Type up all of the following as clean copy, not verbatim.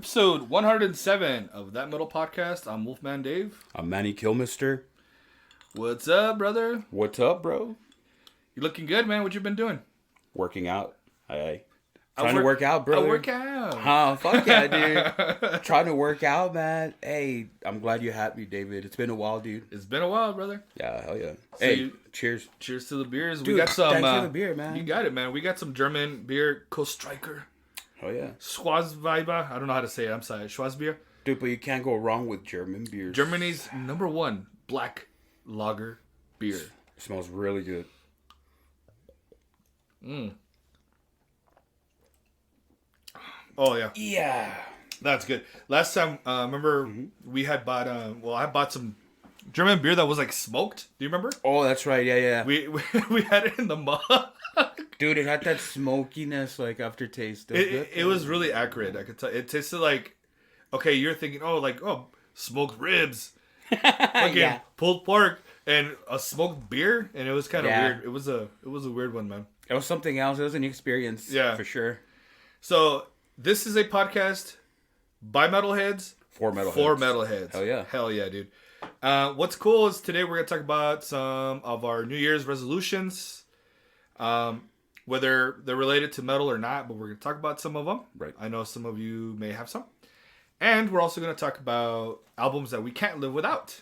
Episode 107 of That Metal Podcast. I'm Wulf-Man Dave. I'm Manny Kilmister. What's up, brother? What's up, bro? You looking good, man. What you been doing? Working out. Trying to work out, brother. I work out. Oh, fuck yeah, dude. Trying to work out, man. Hey, I'm glad you had me, David. It's been a while, dude. It's been a while, brother. Yeah, hell yeah. So hey, cheers. Cheers to the beers. Dude, we got some. thanks for the beer, man. You got it, man. We got some German beer, Striker. Oh yeah. Schwarzweiber. I don't know how to say it. I'm sorry. Schwarzbier. Dude, but you can't go wrong with German beers. Germany's #1 black lager beer. It smells really good. Oh yeah. Yeah. That's good. Last time, remember we had bought. I bought some German beer that was like smoked. Do you remember? Oh, that's right. Yeah, yeah. We had it in the mug. Dude, it had that smokiness like aftertaste. It was really accurate. I could tell. It tasted like, okay, you're thinking, smoked ribs, yeah. pulled pork, and a smoked beer, and it was kind of weird. It was a weird one, man. It was something else. It was an experience. Yeah, for sure. So this is a podcast by metalheads for metalheads. For metalheads. Hell yeah, dude. What's cool is today we're gonna talk about some of our New Year's resolutions. Whether they're related to metal or not, but we're going to talk about some of them. Right. I know some of you may have some. And we're also going to talk about albums that we can't live without.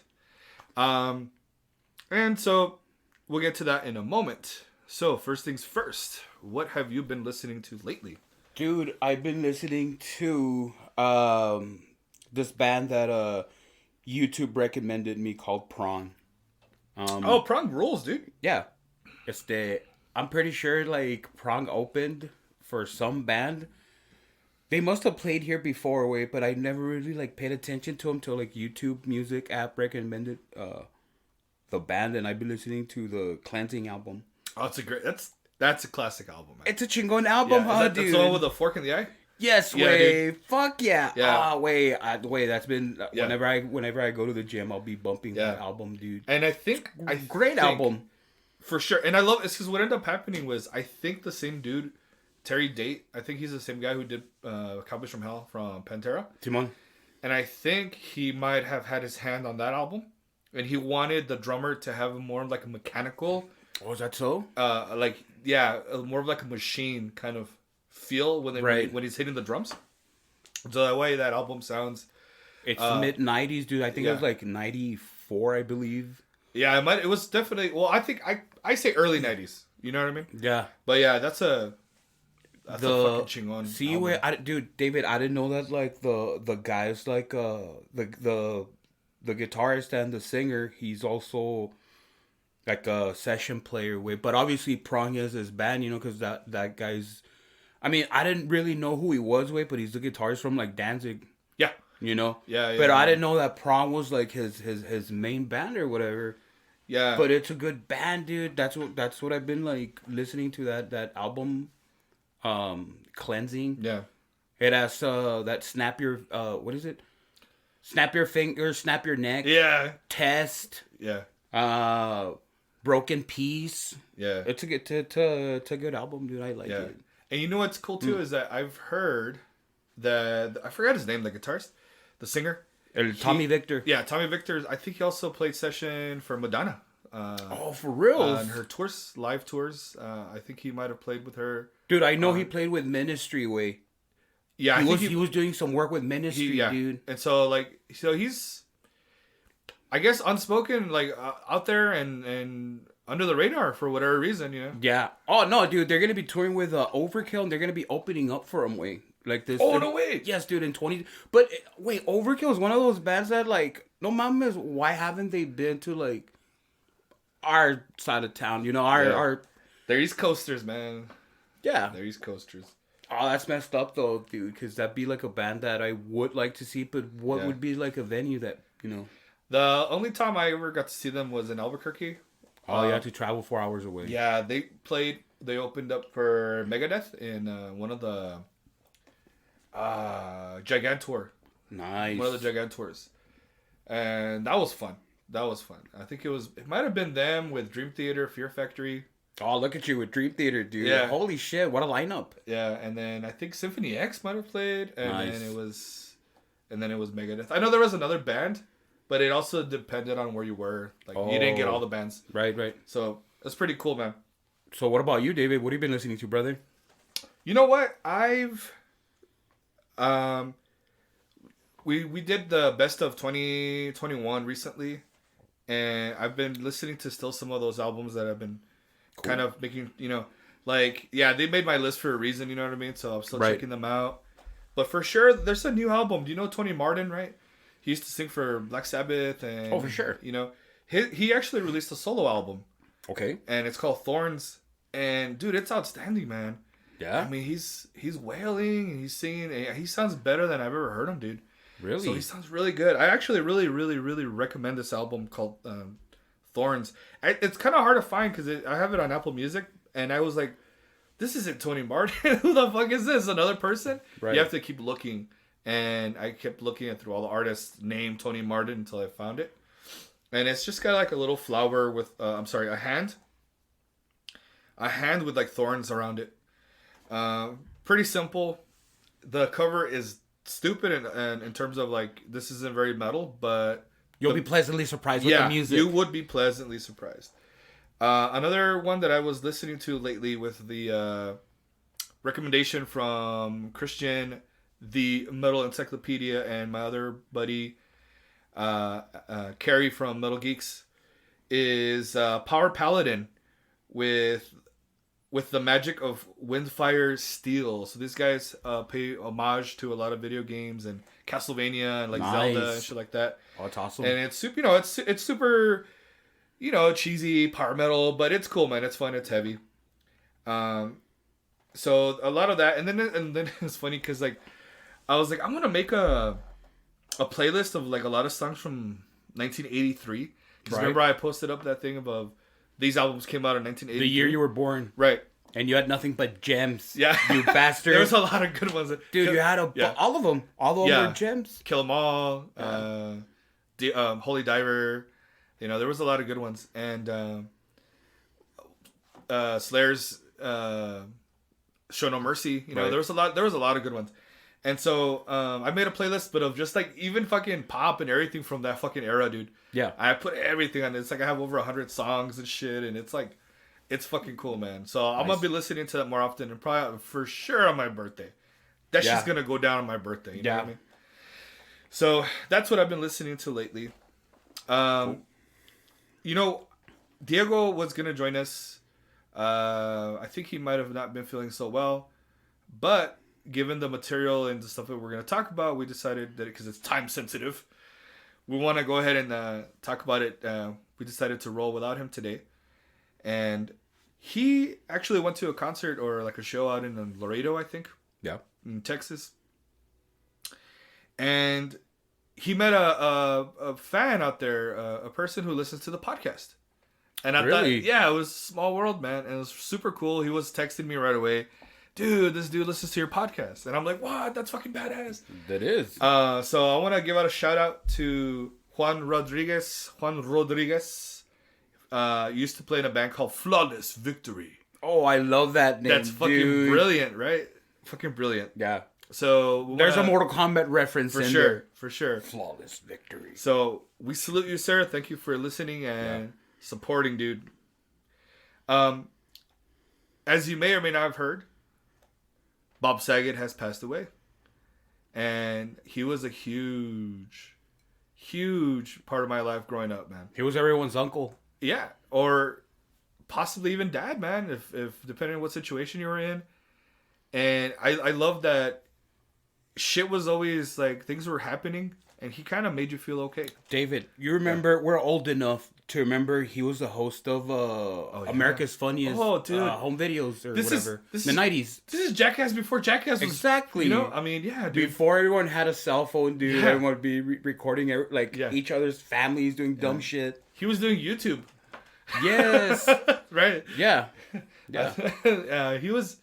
And so we'll get to that in a moment. So first things first, what have you been listening to lately? Dude, I've been listening to this band that YouTube recommended me called Prong. Prong rules, dude. Yeah. I'm pretty sure like Prong opened for some band. They must have played here before, but I never really like paid attention to them till like YouTube Music app recommended the band, and I've been listening to the Cleansing album. Oh, that's a classic album, man. It's a chingon album, dude? Dude. That's the one with the fork in the eye? Yes, Weve. Fuck yeah. Yeah. Wait. That's been whenever I go to the gym, I'll be bumping that album, dude. And I think great album. For sure. And I love it because what ended up happening was I think the same dude, Terry Date, I think he's the same guy who did Cowboys from Hell from Pantera. Timon. And I think he might have had his hand on that album. And he wanted the drummer to have more like a mechanical. Oh, is that so? More of like a machine kind of feel when he's hitting the drums. So that way that album sounds. It's mid-90s, dude. I think it was like 94, I believe. Yeah, it was definitely. Well, I think I say early 90s. You know what I mean? Yeah. But yeah, that's a fucking chingon. See, dude, David, I didn't know that like the guys like the guitarist and the singer, he's also like a session player but obviously Prong is his band, because that guy's. I mean, I didn't really know who he was but he's the guitarist from like Danzig. Yeah. Yeah. But I didn't know that Prong was like his main band or whatever. Yeah. But it's a good band, dude. That's what I've been like listening to that album, Cleansing. Yeah. It has that snap your what is it? Snap your finger, snap your neck. Yeah. Test. Yeah. Broken Peace. Yeah. It's a good album, dude. I like it. And you know what's cool too is that I've heard that I forgot his name, the guitarist, the singer. Tommy Victor. Yeah, Tommy Victor. I think he also played session for Madonna. For real? On her tours, live tours. I think he might have played with her. Dude, I know he played with Ministry Yeah, he was doing some work with Ministry, dude. And so he's, I guess, unspoken, out there and under the radar for whatever reason, Yeah. Oh no, dude, they're gonna be touring with Overkill, and they're gonna be opening up for him, like this. Oh, no way! Yes, dude, in 20... But, wait, Overkill is one of those bands that, no mames, why haven't they been to, our side of town, our... They're East Coasters, man. Yeah. They're East Coasters. Oh, that's messed up, though, dude, because that'd be, a band that I would like to see, but what would be, a venue that, The only time I ever got to see them was in Albuquerque. Oh, you had to travel 4 hours away. Yeah, they opened up for Megadeth in one of the... Gigantour. Nice. One of the Gigantours. And that was fun. I think it might have been them with Dream Theater, Fear Factory, Oh, look at you with Dream Theater, dude. Yeah. Holy shit, what a lineup. Yeah, and then I think Symphony X might have played. And nice. then it was and then it was Megadeth. I know there was another band, but it also depended on where you were. Like you didn't get all the bands. Right. So it's pretty cool, man. So what about you, David? What have you been listening to, brother? You know what? We did the best of 2021 recently, and I've been listening to still some of those albums that I've been kind of making, like, yeah, they made my list for a reason, you know what I mean? So I'm still checking them out. But for sure, there's a new album. Do you know Tony Martin, right? He used to sing for Black Sabbath. And, for sure. He actually released a solo album. Okay. And it's called Thorns. And, dude, it's outstanding, man. Yeah? I mean, he's wailing and he's singing. And he sounds better than I've ever heard him, dude. Really? So he sounds really good. I actually really, really, really recommend this album called Thorns. It's kind of hard to find because I have it on Apple Music. And I was like, this isn't Tony Martin. Who the fuck is this? Another person? Right. You have to keep looking. And I kept looking through all the artists named Tony Martin until I found it. And it's just got like a little flower with, a hand. A hand with like thorns around it. Pretty simple. The cover is stupid and in terms of like, this isn't very metal, but... You'll be pleasantly surprised with the music. You would be pleasantly surprised. Another one that I was listening to lately with the recommendation from Christian, the Metal Encyclopedia, and my other buddy, Carrie from Metal Geeks, is Power Paladin with the magic of Windfire Steel. So these guys pay homage to a lot of video games and Castlevania and like Zelda and shit like that. Oh, it's awesome. And it's super, it's super, cheesy power metal, but it's cool, man. It's fun. It's heavy. So a lot of that, and then it's funny because like I was like, I'm gonna make a playlist of like a lot of songs from 1983. Because remember I posted up that thing about these albums came out in 1983. The year you were born. Right. And you had nothing but gems. Yeah. You bastard. There was a lot of good ones. Dude, you had all of them. All of them were gems. Kill 'Em All. Holy Diver. There was a lot of good ones. And Slayer's Show No Mercy. There was a lot of good ones. And so I made a playlist, but of just like even fucking pop and everything from that fucking era, dude. Yeah. I put everything on it. It's like I have over 100 songs and shit, and it's like, it's fucking cool, man. So I'm gonna be listening to that more often, and probably for sure on my birthday. That's just gonna go down on my birthday. You know what I mean? So that's what I've been listening to lately. Diego was gonna join us. I think he might have not been feeling so well, but given the material and the stuff that we're going to talk about, we decided that because it's time sensitive, we want to go ahead and talk about it. We decided to roll without him today. And he actually went to a concert or like a show out in Laredo, I think. Yeah. In Texas. And he met a fan out there, a person who listens to the podcast. And I thought, it was a small world, man. And it was super cool. He was texting me right away. Dude, this dude listens to your podcast. And I'm like, what? That's fucking badass. That is. So I want to give out a shout out to Juan Rodriguez. Used to play in a band called Flawless Victory. Oh, I love that name. That's fucking brilliant, right? Fucking brilliant. Yeah. So there's a Mortal Kombat reference in there. For sure. Flawless Victory. So we salute you, sir. Thank you for listening and supporting, dude. As you may or may not have heard, Bob Saget has passed away. And he was a huge, huge part of my life growing up, man. He was everyone's uncle. Yeah. Or possibly even dad, man, if depending on what situation you were in. And I love that shit was always like things were happening and he kind of made you feel okay. David, you remember, we're old enough to remember he was the host of America's Funniest Home Videos or whatever. The 90s. This is Jackass before Jackass was... Exactly. I mean, yeah, dude. Before everyone had a cell phone, dude, everyone would be recording each other's families doing dumb shit. He was doing YouTube. Yes. Right? Yeah. He was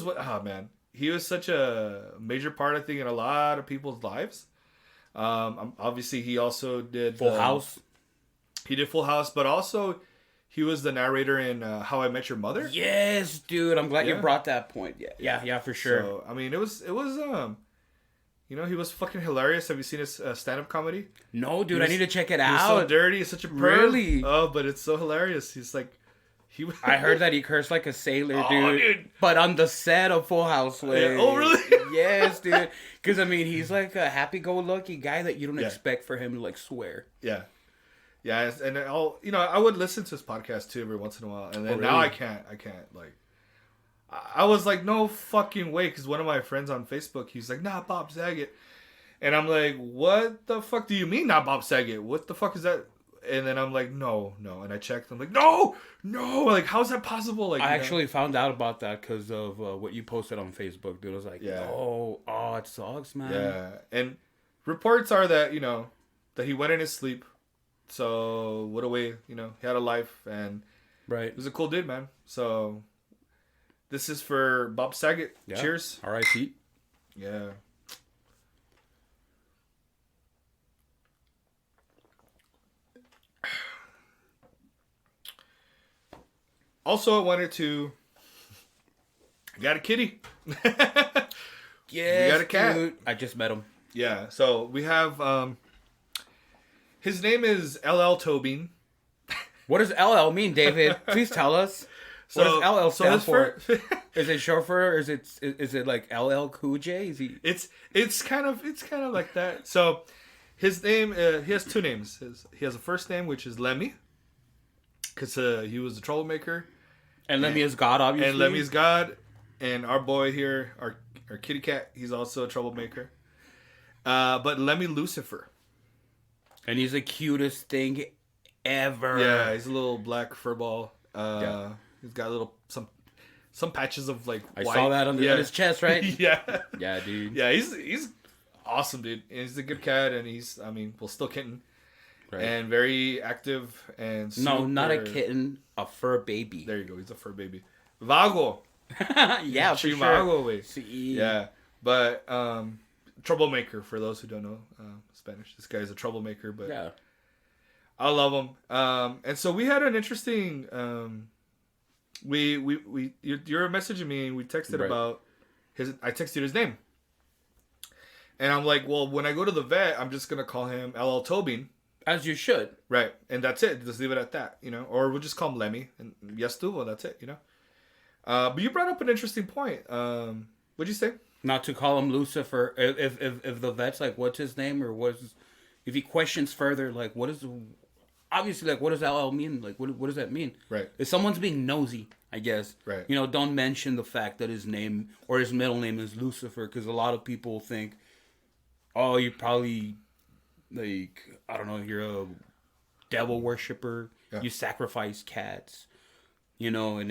what... Oh, man. He was such a major part, I think, in a lot of people's lives. Obviously, he also did... Full House. He did Full House, but also he was the narrator in How I Met Your Mother. Yes, dude. I'm glad you brought that point. Yeah, for sure. So, I mean, You know, he was fucking hilarious. Have you seen his stand-up comedy? No, dude, I need to check it He's out. so dirty. He's such a perv. Really? Oh, but it's so hilarious. He's like... I heard that he cursed like a sailor, dude. But on the set of Full House way. Yeah. Oh, really? Yes, dude. Because, I mean, he's like a happy-go-lucky guy that you don't expect for him to, like, swear. Yeah. Yeah, and I would listen to his podcast, too, every once in a while. And then now I can't, like... I was like, no fucking way, because one of my friends on Facebook, he's like, nah, Bob Saget. And I'm like, what the fuck do you mean, not Bob Saget? What the fuck is that? And then I'm like, no. And I checked. I'm like, no. Like, how is that possible? Like, I actually found out about that because of what you posted on Facebook, dude. I was like, oh, it sucks, man. Yeah. And reports are that, that he went in his sleep. So, what a way, he had a life. And right. he was a cool dude, man. So, this is for Bob Saget. Yeah. Cheers. R.I.P. Yeah. Also, I wanted to... I got a kitty. Yes, we got a cat. Dude. I just met him. Yeah, so we have... his name is LL Tobin. What does LL mean, David? Please tell us. What does LL stand for? Is it short for, or is it like LL Cool J? Is he? It's kind of like that. So his name, he has two names. He has a first name, which is Lemmy, because he was a troublemaker. And Lemmy is God, obviously. And Lemmy's God. And our boy here, our kitty cat, he's also a troublemaker. But Lemmy Lucifer. And he's the cutest thing ever. Yeah, he's a little black furball. He's got some patches of like white. I saw that on his chest, right? Yeah. Yeah, dude. Yeah, he's awesome, dude. He's a good cat, and still kitten. Right. And very active and super... No, not a kitten, a fur baby. There you go. He's a fur baby. Vago. Yeah, for sure. Vago, yeah. But troublemaker, for those who don't know Spanish. This guy's a troublemaker, but yeah. I love him. And so we had an interesting you're messaging me and we texted about I texted his name. And I'm like, well, when I go to the vet, I'm just gonna call him LL Tobin. As you should. Right. And that's it. Just leave it at that, Or we'll just call him Lemmy. And yes, tuvo, that's it, But you brought up an interesting point. What'd you say? Not to call him Lucifer. If the vet's like, what's his name? Or if he questions further, like, what does LL mean? Like, what does that mean? Right. If someone's being nosy, I guess. Right. Don't mention the fact that his name or his middle name is Lucifer. Because a lot of people think, oh, you probably... like, I don't know, you're a devil worshiper. Yeah. You sacrifice cats, and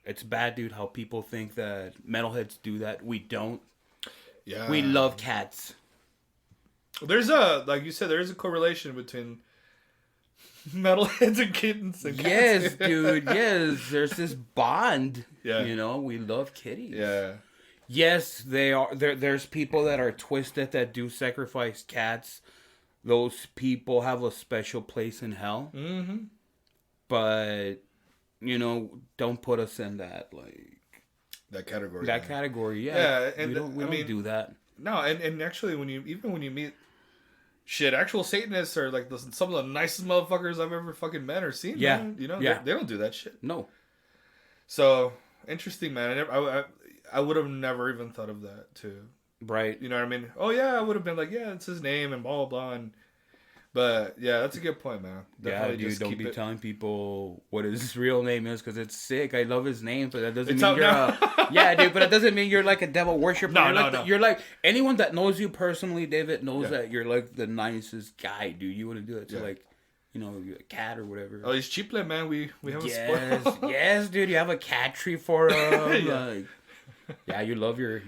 it's bad, dude. How people think that metalheads do that. We don't. Yeah, we love cats. There's like you said, there is a correlation between metalheads and kittens and cats. Yes, dude. Yes, there's this bond. Yeah, we love kitties. Yeah. Yes, they are. There's people that are twisted that do sacrifice cats. Those people have a special place in hell. Mm-hmm. But, don't put us in that, that category. That category, yeah. Yeah, and we don't do that. No, and actually, when you meet actual Satanists are like some of the nicest motherfuckers I've ever fucking met or seen. Yeah, man. Yeah. They don't do that shit. No. So interesting, man. I would have never even thought of that too. Right. You know what I mean? Oh yeah, I would have been like, yeah, it's his name and blah blah blah. But yeah, that's a good point, man. Definitely dude, don't be telling people what his real name is because it's sick. I love his name, but that doesn't mean you're yeah, dude. But that doesn't mean you're like a devil worshiper. No. You're like anyone that knows you personally, David, knows that you're like the nicest guy, dude. You wouldn't do it to like. A cat or whatever. Oh, he's cheaplet, man. We have a spoiled. Yes, dude. You have a cat tree for him. Yeah, you love your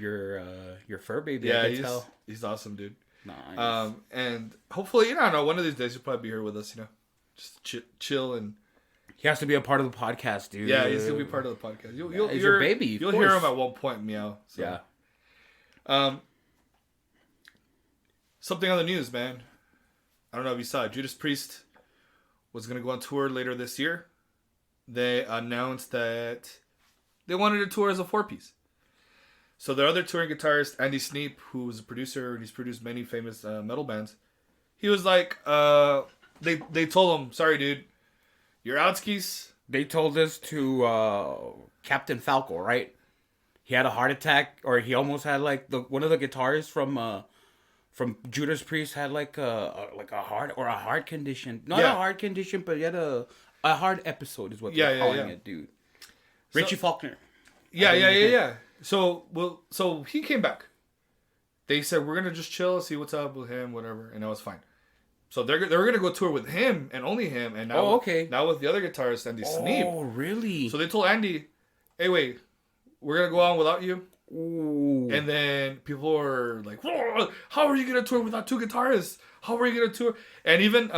fur baby. Yeah, he's awesome, dude. Nice. And hopefully, I don't know, one of these days he'll probably be here with us. Just chill and. He has to be a part of the podcast, dude. Yeah, he's gonna be part of the podcast. He's your baby. You'll hear him at one point, meow. So. Yeah. Something on the news, man. I don't know if you saw it. Judas Priest was going to go on tour later this year. They announced that they wanted to tour as a 4-piece. So the other touring guitarist, Andy Sneap, who's a producer and he's produced many famous metal bands, he was like, they told him, sorry, dude, you're out skis. They told this to Captain Falco, right? He had a heart attack, or he almost had like one of the guitarists from Judas Priest had like a heart condition, not a heart condition, but he had a heart episode is what they're calling it, dude. Richie Faulkner. Yeah. So he came back. They said we're gonna just chill, see what's up with him, whatever, and that was fine. So they were gonna go tour with him and only him, and now now with the other guitarist Andy Sneap. Oh, really? So they told Andy, "Hey, wait, we're gonna go on without you." Ooh. And then people were like, "How are you gonna tour without two guitarists? How are you gonna tour?" And even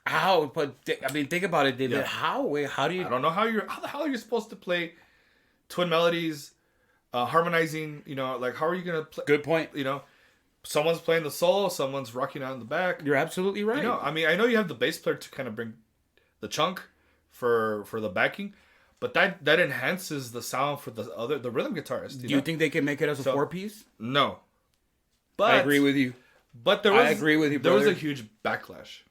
how? But I mean, think about it, David. Yeah. How? Wait, how do you? I don't know how the hell are you supposed to play twin melodies, harmonizing? You know, like how are you gonna play? Good point. You know. Someone's playing the solo, someone's rocking out in the back. You're absolutely right. You know, I mean, I know you have the bass player to kind of bring the chunk for the backing, but that enhances the sound for the rhythm guitarist. Do you think they can make it as a 4-piece? No, but I agree with you. But I agree with you, brother. There was a huge backlash,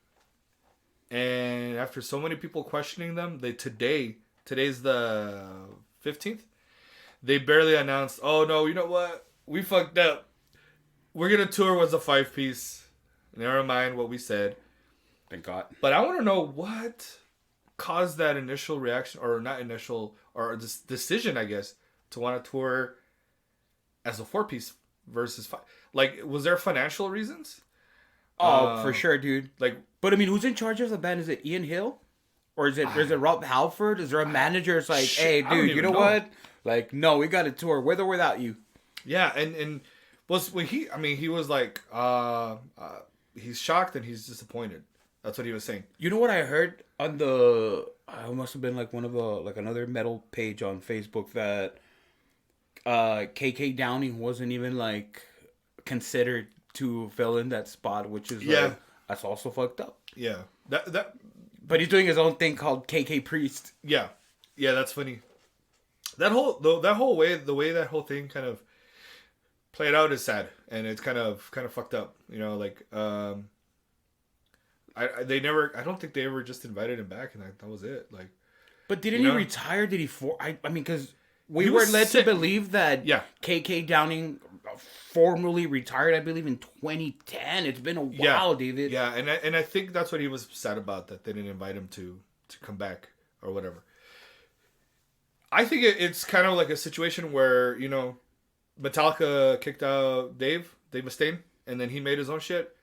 and after so many people questioning them, today's the 15th. They barely announced, "Oh no, you know what? We fucked up. We're gonna tour as a 5-piece. Never mind what we said." Thank God. But I want to know what caused that initial reaction, or not initial, or this decision, I guess, to want to tour as a 4-piece versus 5. Like, was there financial reasons? Oh, for sure, dude. Like, but I mean, who's in charge of the band? Is it Ian Hill, or is it Rob Halford? Is there a manager? It's like, hey, dude, you know what? Like, no, we got to tour with or without you. Yeah, and he was like, he's shocked and he's disappointed. That's what he was saying. You know what I heard on it must have been like one of the, like another metal page on Facebook that KK Downing wasn't even like considered to fill in that spot, which is like, that's also fucked up. Yeah, that. But he's doing his own thing called KK Priest. Yeah, that's funny. The way that whole thing kind of played out is sad, and it's kind of fucked up. You know, like I don't think they ever just invited him back, and that was it. Like, but didn't he retire? Did he I mean, because we were led to believe that KK Downing formally retired, I believe, in 2010. It's been a while, David. Yeah, and I think that's what he was sad about, that they didn't invite him to come back or whatever. I think it's kind of like a situation where, you know, Metallica kicked out Dave Mustaine, and then he made his own shit.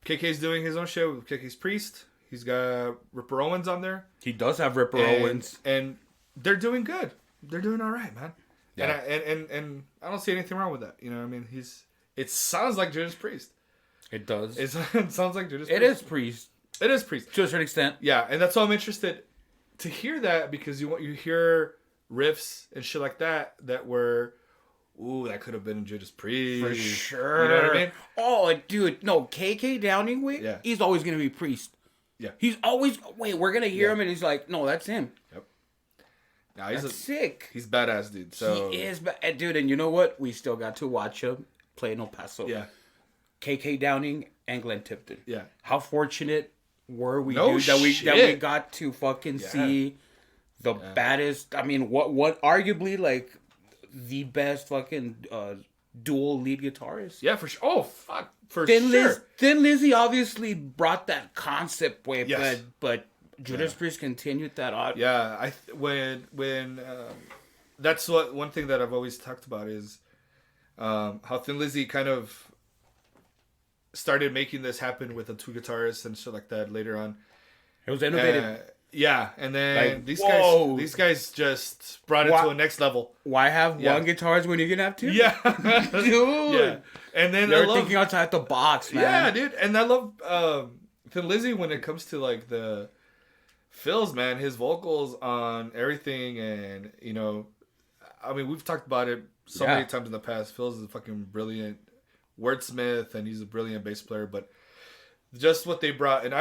KK's doing his own shit with KK's Priest. He's got Ripper Owens on there. He does have Ripper Owens. And they're doing good. They're doing all right, man. Yeah. And I don't see anything wrong with that. You know what I mean? It sounds like Judas Priest. It does. It sounds like Judas Priest. It is Priest. It is Priest. To a certain extent. Yeah, and that's why I'm interested to hear that, because you hear riffs and shit like that were, ooh, that could have been Judas Priest. For sure. You know what I mean? Oh, dude. No, KK Downing, he's always going to be Priest. Yeah. He's always, we're going to hear him, and he's like, no, that's him. Yep. Nah, he's sick. He's badass, dude. So he is, dude, and you know what? We still got to watch him play in El Paso. Yeah. KK Downing and Glenn Tipton. Yeah. How fortunate were we, dude, that we got to fucking see the baddest, I mean, what arguably, like, the best fucking dual lead guitarist. Yeah, for sure. Oh, fuck. For sure. Thin Lizzy obviously brought that concept way, yes. but Judas Priest continued that on. Yeah, when that's one thing that I've always talked about is how Thin Lizzy kind of started making this happen with the two guitarists and shit like that later on. It was innovative. Yeah, and then like, these guys just brought it to a next level. Why have one guitarist when you can have two? Yeah, dude. Yeah, and then they're thinking outside the box, man. Yeah, dude, and I love Thin Lizzy when it comes to like the fills, man. His vocals on everything, and you know, I mean, we've talked about it so many times in the past. Phil's is a fucking brilliant wordsmith, and he's a brilliant bass player, but just what they brought, and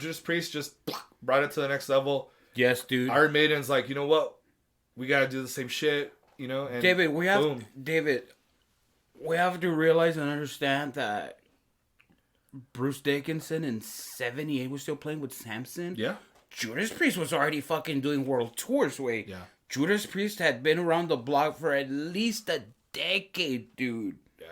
Judas Priest just brought it to the next level. Yes, dude. Iron Maiden's like, you know what? We gotta do the same shit. you know, and David, boom. we have to realize and understand that Bruce Dickinson in '78 was still playing with Samson. Yeah. Judas Priest was already fucking doing world tours. Wait, Yeah. Judas Priest had been around the block for at least a decade, dude. Yeah.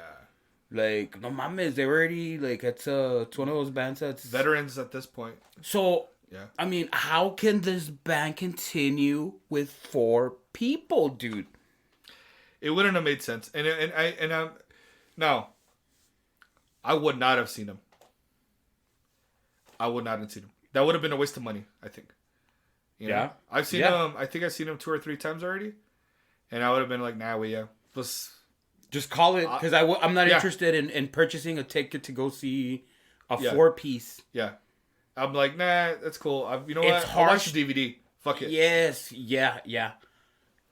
Like, no mames, they were already, like, it's one of those bands that's... Veterans at this point. So, Yeah. I mean, how can this band continue with 4 people, dude? It wouldn't have made sense. Now, I would not have seen them. I would not have seen them. That would have been a waste of money, I think. You know? Yeah. I've seen them. I think I've seen them 2 or 3 times already, and I would have been like, nah, Just call it, because I'm not yeah. interested in purchasing a ticket to go see a Yeah. 4-piece. Yeah. I'm like, nah, that's cool. You know It's what? I'll watch harsh. the DVD. Fuck it. Yes. Yeah.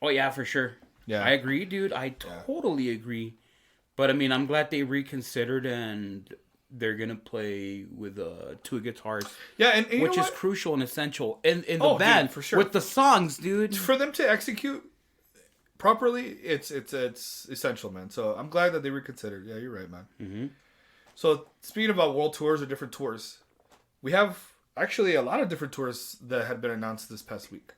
Oh, yeah, for sure. Yeah. I agree, dude. I totally agree. But, I mean, I'm glad they reconsidered and they're going to play with 2 guitars. Yeah, and which is crucial and essential in the band. Dude, for sure. With the songs, dude. For them to execute properly, it's essential, man. So I'm glad that they reconsidered. Yeah, you're right, man. Mm-hmm. So speaking about world tours or different tours, we have actually a lot of different tours that had been announced this past week.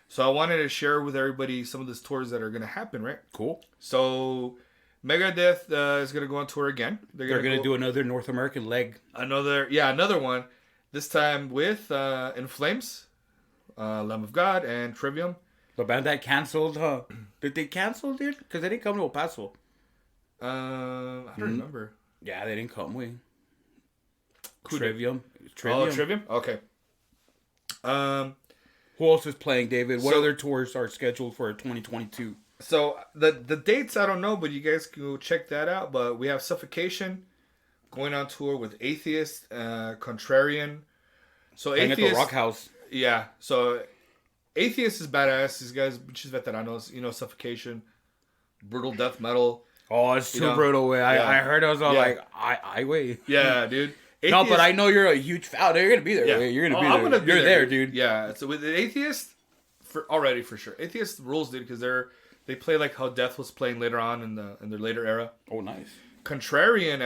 So I wanted to share with everybody some of these tours that are going to happen, right? Cool. So Megadeth is going to go on tour again. They're going to do another North American leg. Another one. This time with In Flames, Lamb of God, and Trivium. The band that canceled, huh? Did they cancel, dude? Because they didn't come to El Paso. I don't remember. Yeah, they didn't come. Trivium. Trivium. Oh, Trivium? Okay. Who else is playing, David? What other tours are scheduled for 2022? So, the dates, I don't know, but you guys can go check that out. But we have Suffocation going on tour with Atheist, Contrarian. So, Playing Atheist... at the Rock House. Yeah. So, Atheist is badass. These guys, muchos veteranos, Suffocation, brutal death metal. Oh, it's too brutal, way. I heard I was all like, I wait. Yeah, dude. Atheist, no, but I know you're a huge fan. You're gonna be there. Yeah. You're gonna be there. You're there, dude. Yeah. So with the Atheist, for sure. Atheist rules, dude, because they play like how Death was playing later on in their later era. Oh, nice. Contrarian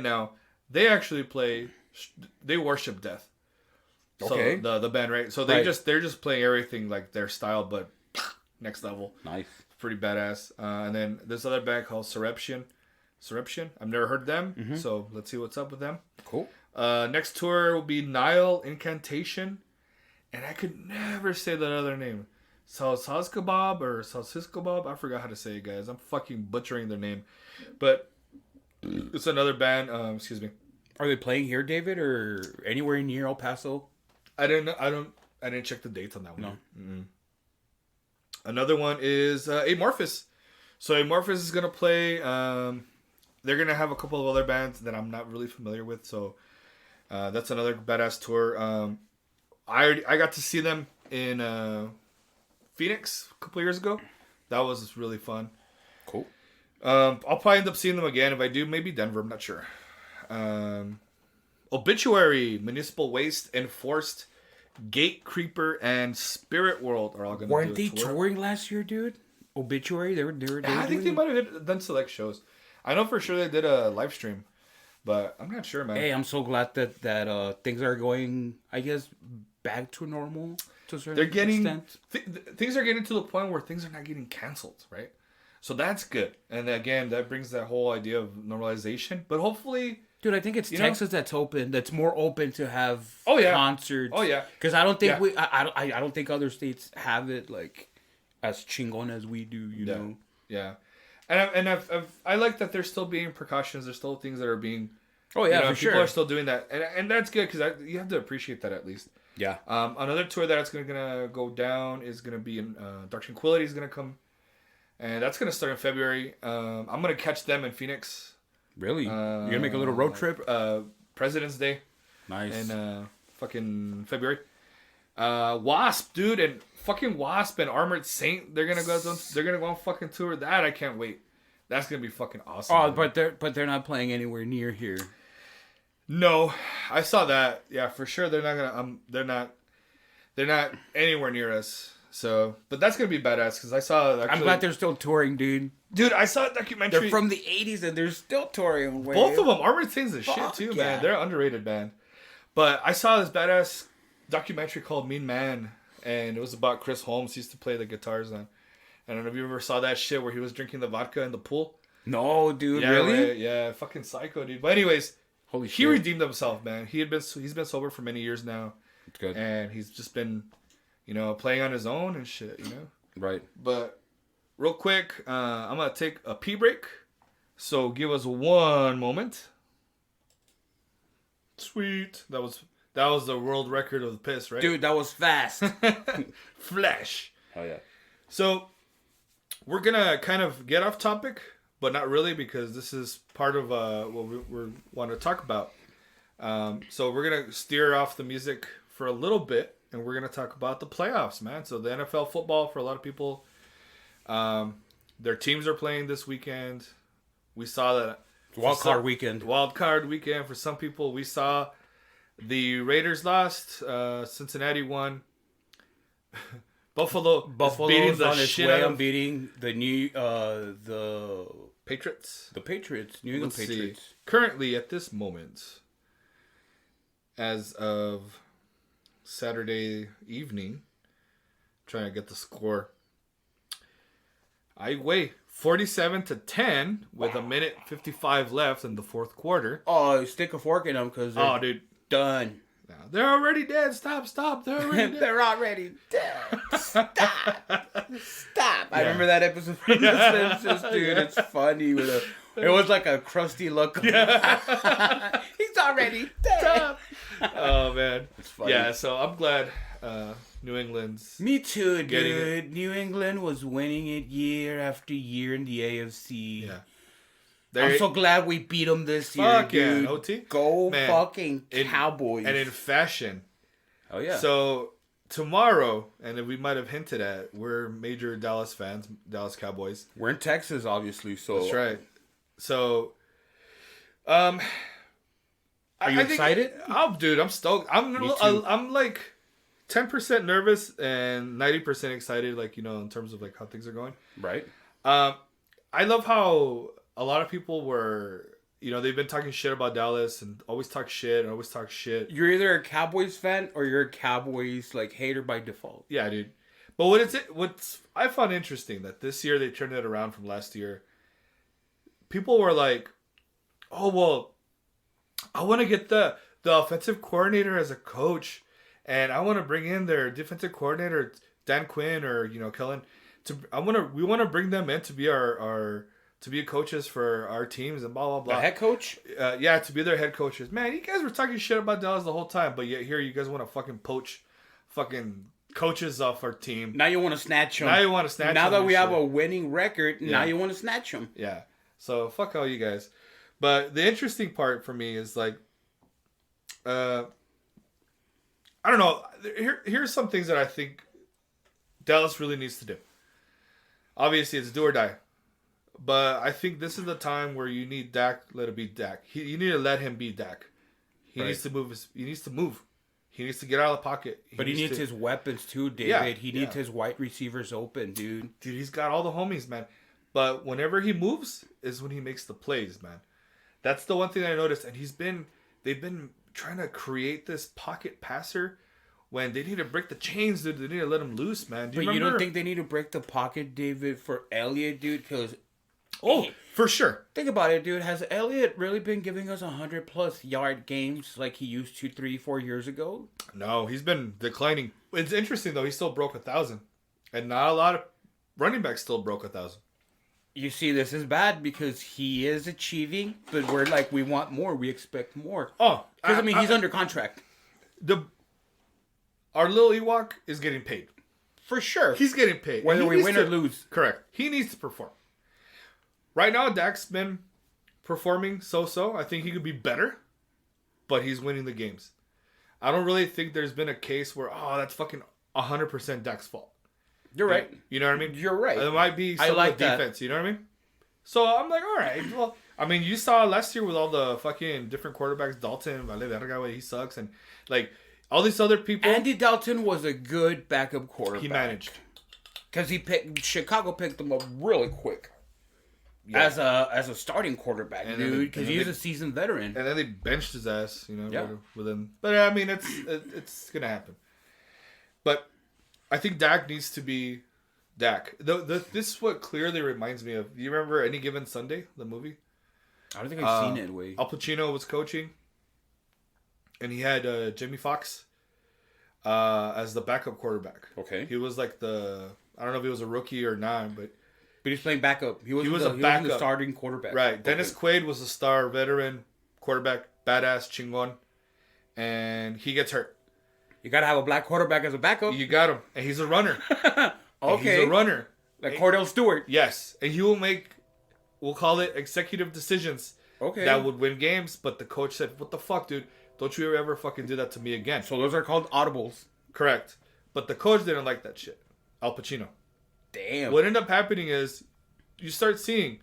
now, they actually play. They worship Death. Okay. So the band, right? So they're just playing everything like their style, but next level. Nice. Pretty badass. And then this other band called Surreption. I've never heard them, so let's see what's up with them. Cool. Next tour will be Nile Incantation, and I could never say that other name. Salsiskobab. I forgot how to say it, guys. I'm fucking butchering their name, but it's another band. Excuse me. Are they playing here, David, or anywhere near El Paso? I didn't know. I didn't check the dates on that one. No. Mm-mm. Another one is Amorphous. So Amorphous is gonna play. They're gonna have a couple of other bands that I'm not really familiar with. So that's another badass tour. I got to see them in Phoenix a couple of years ago. That was really fun. Cool. I'll probably end up seeing them again. If I do, maybe Denver. I'm not sure. Obituary, Municipal Waste, Enforced, Gate Creeper, and Spirit World are all going to do a tour. Weren't they touring last year, dude? Obituary? They were I think they might have done select shows. I know for sure they did a live stream, but I'm not sure, man. Hey, I'm so glad that things are going, I guess, back to normal to a certain extent. Things are getting to the point where things are not getting canceled, right? So that's good. And again, that brings that whole idea of normalization. But hopefully... Dude, I think it's Texas that's open. That's more open to have concerts. Oh yeah, because I don't think I don't think other states have it like as chingon as we do. You know. Yeah, and I like that there's still being precautions. There's still things that are being. Oh yeah, for sure. People are still doing that, and that's good because you have to appreciate that at least. Yeah. Another tour that's gonna go down is gonna be in Dark Tranquility is gonna come, and that's gonna start in February. I'm gonna catch them in Phoenix. Really? You're gonna make a little road trip? President's Day. Nice. And fucking February. Wasp, dude, and fucking Wasp and Armored Saint. They're gonna go on fucking tour. That I can't wait. That's gonna be fucking awesome. Oh, dude. but they're not playing anywhere near here. No, I saw that. Yeah, for sure. They're not gonna. They're not anywhere near us. So, but that's gonna be badass because I saw. I'm glad they're still touring, dude. Dude, I saw a documentary. They're from the '80s and they're still touring. Wave. Both of them, Armored Saints is shit too, yeah. man. They're an underrated band. But I saw this badass documentary called Mean Man, and it was about Chris Holmes. He used to play the guitars on. I don't know if you ever saw that shit where he was drinking the vodka in the pool. No, dude, Yeah, really? right, yeah, fucking psycho, dude. But anyways, Holy he shit. redeemed himself, man. He's been sober for many years now. It's good. And he's just been, playing on his own and shit, Right. But real quick, I'm gonna take a pee break. So give us one moment. Sweet. That was the world record of the piss, right? Dude, that was fast. Flash. Oh, yeah. So we're gonna kind of get off topic, but not really because this is part of what we want to talk about. So we're gonna steer off the music for a little bit, and we're gonna talk about the playoffs, man. So the NFL football for a lot of people, their teams are playing this weekend. We saw that Wild card weekend. Wild card weekend for some people. We saw the Raiders lost. Cincinnati won. Buffalo's beating the on its shit way out on of beating the the Patriots. New England Let's Patriots. see. Currently, at this moment, as of Saturday evening, trying to get the score. I weigh 47-10 with a minute 55 left in the fourth quarter. Oh, stick a fork in them because they're dude, done. no, they're already dead. Stop. They're already dead. They're already dead. Stop. I remember that episode from The Simpsons, dude. It's funny. It was like a crusty look. He's already dead. Oh, man. It's funny. Yeah, so I'm glad New England's... Me too, Getting dude. New England was winning it year after year in the AFC. Yeah. I'm so glad we beat them this year, Fuck yeah, dude. OT. Go Man, fucking Cowboys. And in fashion. Oh, yeah. So tomorrow, and we might have hinted at, we're major Dallas fans, Dallas Cowboys. We're in Texas, obviously, so... That's right. So, Are you excited? Dude, I'm stoked. I'm like 10% nervous and 90% excited, like, in terms of like how things are going. Right. I love how a lot of people were, they've been talking shit about Dallas and always talk shit. You're either a Cowboys fan or you're a Cowboys like hater by default. Yeah, dude. But what's I found interesting that this year they turned it around from last year. People were like, "Oh well, I want to get the offensive coordinator as a coach, and I want to bring in their defensive coordinator Dan Quinn or Kellen. We want to bring them in to be our to be coaches for our teams and blah blah blah. The head coach? Yeah, to be their head coaches. Man, you guys were talking shit about Dallas the whole time, but yet here you guys want to fucking poach, fucking coaches off our team. Now you want to snatch them. Now that we have a winning record, now you want to snatch them. Yeah. So fuck all you guys. But the interesting part for me is like, I don't know. Here's some things that I think Dallas really needs to do. Obviously, it's do or die. But I think this is the time where you need Dak. Let it be Dak. You need to let him be Dak. He needs to move. He needs to move. He needs to get out of the pocket. But he needs his weapons too, David. Yeah, he needs his wide receivers open, dude. Dude, he's got all the homies, man. But whenever he moves is when he makes the plays, man. That's the one thing I noticed. And they've been trying to create this pocket passer when they need to break the chains, dude. They need to let him loose, man. You don't think they need to break the pocket, David, for Elliott, dude? Because for sure. Think about it, dude. Has Elliott really been giving us 100+ yard games like he used to 3-4 years ago? No, he's been declining. It's interesting though. He still broke 1,000, and not a lot of running backs still broke 1,000. You see, this is bad because he is achieving, but we're like, we want more. We expect more. Oh, because he's under contract. Our little Ewok is getting paid. For sure. He's getting paid. Whether we win or lose. Correct. He needs to perform. Right now, Dak's been performing so-so. I think he could be better, but he's winning the games. I don't really think there's been a case where, that's fucking 100% Dak's fault. You're right. You know what I mean? You're right. It might be some of the defense. You know what I mean? So I'm like, all right. Well, I mean, you saw last year with all the fucking different quarterbacks, Dalton, Vale Verga, he sucks. And like, All these other people, Andy Dalton was a good backup quarterback. he managed. Because Chicago picked him up really quick. Yeah. As a starting quarterback, dude, because he's a seasoned veteran. And then they benched his ass, Yeah. within. But I mean, it's gonna happen. But I think Dak needs to be Dak. This is what clearly reminds me of. Do you remember Any Given Sunday, the movie? I don't think I've seen it. Wait. Al Pacino was coaching, and he had Jimmy Fox as the backup quarterback. Okay. He was like I don't know if he was a rookie or not, but he's playing backup. He was a backup. the starting quarterback. Right. Dennis Quaid was a star veteran quarterback, badass, chingon, and he gets hurt. You gotta have a black quarterback as a backup. You got him, and he's a runner. Okay. He's a runner. Like Cordell Stewart. Yes, and he will make, we'll call it executive decisions. Okay. That would win games, but the coach said, "What the fuck, dude? Don't you ever fucking do that to me again." So those are called audibles. Correct. But the coach didn't like that shit. Al Pacino. Damn. What ended up happening is you start seeing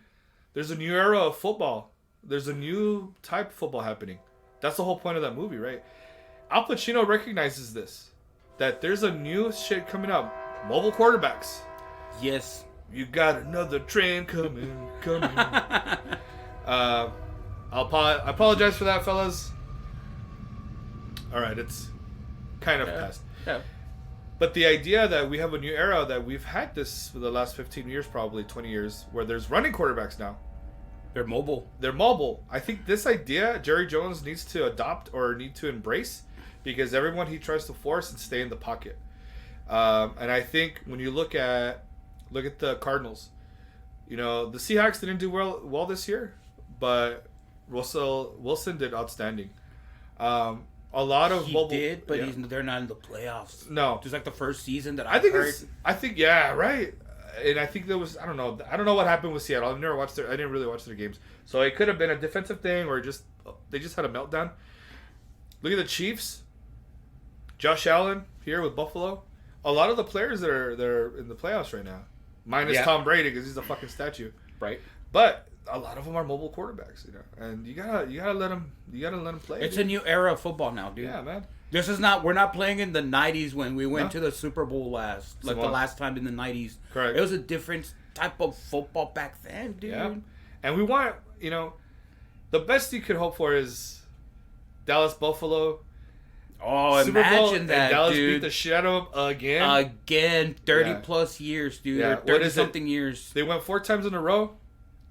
there's a new era of football. There's a new type of football happening. That's the whole point of that movie, right? Al Pacino recognizes this. That there's a new shit coming up. Mobile quarterbacks. Yes. You got another train coming. I apologize for that, fellas. All right, it's kind of past. Yeah. But the idea that we have a new era, that we've had this for the last 15 years, probably 20 years, where there's running quarterbacks now. They're mobile. They're mobile. I think this idea Jerry Jones needs to adopt or need to embrace, because everyone he tries to force and stay in the pocket. And I think when you look at the Cardinals, the Seahawks didn't do well this year, but Russell Wilson did outstanding. A lot of they're not in the playoffs. No, just like the first season that I think yeah, right. And I think there was I don't know what happened with Seattle. I didn't really watch their games, so it could have been a defensive thing or they just had a meltdown. Look at the Chiefs. Josh Allen here with Buffalo. A lot of the players that are in the playoffs right now, minus Tom Brady because he's a fucking statue, right? But a lot of them are mobile quarterbacks, and you gotta let them play. It's a new era of football now, dude. Yeah, man. We're not playing in the 90s when we went to the Super Bowl the last time in the 90s. Correct. It was a different type of football back then, dude. Yeah. And we want, the best you could hope for is Dallas Buffalo. Oh, Super imagine Bowl, that, and Dallas dude. beat the shit out of them again. Again, 30 plus years, dude. Yeah. Or 30 something years. They went 4 times in a row.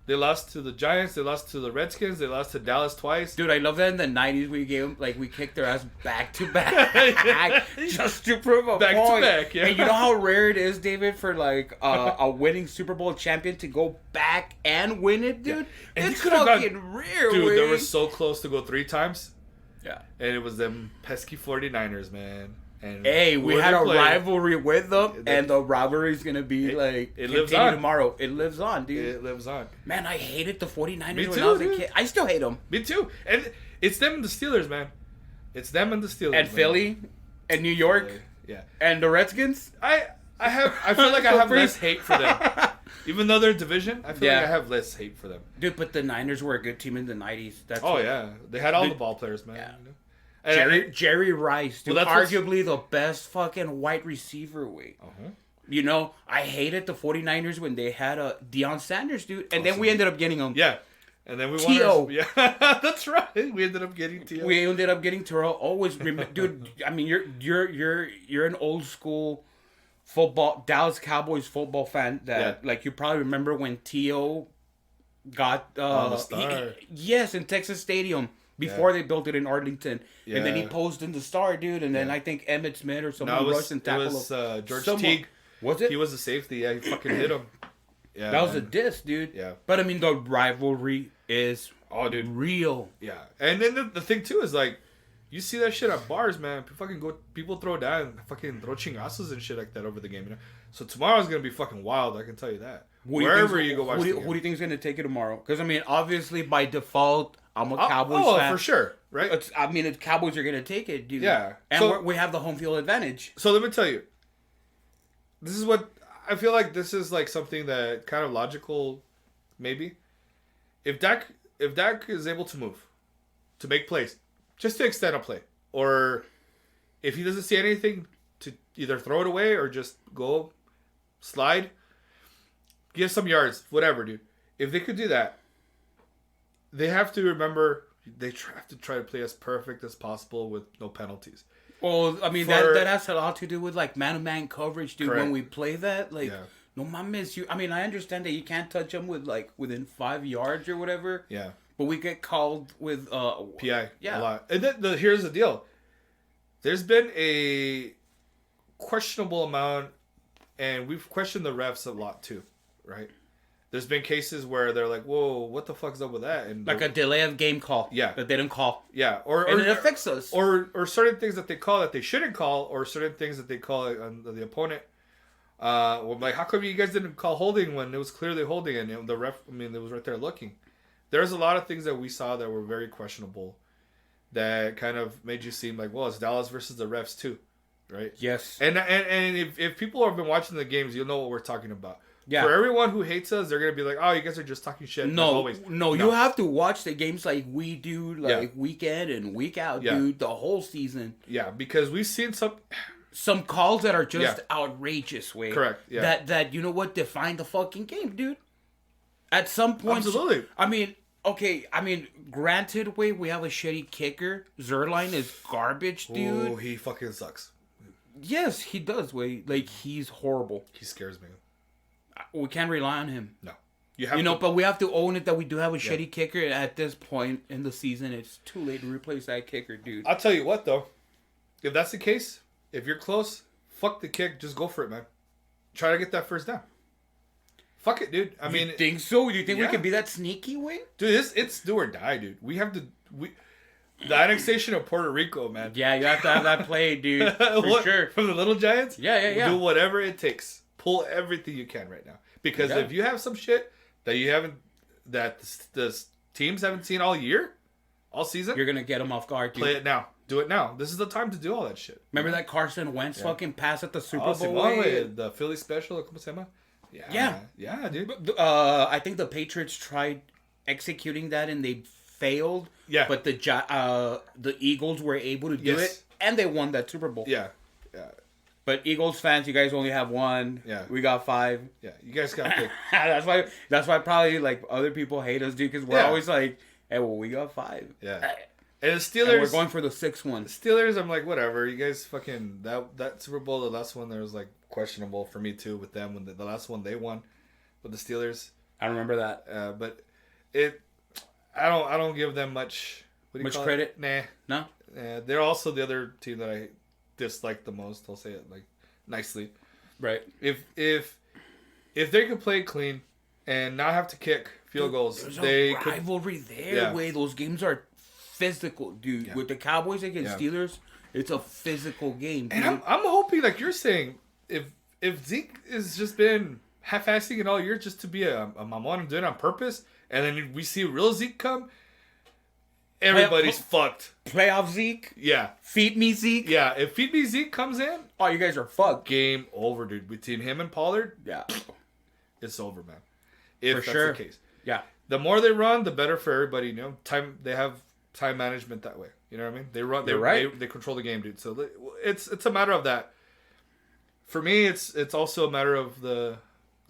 They lost to the Giants. They lost to the Redskins. They lost to Dallas twice. Dude, I love that in the 90s we kicked their ass back to back just to prove a point. Back to back, yeah. And you know how rare it is, David, for a winning Super Bowl champion to go back and win it, dude? Yeah. And it's fucking rare, dude, they were so close to go 3 times. Yeah. And it was them pesky 49ers, man. And hey, we had a rivalry with them, and the rivalry's going to be it lives on tomorrow. It lives on, dude. It lives on. Man, I hated the 49ers when I was a kid. I still hate them. Me too. And it's them and the Steelers, man. It's them and the Steelers. And Philly, and New York, yeah. And the Redskins. I feel like I have less hate for them. Even though they're division, I feel like I have less hate for them. Dude, but the Niners were a good team in the 90s. Yeah. They had all the ball players, man. Yeah. Jerry Rice, dude, arguably the best fucking wide receiver. I hated the 49ers when they had Deion Sanders, dude. And then we ended up getting him. Yeah. And then we won. T.O. Yeah, that's right. We ended up getting T.O. We ended up getting Terrell. Always, dude. I mean, you're an old school football Dallas Cowboys football fan that you probably remember when T.O. got the star. Yes, in Texas Stadium. Before they built it in Arlington. Yeah. And then he posed in the star, dude. And then I think Emmitt Smith or someone rushed and tackled him. It was George Teague. Was it? He was a safety. Yeah, he fucking hit him. Yeah, that was a diss, dude. Yeah. But, I mean, the rivalry is real. Yeah. And then the thing, too, is, you see that shit at bars, man. People throw down, fucking throw chingazos and shit like that over the game, So tomorrow's going to be fucking wild, I can tell you that. Wherever you go watch the game. Who do you think is going to take it tomorrow? Because, I mean, obviously, by default, I'm a Cowboys fan. For sure, right? The Cowboys are going to take it, dude. Yeah. And we have the home field advantage. So let me tell you. This is what... I feel like this is something that kind of logical, maybe. If Dak is able to move, to make plays, just to extend a play, or if he doesn't see anything, to either throw it away or just go slide, give some yards, whatever, dude. If they could do that, they have to remember they have to try to play as perfect as possible with no penalties. Well, I mean, that has a lot to do with, like, man-to-man coverage, dude. Correct. When we play that, like, no mames, I mean, I understand that you can't touch them with, like, within 5 yards or whatever. Yeah. But we get called with... PI. Yeah. A lot. And then here's the deal. There's been a questionable amount, and we've questioned the refs a lot, too, right? There's been cases where they're like, whoa, what the fuck's up with that? And like a delay of game call. Yeah. That they didn't call. Yeah. And it affects us. Or certain things that they call that they shouldn't call, or certain things that they call on the opponent. Well, like, how come you guys didn't call holding when it was clearly holding and the ref, I mean, it was right there looking. There's a lot of things that we saw that were very questionable that kind of made you seem like, well, it's Dallas versus the refs too, right? Yes. And if people have been watching the games, you'll know what we're talking about. Yeah. For everyone who hates us, they're going to be like, oh, you guys are just talking shit. No, like always. no, you have to watch the games like we do, like week in and week out, dude, the whole season. Yeah, because we've seen some calls that are just outrageous, way. Correct, yeah. That, you know what, define the fucking game, dude. At some point. Absolutely. I mean, okay, granted, way, we have a shitty kicker. Zerline is garbage, dude. Oh, he fucking sucks. Yes, he does, way. Like, he's horrible. He scares me. We can't rely on him. No. But we have to own it that we do have a shitty kicker. At this point in the season, it's too late to replace that kicker, dude. I'll tell you what, though. If that's the case, if you're close, fuck the kick. Just go for it, man. Try to get that first down. Fuck it, dude. I mean... You think so? Do you think we can be that sneaky, way? Dude, it's do or die, dude. We have to... The annexation of Puerto Rico, man. Yeah, you have to have that play, dude. For sure. From the Little Giants? Yeah. Do whatever it takes. Pull everything you can right now. Because if you have some shit that you haven't... That the teams haven't seen all year, all season... You're going to get them off guard, dude. Play it now. Do it now. This is the time to do all that shit. Remember that Carson Wentz fucking pass at the Super Bowl? The Philly special, ¿cómo se llama? Yeah, dude. I think the Patriots tried executing that and they failed. Yeah. But the Eagles were able to do it, and they won that Super Bowl. Yeah. But Eagles fans, you guys only have one. Yeah. We got 5. Yeah, you guys got pick. That's why probably, like, other people hate us, dude, because we're always like, hey, well, we got 5. Yeah. And the Steelers... And we're going for the 6th one. The Steelers, I'm like, whatever. You guys fucking... That Super Bowl, the last one, there was, like, questionable for me, too, with them. When the last one they won with the Steelers. I remember that. But it... I don't give them much... Much credit? Nah. No? They're also the other team that I dislike the most. I'll say it, like, nicely. Right. If they could play clean and not have to kick field goals, there's a rivalry there. Way those games are physical, dude. With the Cowboys against Steelers, it's a physical game, dude. And I'm hoping, like you're saying, if Zeke has just been half-assing it all year just to be a mamon and doing it on purpose, and then we see real Zeke come, everybody's fucked. Playoff Zeke? Yeah. Feed me Zeke? Yeah. If Feed me Zeke comes in, oh, you guys are fucked. Game over, dude. Between him and Pollard, it's over, man. If that's the case. Yeah. The more they run, the better for everybody. You know, they have time management that way. You know what I mean? They run. They control the game, dude. So it's a matter of that. For me, it's also a matter of the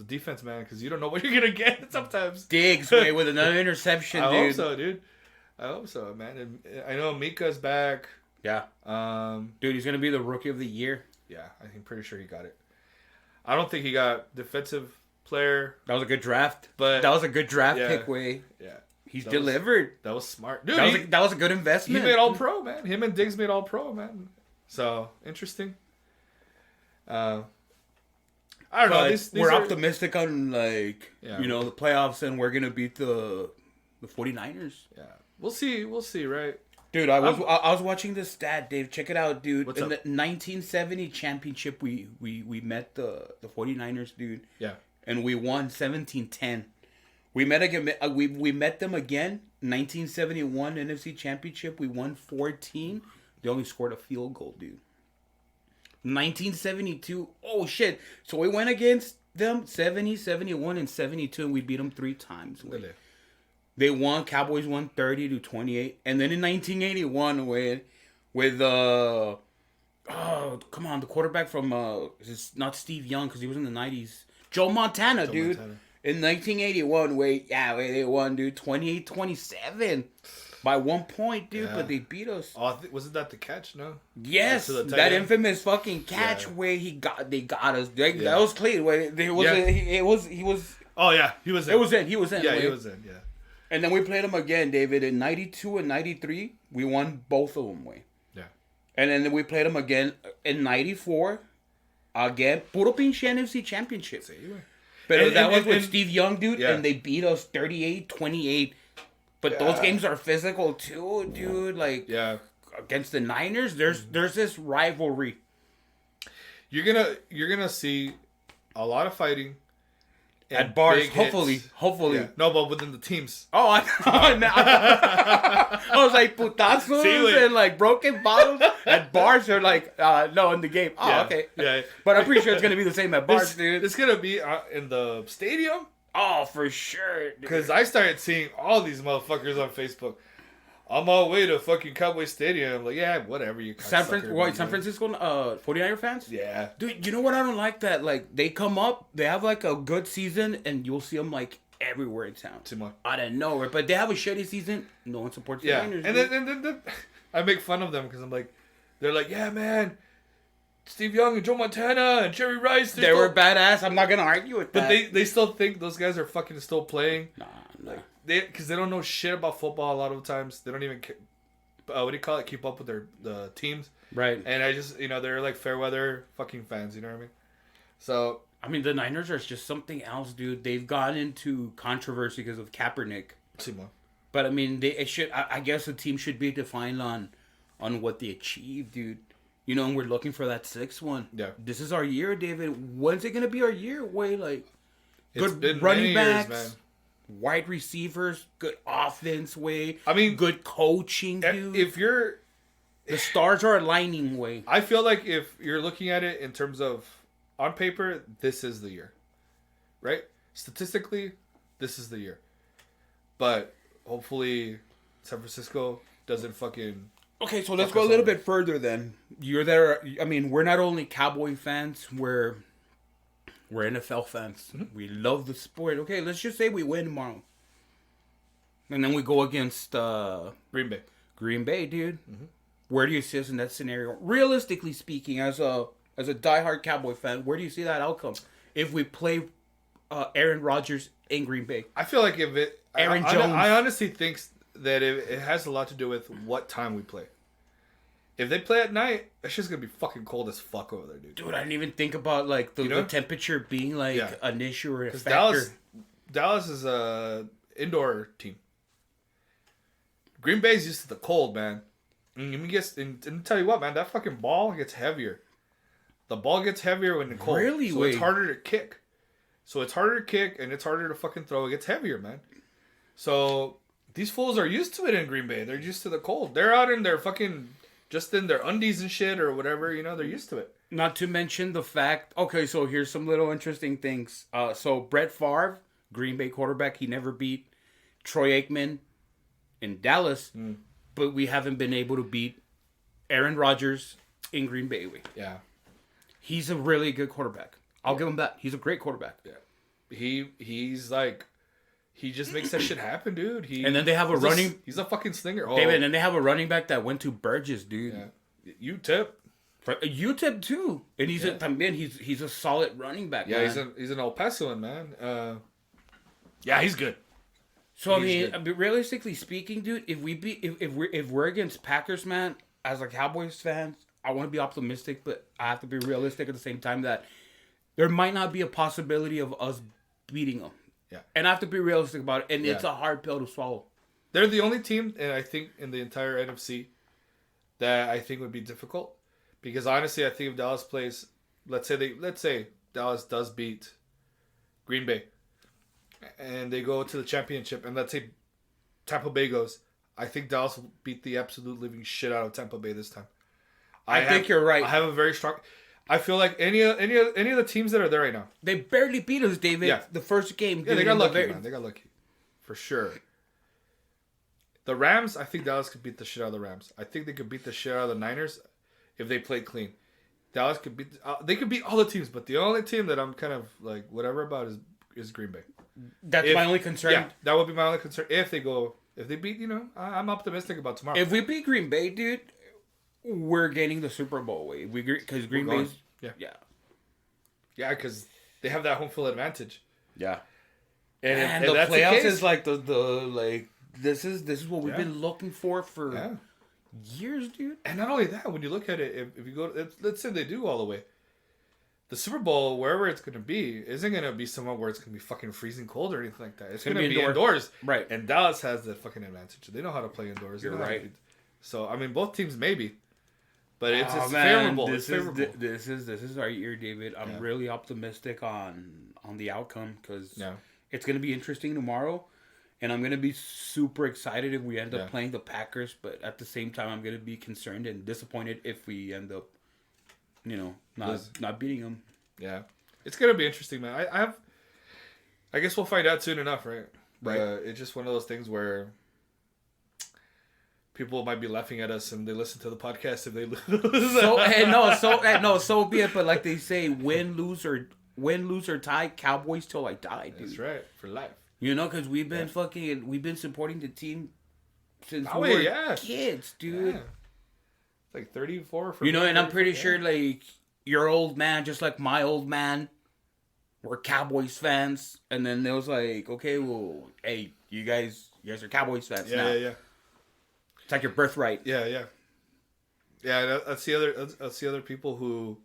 defense, man, because you don't know what you're gonna get sometimes. Diggs way with another interception, dude. I hope so, dude. I hope so, man. And I know Mika's back. Yeah. Dude, he's gonna be the rookie of the year. Yeah, I'm pretty sure he got it. I don't think he got defensive player. That was a good draft. But that was a good draft pick, way. Yeah. He's delivered. That was smart. Dude, that was a good investment. He made all pro, man. Him and Diggs made all pro, man. So, interesting. I don't know. We're optimistic on, like, the playoffs, and we're going to beat the 49ers. Yeah. We'll see, right? Dude, I was watching this stat, Dave. Check it out, dude. What's In up? the 1970 championship, we met the 49ers, dude. Yeah. And we won 17-10. We met again. We met them again. 1971 NFC Championship. We won 14. They only scored a field goal, dude. 1972. Oh shit! So we went against them 70, 71, and 72, and we beat them 3 times. Really? They won. Cowboys won 30-28, and then in 1981, with Oh, come on, the quarterback from it's not Steve Young because he was in the 90s. Joe Montana, dude. Montana. In 1981, they won, dude, 28-27 by 1 point, dude. Yeah. But they beat us. Oh, wasn't that the catch? No. Yes, that infamous fucking catch where they got us. That was clean. He was. Oh yeah, he was in. It was in. He was in. Yeah, he was in. Yeah. And then we played him again, David, in 92 and 93. We won both of them, way. Yeah. And then we played him again in 94. Again, puro pinche NFC championship. But that was with Steve Young, dude, and they beat us 38-28. But those games are physical too, dude. Like against the Niners, there's this rivalry. You're gonna see a lot of fighting at bars, hopefully. Yeah. No, but within the teams. Oh, I was like putazos and like broken bottles at bars. They're like, no, in the game. Oh, okay. Yeah. But I'm pretty sure it's gonna be the same at bars, dude. It's gonna be in the stadium. Oh, for sure. Because I started seeing all these motherfuckers on Facebook. On my way to fucking Cowboy Stadium. I'm like, yeah, whatever. You San Francisco 49er fans? Yeah. Dude, you know what I don't like? That, like, they come up, they have, like, a good season, and you'll see them, like, everywhere in town. Too much. Out of nowhere. But they have a shitty season. No one supports the Niners. And then I make fun of them because I'm like, they're like, yeah, man. Steve Young and Joe Montana and Jerry Rice. They were badass. I'm not going to argue with that. But they still think those guys are fucking still playing. Nah. Because they don't know shit about football a lot of times. They don't even, what do you call it? Keep up with the teams. Right. And I just, they're like fair weather fucking fans. You know what I mean? So. I mean, the Niners are just something else, dude. They've gone into controversy because of Kaepernick. Simon. But I mean, I guess the team should be defined on what they achieved, dude. And we're looking for that sixth one. Yeah. This is our year, David. When's it gonna be our year? Like, it's good been running backs, years, man. wide receivers, good offense, way. I mean, good coaching, dude. The stars are aligning, way. I feel like if you're looking at it in terms of on paper, this is the year, right? Statistically, this is the year. But hopefully, San Francisco doesn't fucking. Okay, so let's go a little bit further then. You're there. I mean, we're not only Cowboy fans, we're NFL fans. Mm-hmm. We love the sport. Okay, let's just say we win tomorrow. And then we go against Green Bay. Green Bay, dude. Mm-hmm. Where do you see us in that scenario? Realistically speaking, as a diehard Cowboy fan, where do you see that outcome? If we play Aaron Rodgers in Green Bay. I feel like if it... Aaron Jones. I honestly think that it has a lot to do with what time we play. If they play at night, it's just gonna be fucking cold as fuck over there, dude. Dude, I didn't even think about like the temperature being like an issue or a factor. Dallas is a indoor team. Green Bay's used to the cold, man. And tell you what, man, that fucking ball gets heavier. The ball gets heavier when it's cold. Really? So it's harder to kick. So it's harder to kick and it's harder to fucking throw. It gets heavier, man. So these fools are used to it in Green Bay. They're used to the cold. They're out in their fucking, just in their undies and shit or whatever, they're used to it. Not to mention the fact, okay, so here's some little interesting things. So Brett Favre, Green Bay quarterback, he never beat Troy Aikman in Dallas, but we haven't been able to beat Aaron Rodgers in Green Bay. Yeah. He's a really good quarterback. I'll give him that. He's a great quarterback. Yeah. He's like, he just makes that shit happen, dude. And then they have he's a fucking slinger. David, and then they have a running back that went to Burgess, dude. Yeah. UTEP too. And he's a solid running back. Yeah, man. he's an El Pasoan, man. Yeah, he's good. So I mean, realistically speaking, dude, if we're against Packers, man, as a Cowboys fan, I want to be optimistic, but I have to be realistic at the same time that there might not be a possibility of us beating them. Yeah. And I have to be realistic about it, and it's a hard pill to swallow. They're the only team, and I think in the entire NFC, that I think would be difficult. Because honestly, I think if Dallas plays, let's say Dallas does beat Green Bay, and they go to the championship, and let's say Tampa Bay goes, I think Dallas will beat the absolute living shit out of Tampa Bay this time. I think you're right. I have a very strong. I feel like any of the teams that are there right now, they barely beat us, David. Yeah. The first game. Yeah, they got lucky, man. They got lucky, for sure. The Rams, I think Dallas could beat the shit out of the Rams. I think they could beat the shit out of the Niners. if they played clean. Dallas could beat. They could beat all the teams, but the only team that I'm kind of like whatever about is Green Bay. That's my only concern. Yeah, that would be my only concern. If they beat, I'm optimistic about tomorrow. If we beat Green Bay, dude, we're getting the Super Bowl away. Because Green Bay's yeah, because they have that home field advantage. Yeah, and the that's playoffs the case, is like the like this is what we've been looking for years, dude. And not only that, when you look at it, if you go, let's say they do all the way, the Super Bowl, wherever it's going to be, isn't going to be somewhere where it's going to be fucking freezing cold or anything like that. It's going to be indoors. Right. And Dallas has the fucking advantage. They know how to play indoors. You're right. So, I mean, both teams maybe. But it's favorable. This is our year, David. I'm really optimistic on the outcome because it's going to be interesting tomorrow. And I'm going to be super excited if we end up playing the Packers. But at the same time, I'm going to be concerned and disappointed if we end up, not beating them. Yeah. It's going to be interesting, man. I guess we'll find out soon enough, right? Right. It's just one of those things where people might be laughing at us and they listen to the podcast if they lose. So be it. But like they say, win, lose, or tie, Cowboys till I die, dude. That's right. For life. Because we've been supporting the team since we were kids, dude. Yeah. It's like 34 for and I'm pretty sure like your old man, just like my old man, were Cowboys fans, and then it was like, okay, well, hey, you guys are Cowboys fans now. Yeah. It's like your birthright. Yeah. That's the other people who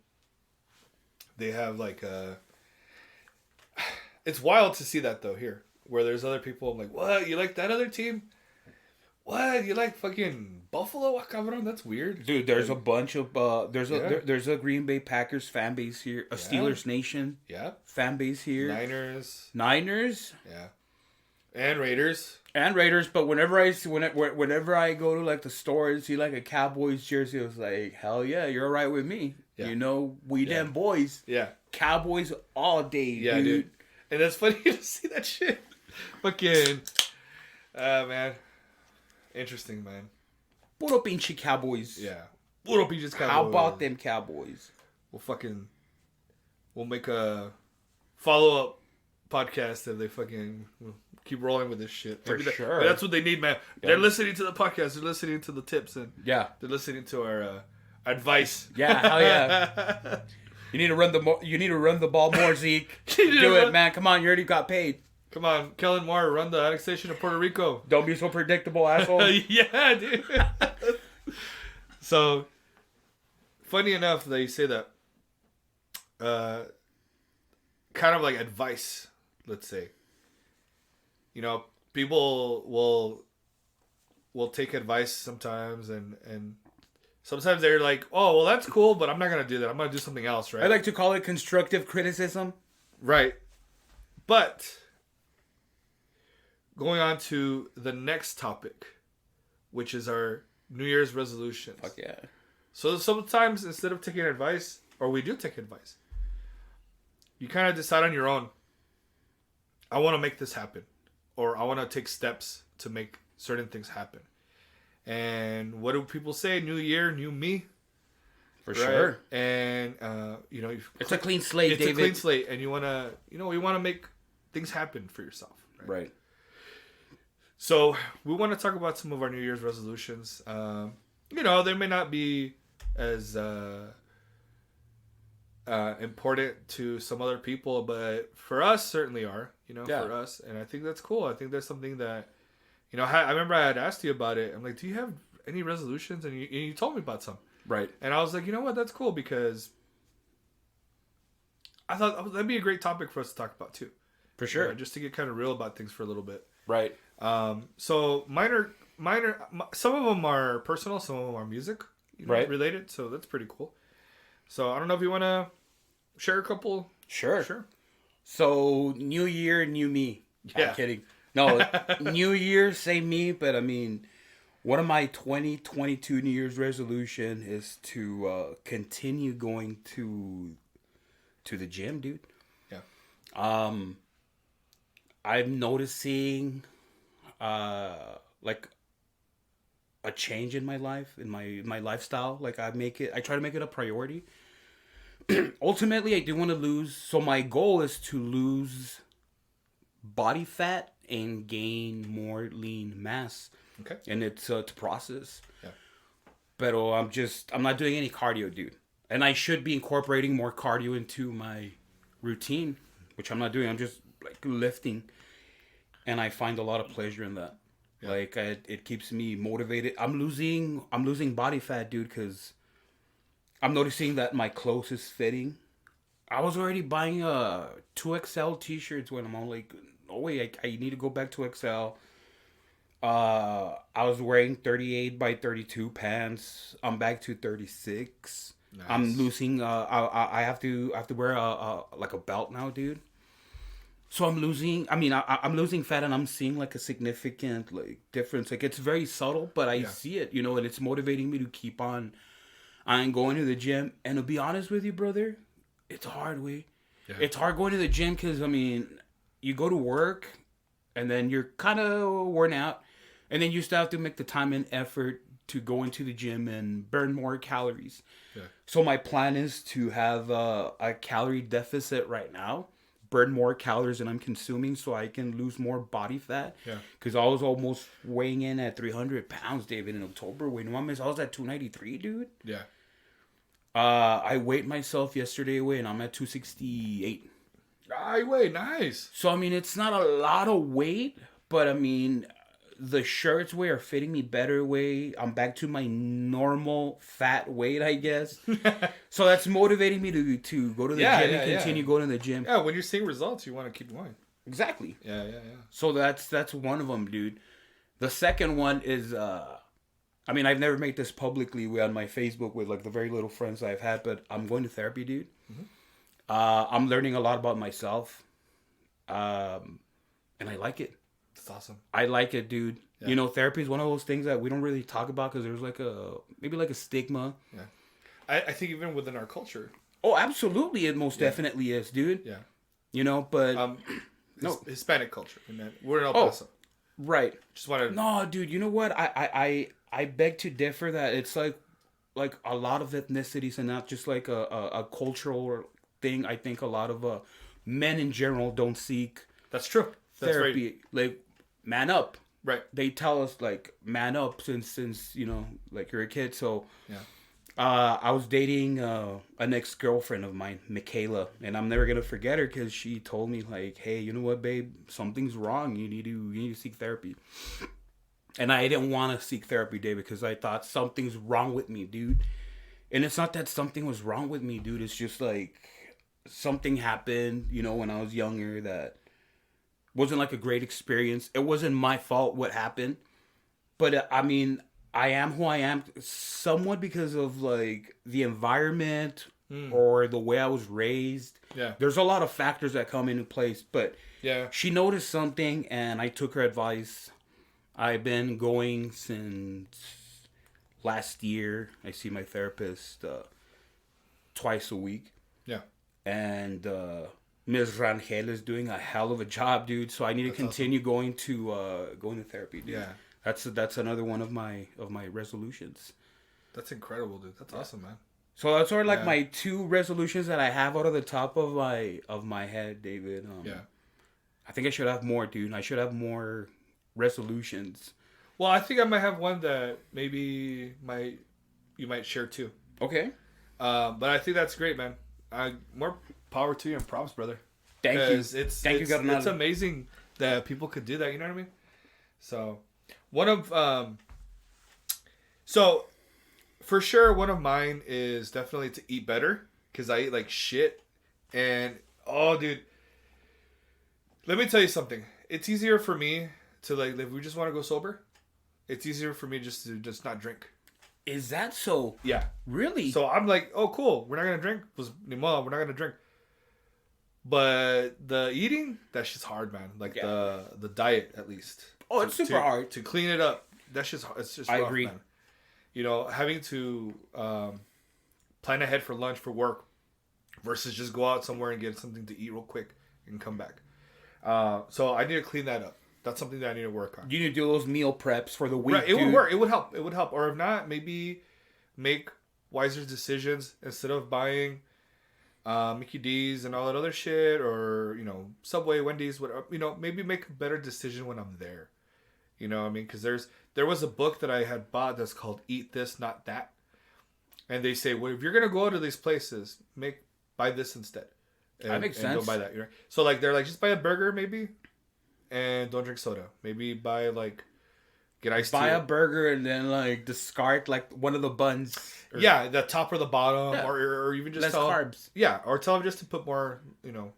they have like it's wild to see that though here. Where there's other people, I'm like, what? You like that other team? What? You like fucking Buffalo? Cabrón? That's weird. Dude, there's a bunch of there's a Green Bay Packers fan base here, a Steelers Nation fan base here, Niners, and Raiders, But whenever I go to like the store and see like a Cowboys jersey, I was like, hell yeah, you're right with me. Yeah. We them boys. Yeah, Cowboys all day. Yeah, dude. And it's funny to see that shit. Fucking, man. Interesting, man. Puro pinche Cowboys. Yeah. Puro pinches Cowboys. How about them Cowboys? We'll make a follow-up podcast if they fucking keep rolling with this shit. For sure. That's what they need, man. Yeah. They're listening to the podcast. They're listening to the tips. And they're listening to our advice. Yeah, hell yeah. You need to run the ball more, Zeke. Do it, man. Come on, you already got paid. Come on, Kellen Moore, run the annexation of Puerto Rico. Don't be so predictable, asshole. Yeah, dude. So, funny enough, they say that kind of like advice, let's say. People will take advice sometimes and sometimes they're like, oh, well, that's cool, but I'm not going to do that. I'm going to do something else, right? I like to call it constructive criticism. Right. But going on to the next topic, which is our New Year's resolutions. Fuck yeah. So sometimes instead of taking advice, or we do take advice, you kind of decide on your own, I want to make this happen. Or I want to take steps to make certain things happen. And what do people say? New year, new me. For sure. And it's a clean slate, David. It's a clean slate, and you wanna make things happen for yourself. Right. So we want to talk about some of our New Year's resolutions. They may not be as important to some other people, but for us certainly are. For us, and I think that's cool. I think that's something that. I remember I had asked you about it. I'm like, do you have any resolutions? And you told me about some. Right. And I was like, you know what? That's cool because I thought that'd be a great topic for us to talk about too. For sure. Just to get kind of real about things for a little bit. Right. So minor. Some of them are personal. Some of them are music. Related. So that's pretty cool. So I don't know if you want to share a couple. Sure. So new year, new me. Yeah. I'm kidding. No, new year, same me. But I mean, one of my 2022 New Year's resolution is to continue going to the gym, dude. Yeah. I'm noticing, like a change in my life, in my lifestyle. Like I try to make it a priority. Ultimately, I do want to lose. So my goal is to lose body fat and gain more lean mass. Okay. And it's to process. Yeah. But I'm not doing any cardio, dude. And I should be incorporating more cardio into my routine, which I'm not doing. I'm just like lifting, and I find a lot of pleasure in that. Yeah. Like it keeps me motivated. I'm losing body fat, dude, because I'm noticing that my clothes is fitting. I was already buying 2XL t-shirts when I'm all like, oh wait, I need to go back to XL. I was wearing 38 by 32 pants. I'm back to 36. Nice. I'm losing. I have to wear like a belt now, dude. So I'm losing. I mean, I'm losing fat, and I'm seeing like a significant like difference. Like it's very subtle, but I see it, and it's motivating me to keep on. I'm going to the gym, and to be honest with you, brother, it's hard. It's hard going to the gym because I mean, you go to work, and then you're kind of worn out, and then you still have to make the time and effort to go into the gym and burn more calories. Yeah. So my plan is to have a calorie deficit right now, burn more calories than I'm consuming so I can lose more body fat. Yeah. Because I was almost weighing in at 300 pounds, David, in October. Wait, no, I was at 293, dude. Yeah. I weighed myself yesterday, and I'm at 268. I weigh nice. So, I mean, it's not a lot of weight, but I mean, the shirts are fitting me better. I'm back to my normal fat weight, I guess. So that's motivating me to go to the gym and continue going to the gym. Yeah, when you're seeing results, you want to keep going. Exactly. Yeah. So that's one of them, dude. The second one is, I mean, I've never made this publicly on my Facebook with like the very little friends I've had, but I'm going to therapy, dude. Mm-hmm. I'm learning a lot about myself, and I like it. That's awesome. I like it, dude. Yeah. Therapy is one of those things that we don't really talk about because there's like maybe a stigma. Yeah. I think even within our culture. Oh, absolutely. It most definitely is, dude. Yeah. But no. Hispanic culture. We're in El Paso. Right. Just want to. No, dude. You know what? I beg to differ that it's like a lot of ethnicities and not just like a cultural thing. I think a lot of men in general don't seek. That's true. Therapy. Right. Like, man up. Right. They tell us like man up since like you're a kid. So yeah. I was dating an ex-girlfriend of mine, Michaela, and I'm never gonna forget her because she told me like, hey, you know what, babe, something's wrong. You need to seek therapy. And I didn't want to seek therapy, David, because I thought something's wrong with me, dude. And it's not that something was wrong with me, dude. It's just like something happened, when I was younger that wasn't like a great experience. It wasn't my fault what happened. But I mean, I am who I am somewhat because of like the environment or the way I was raised. Yeah. There's a lot of factors that come into place. But yeah, she noticed something and I took her advice. I've been going since last year. I see my therapist twice a week. Yeah. And Ms. Rangel is doing a hell of a job, dude. So I need to continue going to therapy, dude. Yeah. That's another one of my resolutions. That's incredible, dude. That's awesome, man. So that's sort of like my two resolutions that I have out of the top of my head, David. I think I should have more, dude. I should have more resolutions. Well, I think I might have one that maybe you might share too. Okay. But I think that's great, man. More power to you and props, brother. Thank you. It's amazing that people could do that. You know what I mean? So so for sure, one of mine is definitely to eat better because I eat like shit. And oh, dude, let me tell you something. It's easier for me to like if we just want to go sober. It's easier for me to just not drink. Is that so? Yeah. Really? So I'm like, oh, cool. We're not going to drink. We're not going to drink. But the eating, that shit's hard, man. Like the diet, at least. Oh, it's super hard. To clean it up, that's just, it's just rough, I agree. Man. Having to plan ahead for lunch for work versus just go out somewhere and get something to eat real quick and come back. So I need to clean that up. That's something that I need to work on. You need to do those meal preps for the week. Right, it would work. It would help. It would help. Or if not, maybe make wiser decisions instead of buying Mickey D's and all that other shit, or Subway, Wendy's, whatever. Maybe make a better decision when I'm there. You know what I mean? Because there was a book that I had bought that's called "Eat This, Not That," and they say, well, if you're gonna go to these places, buy this instead. That makes sense. Don't buy that. So like they're like, just buy a burger maybe, and don't drink soda. Maybe buy get iced tea. Buy a burger and then discard one of the buns. Yeah, the top or the bottom, or even just less carbs. Yeah, or tell them just to put more,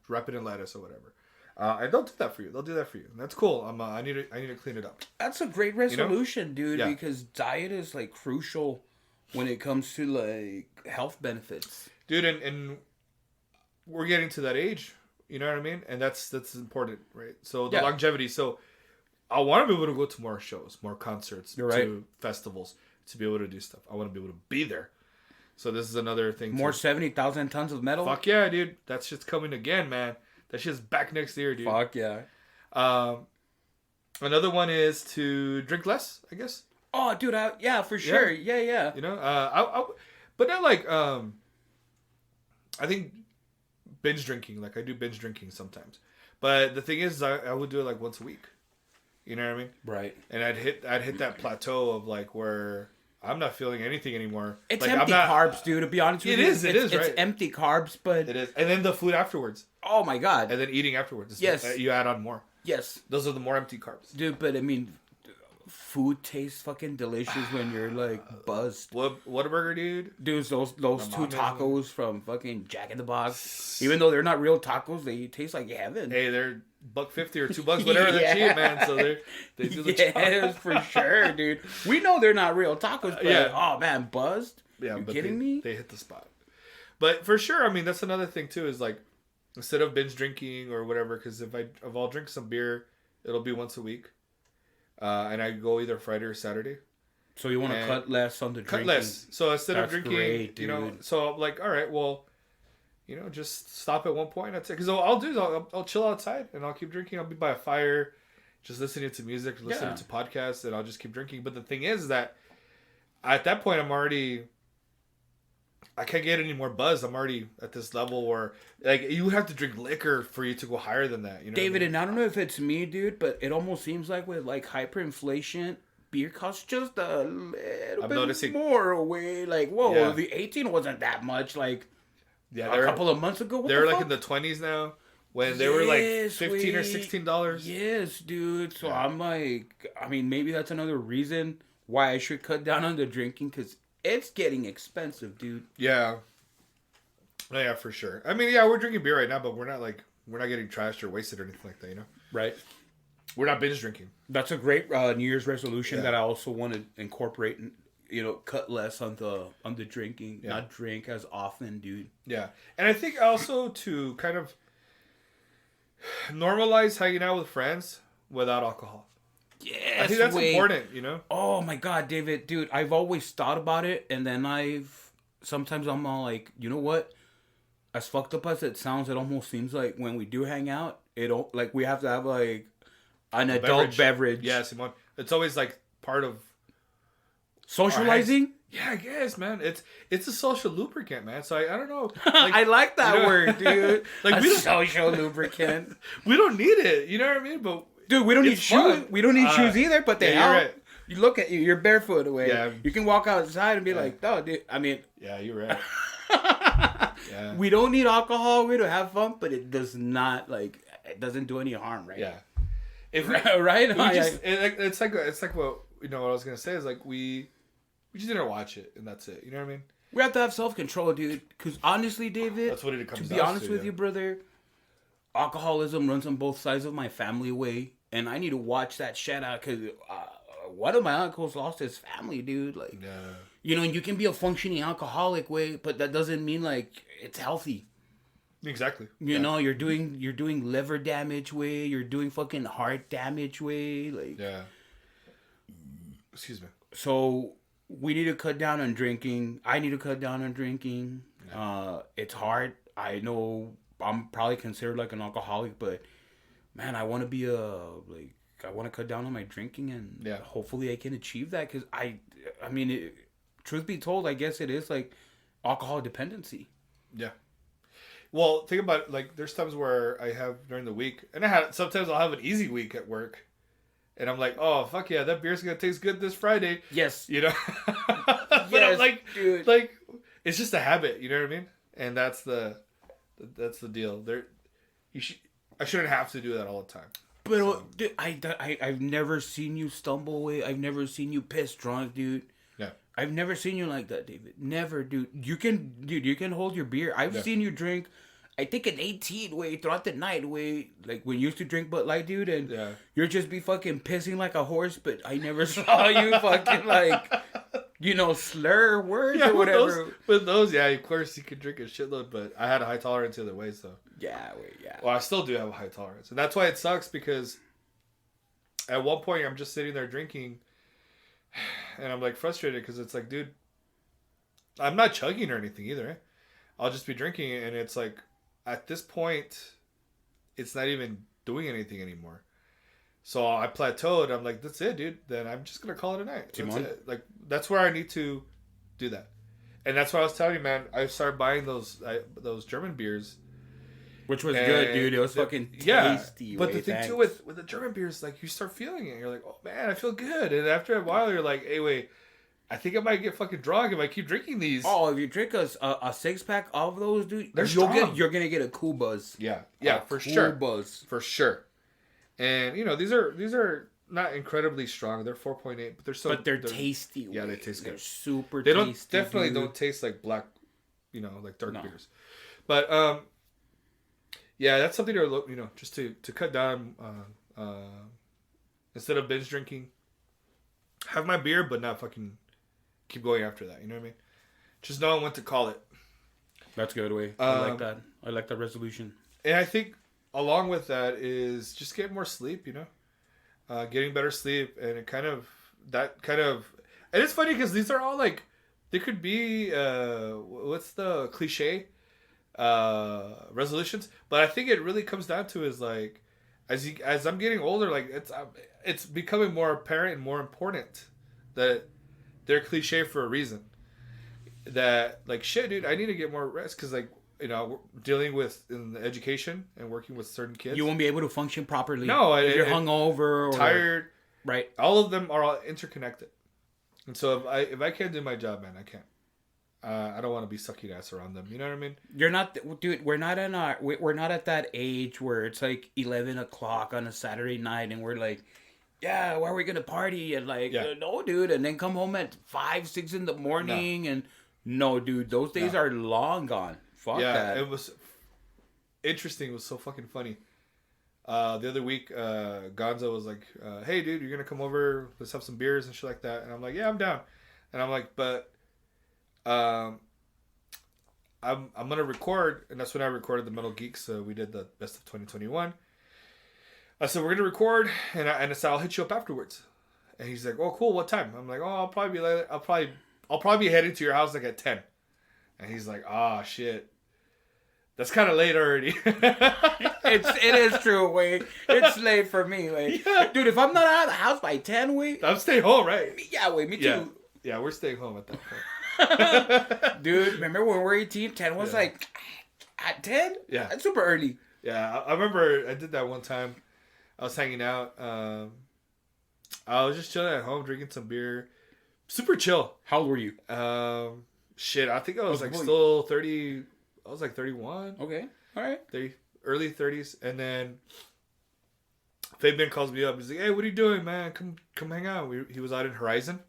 wrap it in lettuce or whatever. And they'll do that for you. They'll do that for you. And that's cool. I need to clean it up. That's a great resolution, dude. Yeah. Because diet is crucial when it comes to health benefits, dude. And we're getting to that age. You know what I mean? And that's important, right? So the longevity. So I want to be able to go to more shows, more concerts, to festivals, to be able to do stuff. I want to be able to be there. So this is another thing. More 70,000 tons of metal. Fuck yeah, dude. That shit's coming again, man. That shit's back next year, dude. Fuck yeah. Another one is to drink less, I guess. Oh, dude, for sure. Yeah. But not I think binge drinking. I do binge drinking sometimes. But the thing is, I would do it once a week. You know what I mean? Right. And I'd hit that plateau of where I'm not feeling anything anymore. It's empty carbs, dude. To be honest with you, it is, right? It's empty carbs, but it is. And then the food afterwards. Oh my god. And then eating afterwards. Yes. You add on more. Yes. Those are the more empty carbs, dude. But I mean, food tastes fucking delicious when you're buzzed. Whataburger, dude. Dude, those two tacos from fucking Jack in the Box. Even though they're not real tacos, they taste like heaven. Hey, they're $1.50 or $2, whatever. They're cheap, man. So they do the job. For sure, dude. We know they're not real tacos, but oh man, buzzed. Yeah, you kidding me? They hit the spot. But for sure, I mean, that's another thing too. Is instead of binge drinking or whatever, because if I'll drink some beer, it'll be once a week, and I go either Friday or Saturday. So you want to cut less on the drinking? Cut less. So instead of drinking, great, so I'm all right, well, just stop at one point. That's it. Because I'll do is I'll chill outside and I'll keep drinking. I'll be by a fire, just listening to music, listening to podcasts, and I'll just keep drinking. But the thing is that at that point, I can't get any more buzz. I'm already at this level where you would have to drink liquor for you to go higher than that. David, and I don't know if it's me, dude, but it almost seems like with hyperinflation, beer costs just a little bit more away. The 18 wasn't that much. A couple of months ago. They're in the 20s now. When they were $15 or $16. Yes, dude. So I'm maybe that's another reason why I should cut down on the drinking, because it's getting expensive, dude. Yeah. Oh, yeah, for sure. I mean, yeah, we're drinking beer right now, but we're not getting trashed or wasted or anything like that, Right. We're not binge drinking. That's a great New Year's resolution that I also want to incorporate. Cut less on the drinking, not drink as often, dude. Yeah, and I think also to kind of normalize hanging out with friends without alcohol. Yes, I think that's important, Oh my god, David, dude, I've always thought about it, and then sometimes I'm all you know what? As fucked up as it sounds, it almost seems like when we do hang out, we have to have an adult beverage. Yeah, Simone. It's always part of socializing. Yeah, I guess, man. It's a social lubricant, man. So I don't know. I like that word, dude. Social lubricant. We don't need it. You know what I mean? But dude, we don't need shoes. We don't need shoes either. But they help. Right. You look at you. You're barefoot away. Yeah. You can walk outside and be oh, dude. I mean. Yeah, you're right. Yeah. We don't need alcohol. We don't have fun, but it does not it doesn't do any harm, right? Yeah. Right? It's like what what I was gonna say is we just didn't watch it and that's it. You know what I mean? We have to have self-control, dude. Because honestly, David, that's what it comes to be honest with you, brother, alcoholism runs on both sides of my family way, and I need to watch that shit out because one of my uncles lost his family, dude. And you can be a functioning alcoholic way, but that doesn't mean it's healthy. Exactly. You know, you're doing liver damage way, you're doing fucking heart damage way, Yeah. Excuse me. So we need to cut down on drinking. I need to cut down on drinking. Yeah. It's hard. I know I'm probably considered an alcoholic, but man, I want to be I want to cut down on my drinking, and Yeah. hopefully I can achieve that. Because I mean, truth be told, I guess it is like alcohol dependency. Yeah. Well, think about it, like there's times where I have during the week, and sometimes I'll have an easy week at work, and I'm like, oh fuck yeah, that beer's gonna taste good this Friday. Yes. You know. But Yes, I'm like, dude. like it's just a habit. You know what I mean? And that's the deal. I shouldn't have to do that all the time. But dude, I've never seen you stumble away. I've never seen you piss drunk, dude. Yeah. I've never seen you like that, David. Never, dude. You can hold your beer. I've seen you drink, I think an 18 way throughout the night way, like when you used to drink Bud Light, dude, and you're just be fucking pissing like a horse, but I never saw you fucking like, slur words or whatever. With those, yeah, of course you could drink a shitload, but I had a high tolerance the other way, so. Yeah. Well, I still do have a high tolerance, and that's why it sucks, because at one point I'm just sitting there drinking, and I'm like frustrated because it's like, dude, I'm not chugging or anything either. Eh? I'll just be drinking, and it's like, at this point, it's not even doing anything anymore. So I plateaued. I'm like, that's it, dude. Then I'm just gonna call it a night. That's it. Like, that's where I need to do that, and that's why I was telling you, man. I started buying those German beers. Which was good, dude. It was fucking tasty. Yeah, but the thing too with the German beers, like you start feeling it. You're like, oh man, I feel good. And after a while, you're like, hey, wait, I think I might get fucking drunk if I keep drinking these. Oh, if you drink a 6-pack of those, dude, you're gonna get a cool buzz. Yeah, for sure. For sure. And these are not incredibly strong. They're 4.8, but they're tasty. Yeah, they taste good. They're super. They tasty, definitely don't taste like black, like dark beers. But yeah, that's something to just to cut down. Instead of binge drinking, have my beer, but not fucking keep going after that. You know what I mean? Just knowing when to call it. That's a good way. I like that. I like that resolution. And I think along with that is just get more sleep. Getting better sleep, and and it's funny because these are all like, they could be what's the cliche resolutions, but I think it really comes down to is like, as I'm getting older, like it's becoming more apparent and more important that they're cliche for a reason. That like, shit, dude, I need to get more rest, because like, we're dealing with in education and working with certain kids, you won't be able to function properly. No, if you're hungover or tired, right? All of them are all interconnected, and so if I can't do my job, man, I can't. I don't want to be sucking ass around them. You know what I mean? You're not, dude. We're not at that age where it's like 11 o'clock on a Saturday night and we're like, yeah, where are we gonna party? And like, no, dude. And then come home at 5, 6 in the morning. And no, dude, those days are long gone. Fuck that. It was interesting. It was so fucking funny. The other week, Gonzo was like, hey, dude, you're gonna come over? Let's have some beers and shit like that. And I'm like, yeah, I'm down. And I'm like, but. I'm gonna record, and that's when I recorded the Metal Geeks. We did the best of 2021. I said, we're gonna record, and I said, I'll hit you up afterwards. And he's like, oh, cool. What time? I'm like, oh, I'll probably be late. I'll probably be heading to your house like at 10. And he's like, oh shit, that's kind of late already. It is true, Wade. It's late for me, Wade. Yeah. Dude, if I'm not out of the house by 10, Wade, I'm staying home, right? Yeah, Wade, me too. Yeah, we're staying home at that point. Dude, remember when we were 18? 10 was like at 10? Yeah. That's super early. Yeah, I remember I did that one time. I was hanging out. I was just chilling at home, drinking some beer. Super chill. How old were you? Shit, I think I was still 30. I was like 31. Okay. All right. Early 30s. And then Fabian calls me up. He's like, hey, what are you doing, man? Come hang out. He was out in Horizon.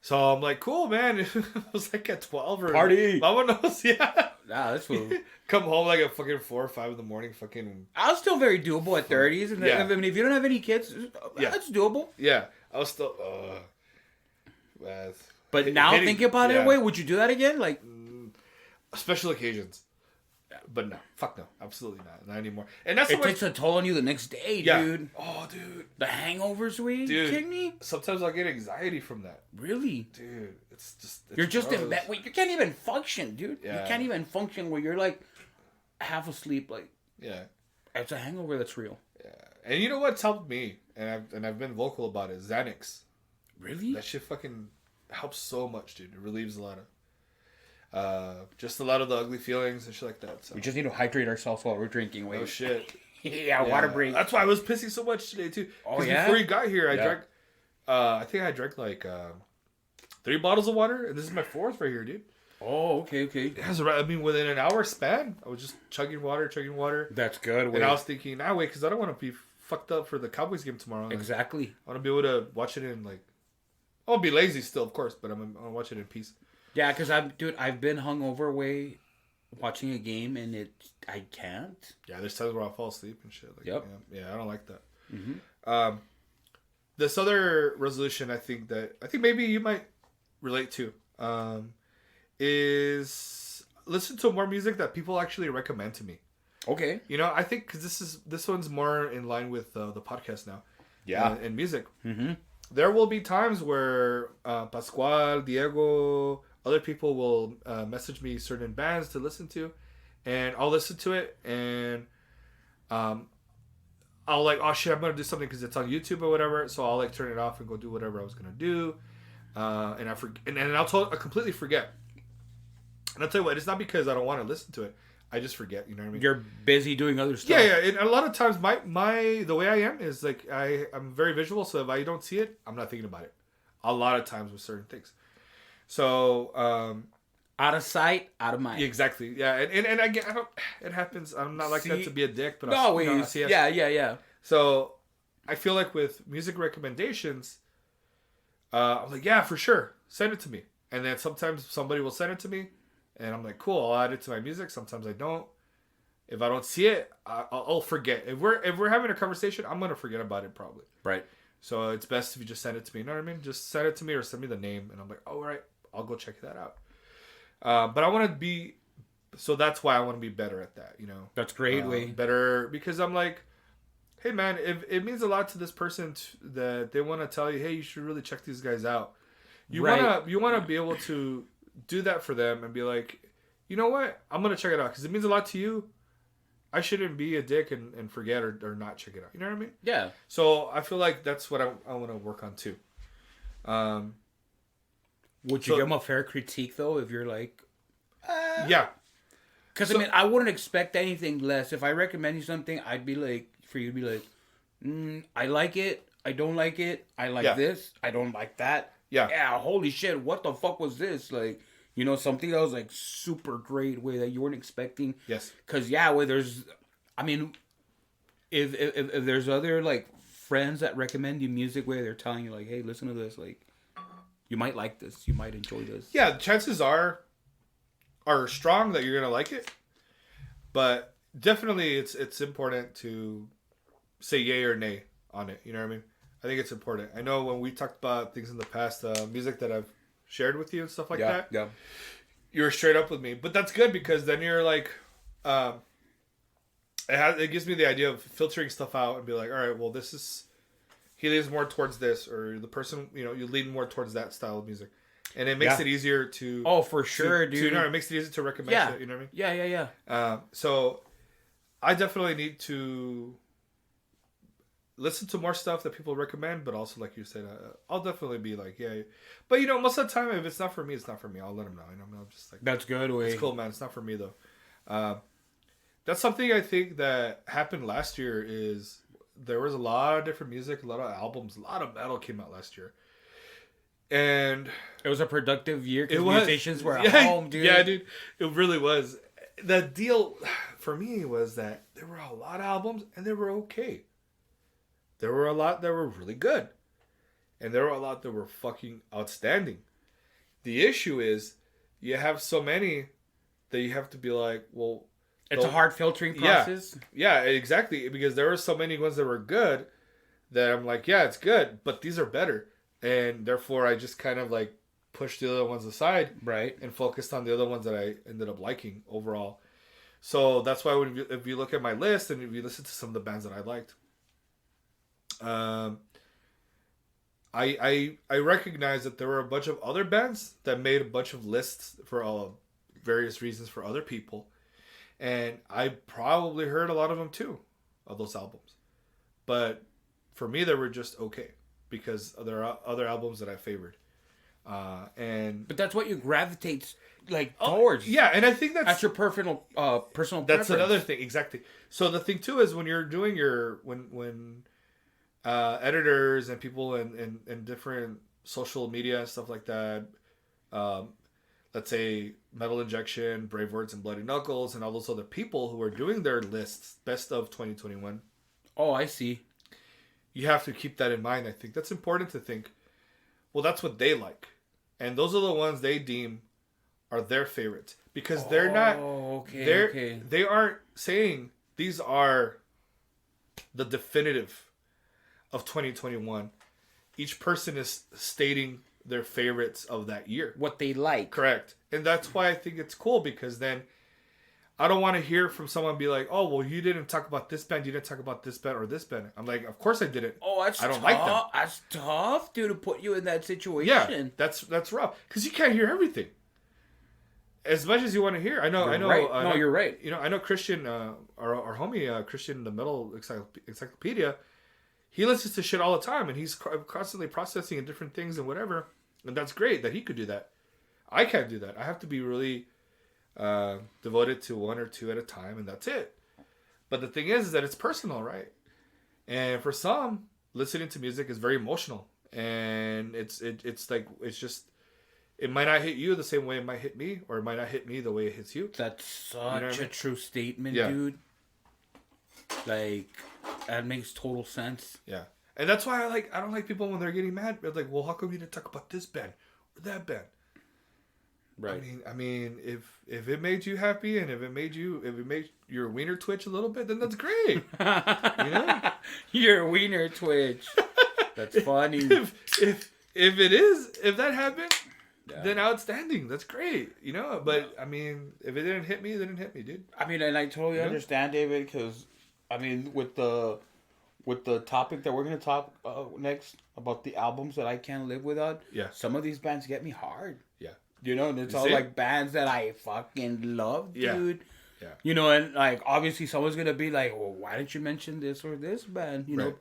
So I'm like, cool, man. It was like at 12 or... Party! Vámonos, yeah. Nah, that's cool. Come home like at fucking 4 or 5 in the morning, fucking... I was still very doable at 30s. And I mean, if you don't have any kids, that's doable. Yeah. I was still... but now thinking about it, wait, would you do that again? Like... Special occasions. But no, fuck no, absolutely not anymore. And that's it takes a toll on you the next day, dude. Oh, dude, the hangovers, dude. You kidding me? Sometimes I'll get anxiety from that. Really, dude? It's just you're just in bed. You can't even function, dude. Yeah. You can't even function where you're like half asleep. Like it's a hangover that's real. Yeah, And you know what's helped me, and I've been vocal about it. Xanax. Really? That shit fucking helps so much, dude. It relieves a lot of, just a lot of the ugly feelings and shit like that. So. We just need to hydrate ourselves while we're drinking. Oh shit. Yeah, water break. That's why I was pissing so much today too. Oh yeah. Before you got here, I drank. I think I drank like 3 bottles of water, and this is my 4th right here, dude. Oh, okay. I mean, within an hour span, I was just chugging water. That's good. And I was thinking, nah, wait, because I don't want to be fucked up for the Cowboys game tomorrow. Like, exactly. I want to be able to watch it in like. I'll be lazy still, of course, but I'm gonna watch it in peace. Yeah, because I've been hungover way watching a game, and I can't. Yeah, there's times where I'll fall asleep and shit. Like, yep. Yeah, I don't like that. Mm-hmm. This other resolution, I think maybe you might relate to, is listen to more music that people actually recommend to me. Okay. You know, I think because this one's more in line with the podcast now. Yeah. And music. Mm-hmm. There will be times where Pascual, Diego, other people will message me certain bands to listen to, and I'll listen to it, and I'll like, oh shit, I'm gonna do something because it's on YouTube or whatever. So I'll like turn it off and go do whatever I was gonna do, and I completely forget. And I'll tell you what, it's not because I don't want to listen to it. I just forget. You know what I mean? You're busy doing other stuff. Yeah. And a lot of times, my the way I am is like I'm very visual. So if I don't see it, I'm not thinking about it. A lot of times with certain things. So out of sight, out of mind. Exactly. Yeah. And again, it happens. I'm not like that to be a dick, but yeah. So I feel like with music recommendations, I'm like, yeah, for sure, send it to me. And then sometimes somebody will send it to me. And I'm like, cool, I'll add it to my music. Sometimes I don't. If I don't see it, I'll forget. If we're having a conversation, I'm gonna forget about it probably. Right. So it's best if you just send it to me. You know what I mean? Just send it to me or send me the name, and I'm like, oh, all right, I'll go check that out. But I want to be. So that's why I want to be better at that. You know. That's great. Better because I'm like, hey man, if it means a lot to this person that they want to tell you, hey, you should really check these guys out. You wanna be able to do that for them and be like, you know what, I'm gonna check it out because it means a lot to you. I shouldn't be a dick and forget or not check it out. You know what I mean? Yeah. So I feel like that's what I want to work on too. Would you give them a fair critique though if you're like, yeah? Because I mean, I wouldn't expect anything less. If I recommend you something, I'd be like, for you to be like, I like it, I don't like it, I like this, I don't like that. Yeah, holy shit, what the fuck was this? Like, you know, something that was like super great way that you weren't expecting. Yes. Because there's, I mean, if there's other like friends that recommend you music where they're telling you like, hey, listen to this, like, you might like this, you might enjoy this. Yeah, chances are strong that you're gonna like it, but definitely it's important to say yay or nay on it. You know what I mean? I think it's important. I know when we talked about things in the past, music that I've shared with you and stuff like that. Yeah. You were straight up with me, but that's good because then you're like, it gives me the idea of filtering stuff out and be like, all right, well, he leans more towards this, or the person, you know, you lean more towards that style of music, and it makes it easier to. Oh, for sure, dude. It makes it easier to recommend. Shit, you know what I mean? Yeah. So, I definitely need to listen to more stuff that people recommend, but also, like you said, I'll definitely be like, yeah. But, you know, most of the time, if it's not for me, it's not for me. I'll let them know. You know, I'm just like... That's good, Wave. It's cool, man. It's not for me, though. That's something I think that happened last year is there was a lot of different music, a lot of albums, a lot of metal came out last year. And... It was a productive year because musicians were at home, dude. Yeah, dude. It really was. The deal for me was that there were a lot of albums, and they were okay. There were a lot that were really good. And there were a lot that were fucking outstanding. The issue is you have so many that you have to be like, well... It's a hard filtering process. Yeah, exactly. Because there were so many ones that were good that I'm like, yeah, it's good, but these are better. And therefore, I just kind of like pushed the other ones aside. Right. And focused on the other ones that I ended up liking overall. So that's why if you look at my list and if you listen to some of the bands that I liked, I recognize that there were a bunch of other bands that made a bunch of lists for various reasons for other people, and I probably heard a lot of them too, of those albums, but for me, they were just okay because there are other albums that I favored. But that's what you gravitate like towards. Yeah, and I think that's your personal That's preference. another thing, exactly. So the thing too is when you're doing when editors and people in different social media and stuff like that, let's say Metal Injection, Brave Words, and Bloody Knuckles, and all those other people who are doing their lists, best of 2021. Oh, I see. You have to keep that in mind. I think that's important to think. Well, that's what they like, and those are the ones they deem are their favorites because they're not. They aren't saying these are the definitive of 2021. Each person is stating their favorites of that year. What they like. Correct. And that's why I think it's cool because then I don't want to hear from someone be like, oh, well, you didn't talk about this band. You didn't talk about this band or this band. I'm like, of course I didn't. Oh, that's I don't like them. That's tough, dude, to put you in that situation. Yeah, that's rough because you can't hear everything. As much as you want to hear. I know. Right. No, you're right. You know, I know Christian, our homie, Christian, the Metal Encyclopedia, he listens to shit all the time, and he's constantly processing and different things and whatever. And that's great that he could do that. I can't do that. I have to be really devoted to one or two at a time, and that's it. But the thing is that it's personal, right? And for some, listening to music is very emotional, and it's like it's just. It might not hit you the same way it might hit me, or it might not hit me the way it hits you. That's such a true statement, dude. Like, that makes total sense. Yeah. And that's why I don't like people when they're getting mad. They're like, well, how come you didn't talk about this band or that band? Right. I mean, if it made you happy and if it made your wiener twitch a little bit, then that's great. You know? Your wiener twitch. That's funny. If that happened, then outstanding. That's great, you know. But I mean, if it didn't hit me, it didn't hit me, dude. I mean, and I totally understand, David, because I mean, with the topic that we're gonna talk next about the albums that I can't live without. Yeah. Some of these bands get me hard. Yeah. You know, and it's all like bands that I fucking love, dude. Yeah. You know, and like obviously someone's gonna be like, well, why didn't you mention this or this band? You know.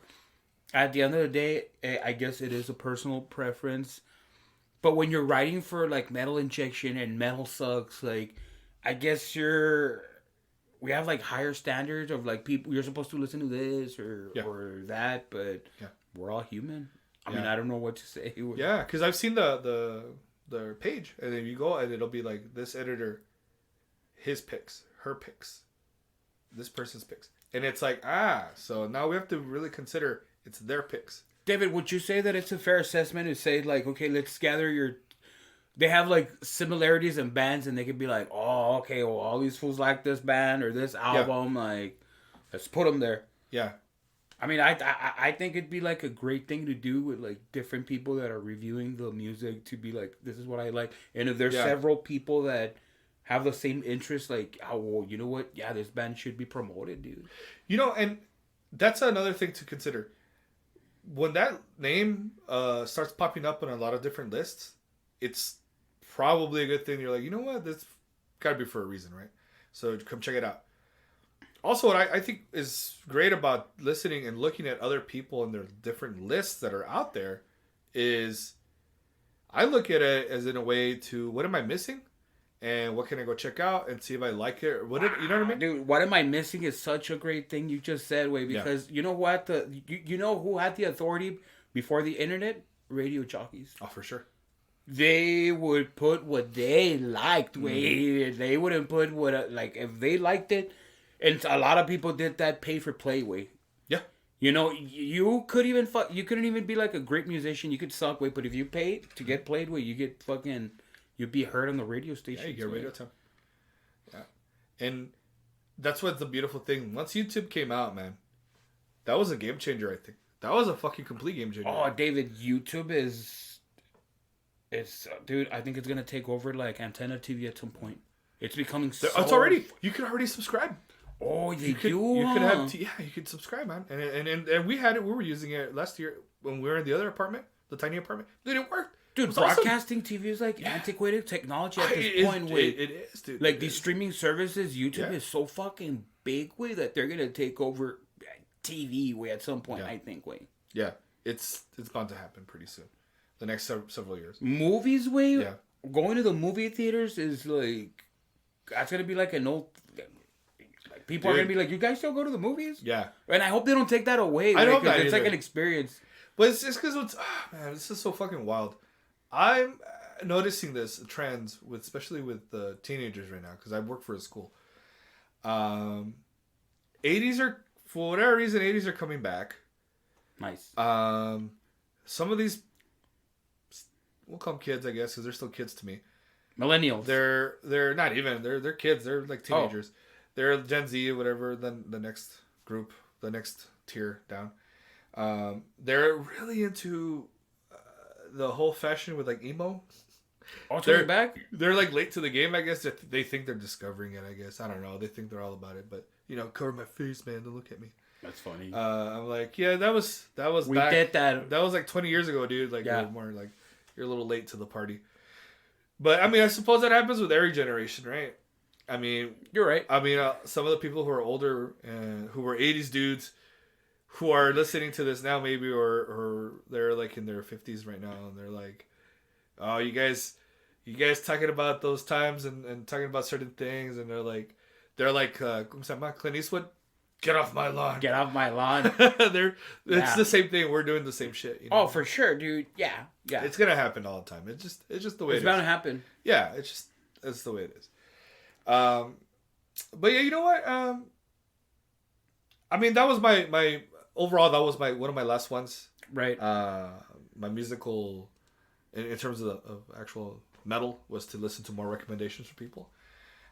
At the end of the day, I guess it is a personal preference. But when you're writing for like Metal Injection and Metal Sucks, like I guess we have like higher standards of like people you're supposed to listen to this or that, but we're all human. I mean, I don't know what to say. Yeah, because I've seen the page, and then you go and it'll be like this editor, his picks, her picks, this person's picks, and it's like so now we have to really consider it's their picks. David, would you say that it's a fair assessment to say, like, okay, let's gather they have, like, similarities in bands, and they could be like, oh, okay, well, all these fools like this band or this album, like, let's put them there. Yeah. I mean, I think it'd be, like, a great thing to do with, like, different people that are reviewing the music to be like, this is what I like. And if there's several people that have the same interest, like, oh, well, you know what? Yeah, this band should be promoted, dude. You know, and that's another thing to consider. When that name starts popping up on a lot of different lists, it's probably a good thing. You're like, you know what? This got to be for a reason, right? So come check it out. Also, what I think is great about listening and looking at other people and their different lists that are out there is I look at it as in a way to what am I missing? And what can I go check out and see if I like it? Or you know what I mean? Dude, what am I missing is such a great thing you just said, Wave. Because you know what? You know who had the authority before the internet? Radio jockeys. Oh, for sure. They would put what they liked, Wave. They wouldn't put what, like, if they liked it. And a lot of people did that pay for play, Wave. Yeah. You know, you couldn't even be like a great musician. You could suck, Wave. But if you paid to get played, Wave, you get fucking... You'd be heard on the radio station. Yeah, you get radio time. Yeah. And that's what's the beautiful thing. Once YouTube came out, man, that was a game changer, I think. That was a fucking complete game changer. Oh, David, YouTube dude, I think it's going to take over like Antenna TV at some point. It's becoming so... It's already... You can already subscribe. Oh, you could have... you could subscribe, man. And we had it. We were using it last year when we were in the other apartment, the tiny apartment. Dude, it worked. Dude, broadcasting TV is like antiquated technology at this point. It is, dude. Like these streaming services, YouTube is so fucking big, way that they're gonna take over TV way at some point. Yeah. I think way. Yeah, it's bound to happen pretty soon. The next several years. Movies way. Yeah. Going to the movie theaters is like that's gonna be like an old. Like people are gonna be like, you guys still go to the movies? Yeah. And I hope they don't take that away. I don't know it's that like either. an experience. But it's just because man, this is so fucking wild. I'm noticing this trends with, especially with the teenagers right now, because I work for a school. 80s are, for whatever reason, 80s are coming back. Nice. Some of these, we'll call them kids, I guess, because they're still kids to me. Millennials. They're not even. They're kids. They're like teenagers. They're Gen Z, whatever. Then the next group, the next tier down. They're really into the whole fashion with like emo. Oh, They're back. They're like late to the game, I guess. They think they're discovering it, I guess. I don't know. They think they're all about it, but cover my face, man. Don't look at me. That's funny. I'm like, yeah, that was we back, did that. That was like 20 years ago, dude. Like, yeah. more like you're a little late to the party. But I mean, I suppose that happens with every generation, right? I mean, you're right. I mean, some of the people who are older and who were 80s dudes who are listening to this now, maybe, or they're like in their 50s right now, and they're like, oh, you guys talking about those times and talking about certain things, and they're like, Clint Eastwood, get off my lawn. Get off my lawn. It's the same thing. We're doing the same shit. Oh, for sure, dude. Yeah. It's gonna happen all the time. It's just the way it's bound to happen. Yeah, it's the way it is. But yeah, you know what? I mean, that was my overall. That was one of my last ones. Right. My musical, in terms of actual metal, was to listen to more recommendations from people.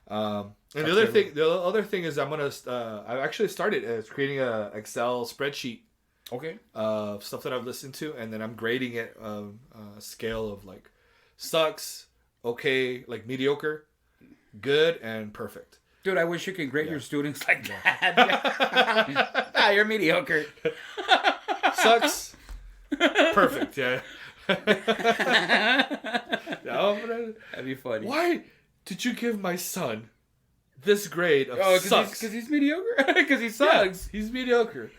And the other thing is I actually started creating a Excel spreadsheet. Okay. Of stuff that I've listened to, and then I'm grading it on a scale of like sucks, okay, like mediocre, good, and perfect. Dude, I wish you could grade your students like that. You're mediocre. Sucks, perfect. Yeah. That'd be funny. Why did you give my son this grade of sucks? Because he's mediocre? Because he sucks. Yeah, he's mediocre.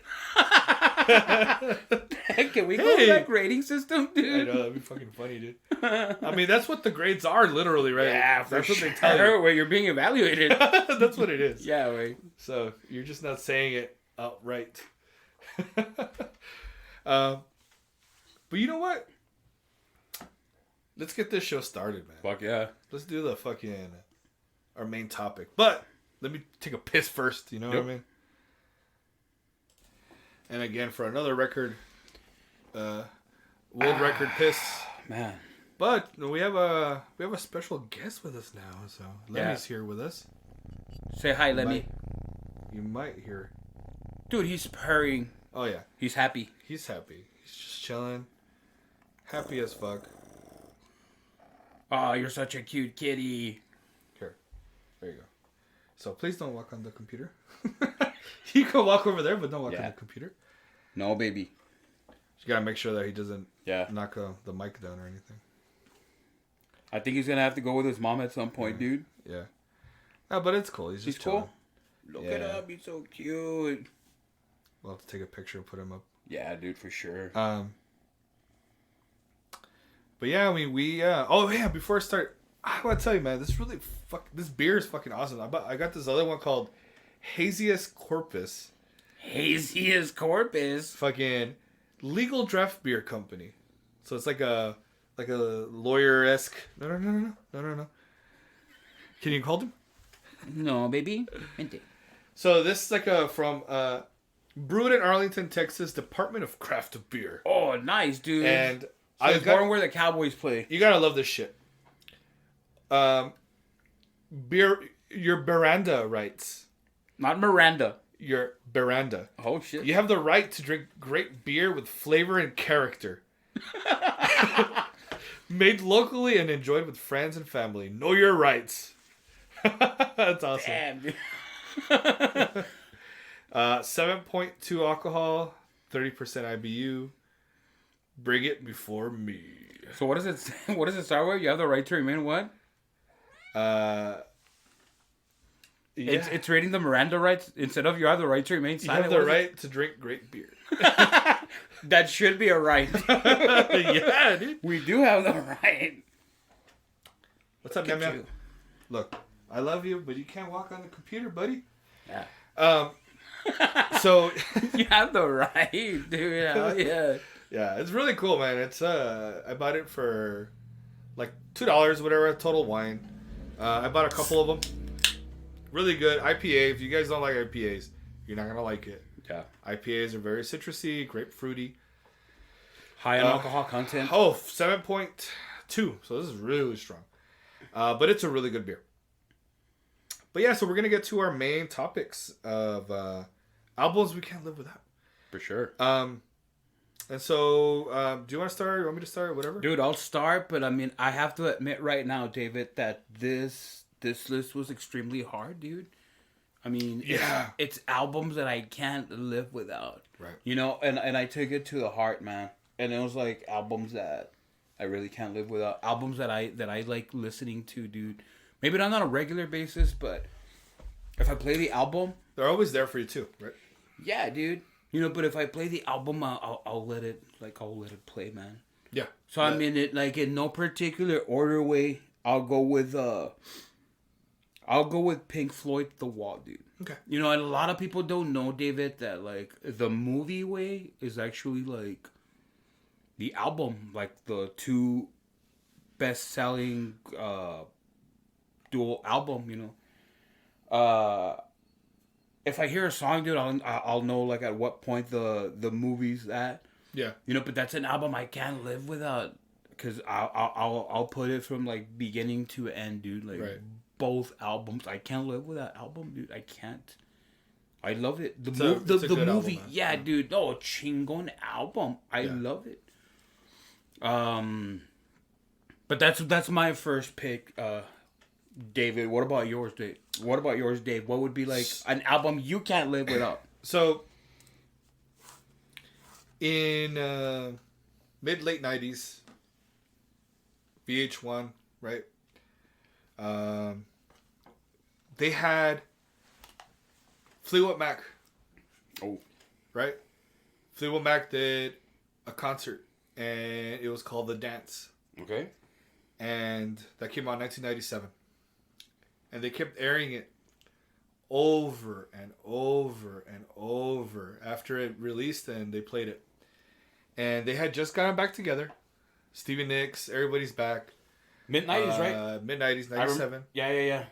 Can we go to that grading system, dude? I know, that'd be fucking funny, dude. I mean, that's what the grades are, literally, right? Yeah, that's for what they tell you. Where you're being evaluated. That's what it is. Yeah, wait. So you're just not saying it outright. But you know what? Let's get this show started, man. Fuck yeah. Let's do the fucking our main topic. But let me take a piss first. You know what I mean? And again, for another record, world record piss, man. But we have a special guest with us now. So Lemmy's here with us. Say hi, Lemmy. You might hear. Dude, he's purring. Oh yeah, he's happy. He's happy. He's just chilling. Happy as fuck. Oh, you're such a cute kitty. Here, there you go. So please don't walk on the computer. You can walk over there, but don't walk on the computer. No, baby. You gotta make sure that he doesn't knock the mic down or anything. I think he's gonna have to go with his mom at some point, dude. Yeah. No, but it's cool. He's just chilling. Cool. Look at him. He's so cute. We'll have to take a picture and put him up. Yeah, dude, for sure. But yeah, I mean, before I start, I want to tell you, man, this beer is fucking awesome. I got this other one called Haziest Corpus. Haziest Corpus? Fucking legal draft beer company. So it's like a lawyer-esque. No. Can you call them? No, baby. So this is like from brewed in Arlington, Texas, Department of Craft Beer. Oh, nice, dude. And I was born where the Cowboys play. You gotta love this shit. Beer, your Miranda rights. Not Miranda. Your Miranda. Oh shit. You have the right to drink great beer with flavor and character. Made locally and enjoyed with friends and family. Know your rights. That's awesome. Damn, dude. 7.2 alcohol, 30% IBU. Bring it before me. So what does it say? What does it start with? You have the right to remain what? It's rating the Miranda rights instead of you have the right to remain silent. You have the right to drink great beer. That should be a right. Yeah, dude. We do have the right. What's up, man? Look, I love you, but you can't walk on the computer, buddy. Yeah. So you have the right, dude. Yeah. Yeah, it's really cool, man. It's I bought it for like $2, whatever, total wine. I bought a couple of them. Really good IPA. If you guys don't like IPAs, you're not gonna like it. Yeah. IPAs are very citrusy, grapefruity. High on alcohol content. 7.2. So this is really strong. But it's a really good beer. But yeah, so we're gonna get to our main topics of albums we can't live without. For sure. And so, do you want to start? You want me to start? Whatever. Dude, I'll start. But I mean, I have to admit right now, David, that this list was extremely hard, dude. I mean, it's albums that I can't live without. Right. You know, and I took it to the heart, man. And it was like albums that I really can't live without. Albums that I like listening to, dude. Maybe not on a regular basis, but if I play the album, they're always there for you too, right? Yeah, dude. You know, but if I play the album, I'll let it play, man. Yeah. So I mean, it like in no particular order way. I'll go with Pink Floyd, The Wall, dude. Okay. You know, and a lot of people don't know, David, that like the movie way is actually like the album, like the two best-selling dual album. You know. If I hear a song, dude, I'll know like at what point the movie's at. Yeah. You know, but that's an album I can't live without, because I'll put it from like beginning to end, dude. Like both albums, I can't live without album, dude. I can't. I love it. The movie, album, yeah, dude. Oh, chingon album. I love it. But that's my first pick. David, what about yours, Dave? What would be like an album you can't live without? So, in mid-late 90s, VH1, right? They had Fleetwood Mac. Oh. Right? Fleetwood Mac did a concert, and it was called The Dance. Okay. And that came out in 1997. And they kept airing it over and over and over after it released, and they played it. And they had just gotten back together. Stevie Nicks, everybody's back. Mid-90s, right? Mid-90s, 97. Yeah.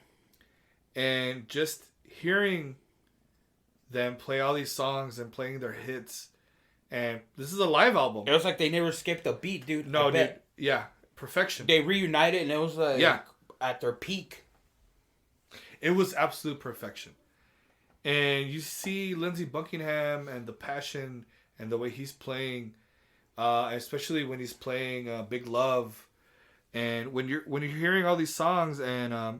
And just hearing them play all these songs and playing their hits. And this is a live album. It was like they never skipped a beat, dude. No, dude. Yeah. Perfection. They reunited, and it was like at their peak. It was absolute perfection. And you see Lindsey Buckingham and the passion and the way he's playing, especially when he's playing Big Love. And when you're hearing all these songs and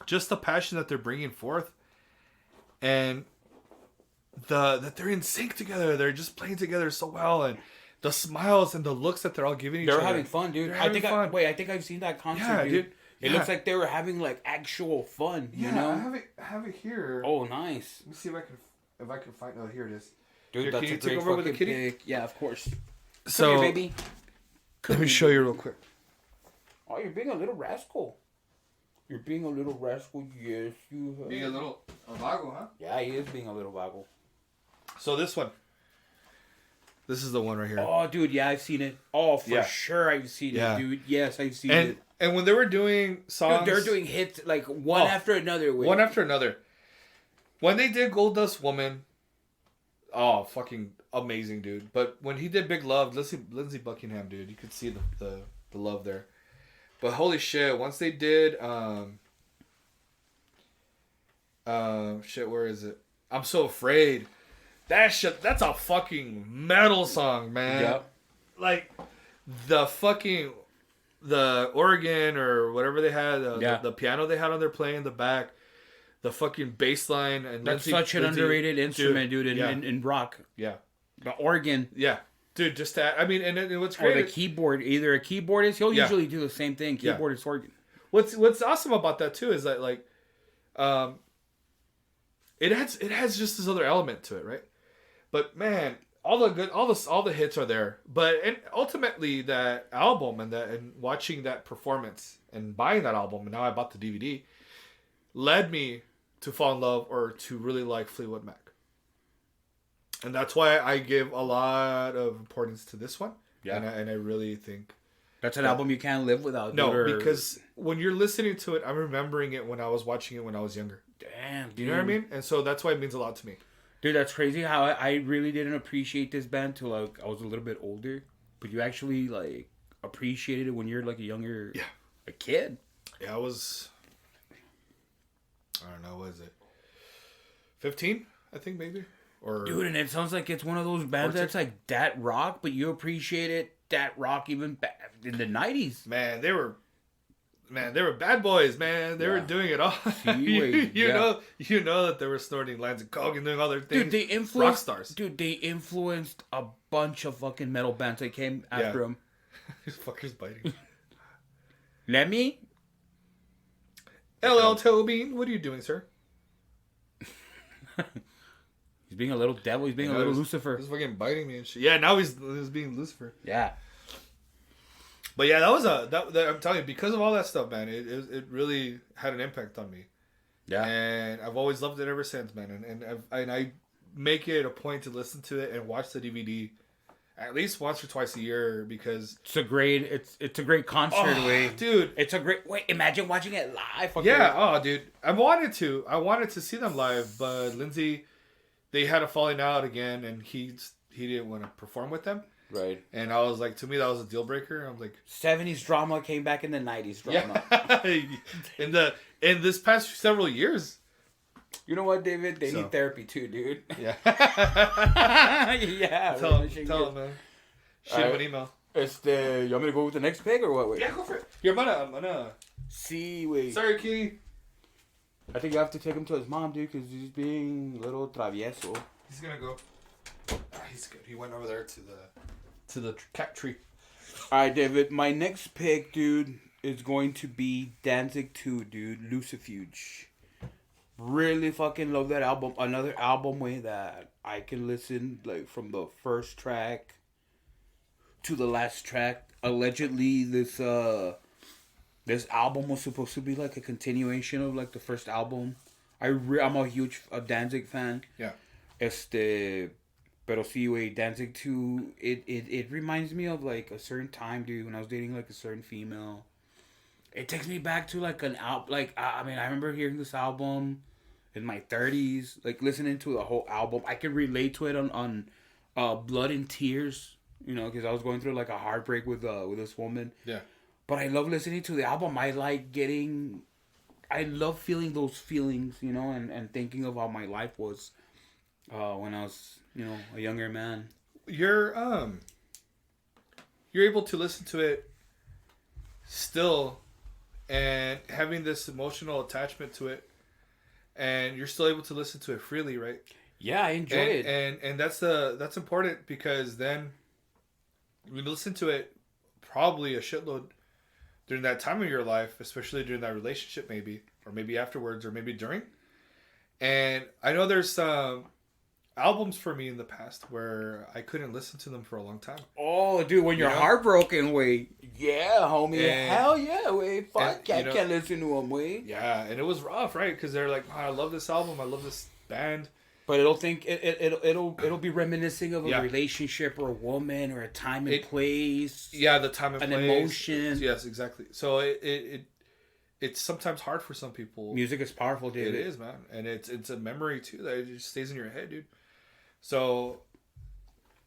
just the passion that they're bringing forth, and that they're in sync together, they're just playing together so well, and the smiles and the looks that they're all giving each other. They're having fun, dude. I think I've seen that concert, dude. It looks like they were having like actual fun, you know? I have it here. Oh, nice. Let me see if I can find. Oh, here it is. Dude, here, that's can you a great take over with the kitty? Pick. Yeah, of course. So, come here, baby. Let me show you real quick. Oh, you're being a little rascal. Yes, you are. Being a little vago, huh? Yeah, he is being a little vago. So this one. This is the one right here. Oh, dude, yeah, I've seen it. Oh, for sure I've seen it, dude. Yes, I've seen it. And when they were doing songs... Dude, they're doing hits like one after another. One after another. When they did Gold Dust Woman, fucking amazing, dude. But when he did Big Love, Lindsey Buckingham, dude, you could see the love there. But holy shit, once they did... where is it? I'm So Afraid. That shit, that's a fucking metal song, man. Yep. Like, the organ or whatever they had, the piano they had on their playing in the back, the fucking bass line. And that's such an underrated instrument, dude, in rock. Yeah. The organ. Yeah. Dude, just that. I mean, and what's great. Or the keyboard. Either a keyboardist, he'll usually do the same thing. Keyboardist, organ. What's awesome about that, too, is that, like, it has just this other element to it, right? But man, all the hits are there. But and ultimately that album and watching that performance and buying that album, and now I bought the DVD, led me to fall in love or to really like Fleetwood Mac. And that's why I give a lot of importance to this one. Yeah. And I really think that's an album you can't live without. No, because when you're listening to it, I'm remembering it when I was watching it when I was younger. Damn, dude. You know what I mean? And so that's why it means a lot to me. Dude, that's crazy how I really didn't appreciate this band till like I was a little bit older. But you actually like appreciated it when you're like a kid. Yeah, I don't know, what is it? 15, I think maybe. Or dude, and it sounds like it's one of those bands that's like that rock, but you appreciate it that rock even back in the 90s. Man, they were bad boys, man. They were doing it all. You know that they were snorting lines of coke and doing other things. Dude, they influenced rock stars. Dude, they influenced a bunch of fucking metal bands that came after them. These fuckers biting. Lemmy? LL Tobin, what are you doing, sir? He's being a little devil. He's being a little Lucifer. He's fucking biting me and shit. Yeah, now he's being Lucifer. Yeah. But yeah, that was I'm telling you, because of all that stuff, man, it really had an impact on me. Yeah. And I've always loved it ever since, man. And I make it a point to listen to it and watch the DVD at least once or twice a year because it's a great concert, dude. It's a great imagine watching it live. Okay. Yeah, dude. I wanted to see them live, but Lindsay, they had a falling out again, and he didn't want to perform with them. Right. And I was like, to me, that was a deal breaker. I'm like, 70s drama came back in the 90s drama. Yeah. in this past several years. You know what, David? They need therapy too, dude. Yeah. Yeah. Tell him, man. Shoot him an email. You want me to go with the next pick or what? Wait. Yeah, go for it. Here, I'm gonna. See, wait. Sorry, Kitty. I think you have to take him to his mom, dude, because he's being a little travieso. He's gonna go. He's good. He went over there to the cat tree. Alright, David. My next pick, dude, is going to be Danzig 2, dude. Lucifuge. Really fucking love that album. Another album way that I can listen like from the first track to the last track. Allegedly, this album was supposed to be like a continuation of like the first album. I'm a huge Danzig fan. Yeah. Pero sí, wait, Danzig 2, it reminds me of like a certain time, dude, when I was dating like a certain female. It takes me back to like an album. Like I remember hearing this album in my 30s, like listening to the whole album. I can relate to it on Blood and Tears, you know, because I was going through like a heartbreak with this woman. Yeah. But I love listening to the album. I love feeling those feelings, you know, and thinking of how my life was when I was, you know, a younger man. You're able to listen to it still and having this emotional attachment to it, and you're still able to listen to it freely, right? Yeah, I enjoy it. And that's important because then we listen to it probably a shitload during that time of your life, especially during that relationship maybe, or maybe afterwards, or maybe during. And I know there's some albums for me in the past where I couldn't listen to them for a long time. Oh, dude, when you're heartbroken, wait. Yeah, homie. Hell yeah, wait. Fuck, I can't listen to them, wait. Yeah, and it was rough, right? Because they're like, oh, I love this album. I love this band. But it'll be reminiscing of a relationship or a woman or a time and place. Yeah, the time and place. An emotion. Yes, exactly. So it's sometimes hard for some people. Music is powerful, dude. It is, man. And it's a memory, too, that it just stays in your head, dude. So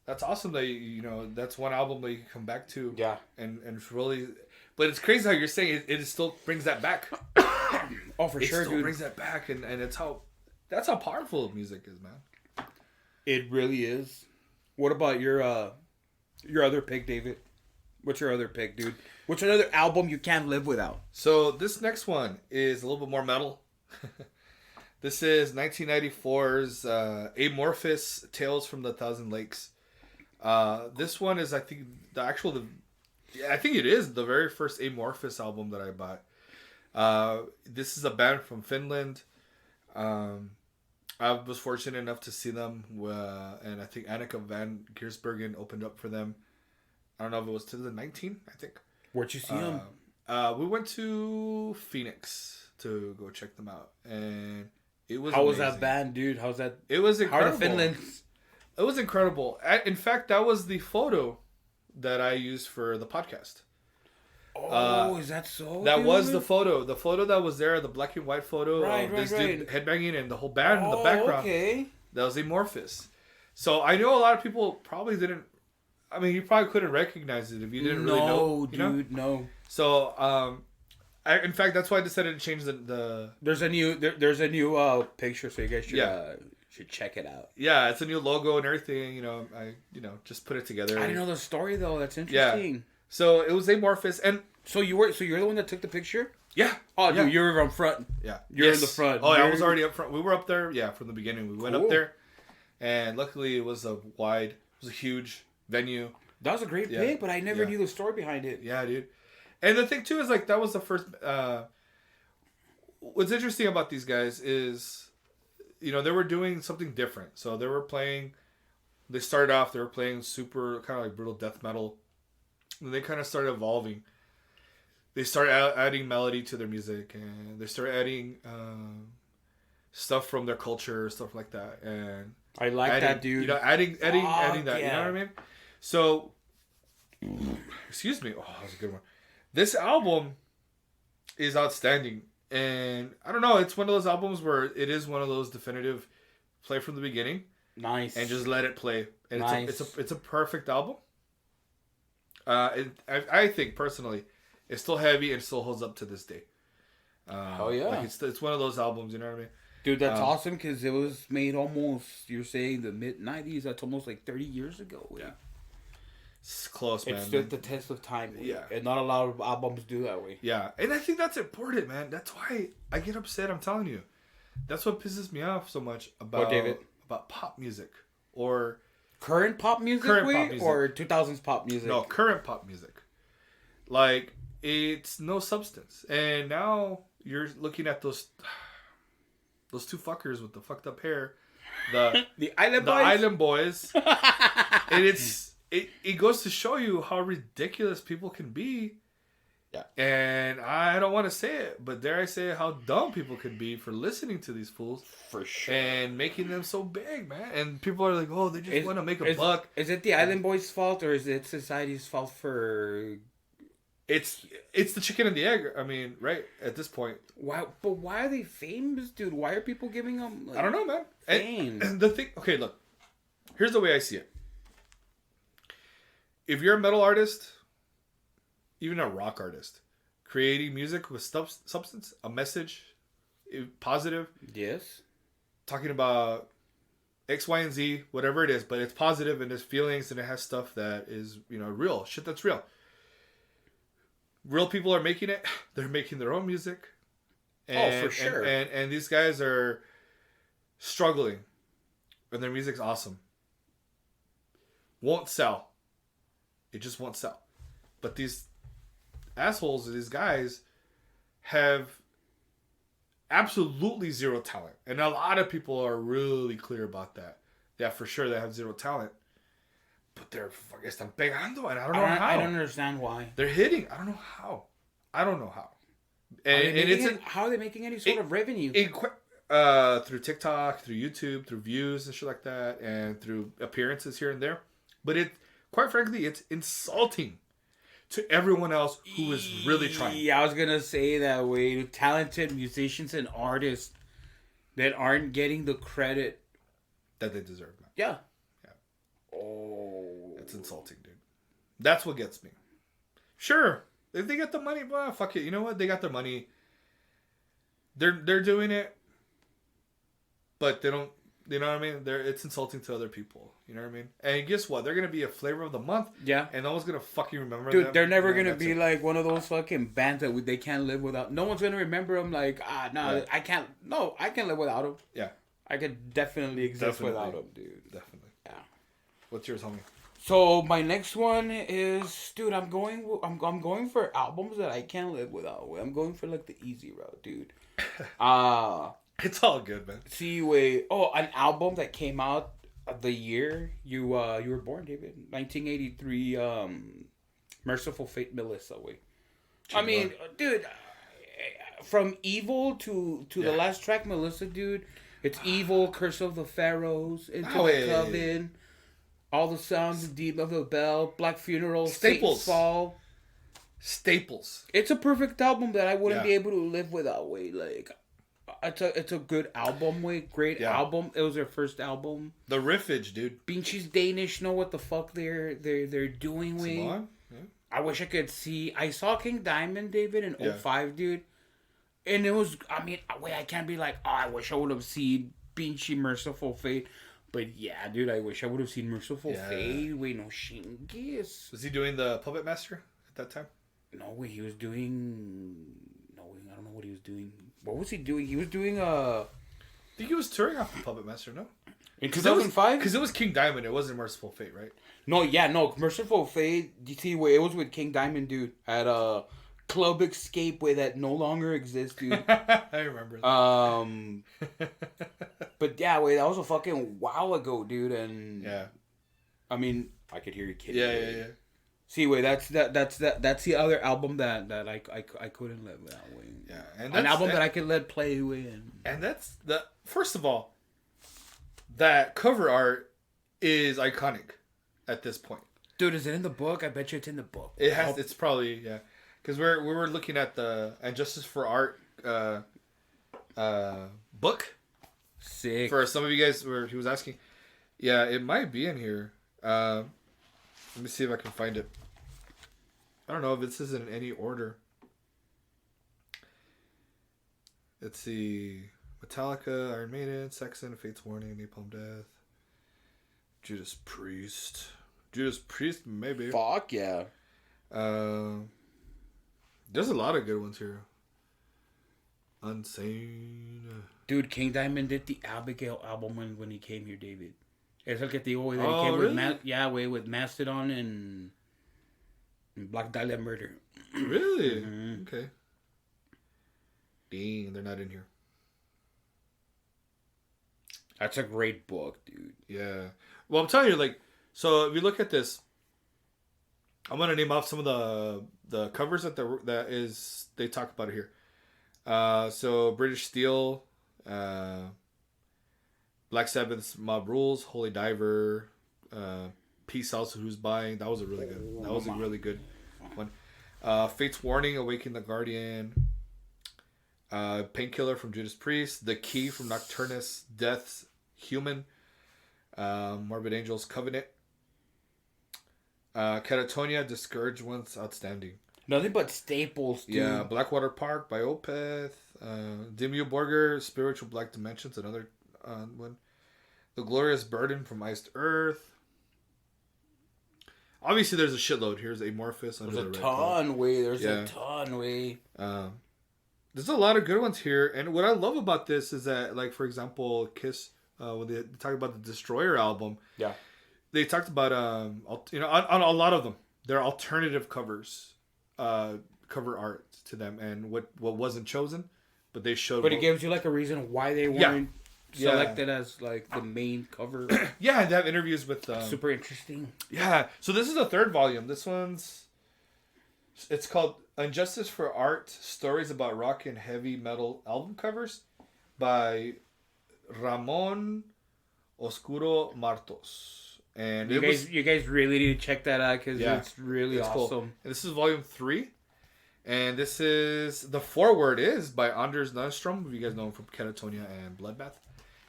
that's awesome that, you know, that's one album that you can come back to. Yeah. And really... But it's crazy how you're saying it still brings that back. Oh, for sure, dude. It still brings that back, and it's how... That's how powerful music is, man. It really is. What about your other pick, David? What's your other pick, dude? What's another album you can't live without? So this next one is a little bit more metal. This is 1994's Amorphous, Tales from the Thousand Lakes. This one is, I think, I think it is the very first Amorphous album that I bought. This is a band from Finland. I was fortunate enough to see them, and I think Annika van Giersbergen opened up for them. I don't know if it was 2019, I think. Where'd you see them? We went to Phoenix to go check them out, and it was. How amazing. was that band, dude? How's that? It was incredible. How are the Finlands? It was incredible. In fact, that was the photo that I used for the podcast. Oh, is that so? That dude? was the photo. The photo that was there, the black and white photo of this dude headbanging and the whole band in the background. Okay. That was Amorphous. So I know a lot of people probably didn't. I mean, you probably couldn't recognize it if you didn't really know. Dude, no. So, in fact, that's why I decided to change the. There's a new picture, so you guys should check it out. Yeah, it's a new logo and everything. I just put it together. I didn't know the story though. That's interesting. Yeah. So it was Amorphous, and so you're the one that took the picture. Yeah. Oh, dude, you were up front. Yeah. You're in the front. Oh, I was already up front. We were up there. Yeah, from the beginning. We went up there, and luckily it was a huge venue. That was a great pick, but I never knew the story behind it. Yeah, dude. And the thing too is that was the first. What's interesting about these guys is, they were doing something different. So they were playing. They started off. They were playing super kind of like brutal death metal. And they kind of started evolving. They started adding melody to their music, and they started adding stuff from their culture, stuff like that. And I like that, dude. Adding that. Yeah. You know what I mean? So, excuse me. Oh, that was a good one. This album is outstanding, and I don't know. It's one of those albums where it is one of those definitive play from the beginning, nice, and just let it play. And nice. It's a perfect album. I think personally, it's still heavy and still holds up to this day. Oh yeah, like it's one of those albums. You know what I mean? Dude, that's awesome because it was made almost. You're saying the mid-90s. That's almost like 30 years ago. Yeah. It's close, man. It stood the test of time. Yeah. And not a lot of albums do that way. Yeah. And I think that's important, man. That's why I get upset, I'm telling you. That's what pisses me off so much about pop music. Or current pop music or 2000s pop music? No, current pop music. Like, it's no substance. And now you're looking at those two fuckers with the fucked up hair. The Island Boys? The Island Boys. And it goes to show you how ridiculous people can be. Yeah. And I don't want to say it, but dare I say how dumb people can be for listening to these fools. For sure. And making them so big, man. And people are like, oh, they just want to make a buck. Is it the Island Boys' fault or is it society's fault for... It's the chicken and the egg. I mean, right at this point. Why are they famous, dude? Why are people giving them? I don't know, man. Fame. And the thing. Okay, look. Here's the way I see it. If you're a metal artist, even a rock artist, creating music with substance, a message, positive. Yes. Talking about X, Y, and Z, whatever it is, but it's positive and there's feelings and it has stuff that is, real. Shit that's real. Real people are making it. They're making their own music. And, for sure. And these guys are struggling. And their music's awesome. Won't sell. It just won't sell. But these assholes, these guys, have absolutely zero talent. And a lot of people are really clear about that. Yeah, for sure they have zero talent. But they're están pegando, and I don't know how. I don't understand why. They're hitting. I don't know how. And how are they making any sort of revenue? Through TikTok, through YouTube, through views and shit like that, and through appearances here and there. But quite frankly, it's insulting to everyone else who is really trying. Yeah, I was gonna say that way. Talented musicians and artists that aren't getting the credit that they deserve. Man. Yeah. Oh, it's insulting, dude. That's what gets me. Sure, if they get the money, well, fuck it. You know what? They got their money. They're doing it, but they don't. You know what I mean? It's insulting to other people. You know what I mean? And guess what? They're gonna be a flavor of the month. Yeah. And no one's gonna fucking remember them. Dude, they're never gonna be like one of those fucking bands that they can't live without. No one's gonna remember them. Like, no, yeah. I can't. No, I can't live without them. Yeah. I could definitely exist without them, dude. Definitely. Yeah. What's yours, homie? So my next one is, dude. I'm going for albums that I can't live without. I'm going for like the easy route, dude. It's all good, man. See, wait. Oh, an album that came out the year you were born, David. 1983. Merciful Fate, Melissa. Wait. I mean, dude, from Evil to the last track, Melissa, dude. It's Evil, Curse of the Pharaohs, Into the Coven, All the Sounds, Deep of the Bell, Black Funeral, Staples. Satan's Fall. Staples. It's a perfect album that I wouldn't be able to live without. Wait, like, it's a good album. Wait, great album. It was their first album. The riffage, dude. Binchie's Danish know what the fuck they're doing. Wait, Yeah. I wish I could see. I saw King Diamond, David, in 05, dude. And it was, I mean, wait, I can't be like, oh, I wish I would have seen Binchie Merciful Fate. But yeah, dude, I wish I would have seen Merciful Fate. Wait, no, Shingis. Was he doing the Puppet Master at that time? No, wait, he was doing... No, wait, I don't know what he was doing. What was he doing? He was doing, I think he was touring off the Puppet Master, no? In 2005? Because it was King Diamond. It wasn't Merciful Fate, right? No, Merciful Fate. You see, wait, it was with King Diamond, dude. At Club Escape, way that no longer exists, dude. I remember that. But yeah, wait, that was a fucking while ago, dude. And yeah, I mean, I could hear you kidding. Yeah. See, wait, that's the other album that I couldn't let without. Yeah, and an album that I could let play with. And that's the first of all, that cover art is iconic at this point. Dude, is it in the book? I bet you it's in the book. It has. It's probably because we were looking at the And Justice for Art book. Sick. For some of you guys, where he was asking, yeah, it might be in here. Let me see if I can find it. I don't know if this is in any order. Let's see. Metallica, Iron Maiden, Saxon, Fate's Warning, Napalm Death, Judas Priest. Judas Priest, maybe. Fuck yeah. There's a lot of good ones here. Unsane. Dude, King Diamond did the Abigail album when he came here, David. Es el que te digo, that he came really? with Mastodon and Black Dahlia Murder. Really? Mm-hmm. Okay. Dang, they're not in here. That's a great book, dude. Yeah. Well, I'm telling you, like, so if you look at this, I'm gonna name off some of the covers that they talk about it here. So British Steel, Black Sabbath's Mob Rules, Holy Diver, Peace House Who's Buying. That was a really good one. Fate's Warning, Awaken the Guardian, Painkiller from Judas Priest, The Key from Nocturnus, Death's Human, Morbid Angels Covenant, Catatonia, Discouraged Ones, Outstanding. Nothing but staples, dude. Yeah, Blackwater Park by Opeth, Dimmu Borgir, Spiritual Black Dimensions, another one. The Glorious Burden from Iced Earth. Obviously, there's a shitload. Here's Amorphous. There's a ton, way. There's a ton, way. There's a lot of good ones here. And what I love about this is that, like, for example, Kiss, when they talk about the Destroyer album, they talked about, on a lot of them, there are alternative covers, cover art to them, and what wasn't chosen, but they showed. But it gives you, like, a reason why they weren't selected as, like, the main cover. Yeah, and they have interviews with... super interesting. Yeah, so this is the third volume. It's called Injustice for Art, Stories About Rock and Heavy Metal Album Covers by Ramon Oscuro Martos. And you guys really need to check that out because it's really awesome. Cool. And this is volume 3. And this is... The foreword is by Anders Lundstrom, if you guys know him from Catatonia and Bloodbath.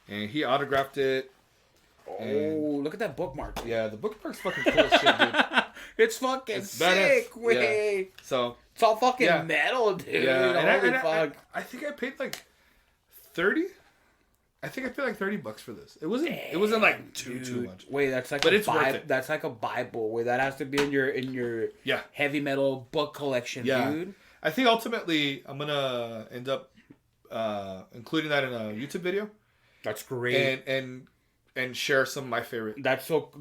And he autographed it. Oh, look at that bookmark. Yeah, the bookmark's fucking cool as shit, dude. It's fucking sick, way. Yeah. So it's all fucking metal, dude. Yeah, Holy fuck. I think I paid like 30. I think I paid like $30 for this. It wasn't. It wasn't like too much. Wait, that's like it's worth it. That's like a Bible. Wait, that has to be in your heavy metal book collection, dude. I think ultimately I'm gonna end up including that in a YouTube video. That's great. And share some of my favorite. That's so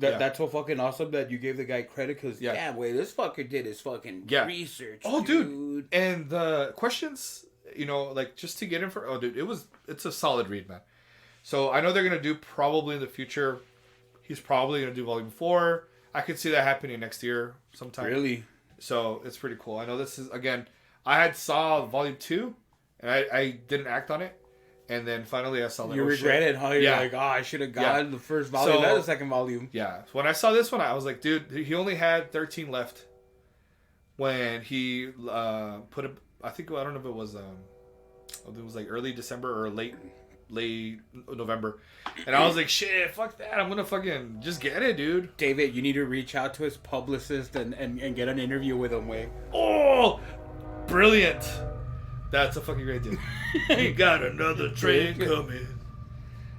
fucking awesome that you gave the guy credit because this fucker did his fucking research. Oh, dude. And the questions you know, like just to get in for, oh dude, it's a solid read, man. So I know they're going to do probably in the future, he's probably going to do volume 4. I could see that happening next year sometime. Really? So it's pretty cool. I know this is, again, I had saw volume 2 and I didn't act on it. And then finally I saw that. You regretted how you're like, oh, I should have gotten the first volume, not the second volume. Yeah. So when I saw this one, I was like, dude, he only had 13 left when he put it, I think, I don't know if it was like early December or late November. And I was like, shit, fuck that. I'm going to fucking just get it, dude. David, you need to reach out to his publicist and get an interview with him, Wave. Oh, brilliant. That's a fucking great deal. You got another train coming.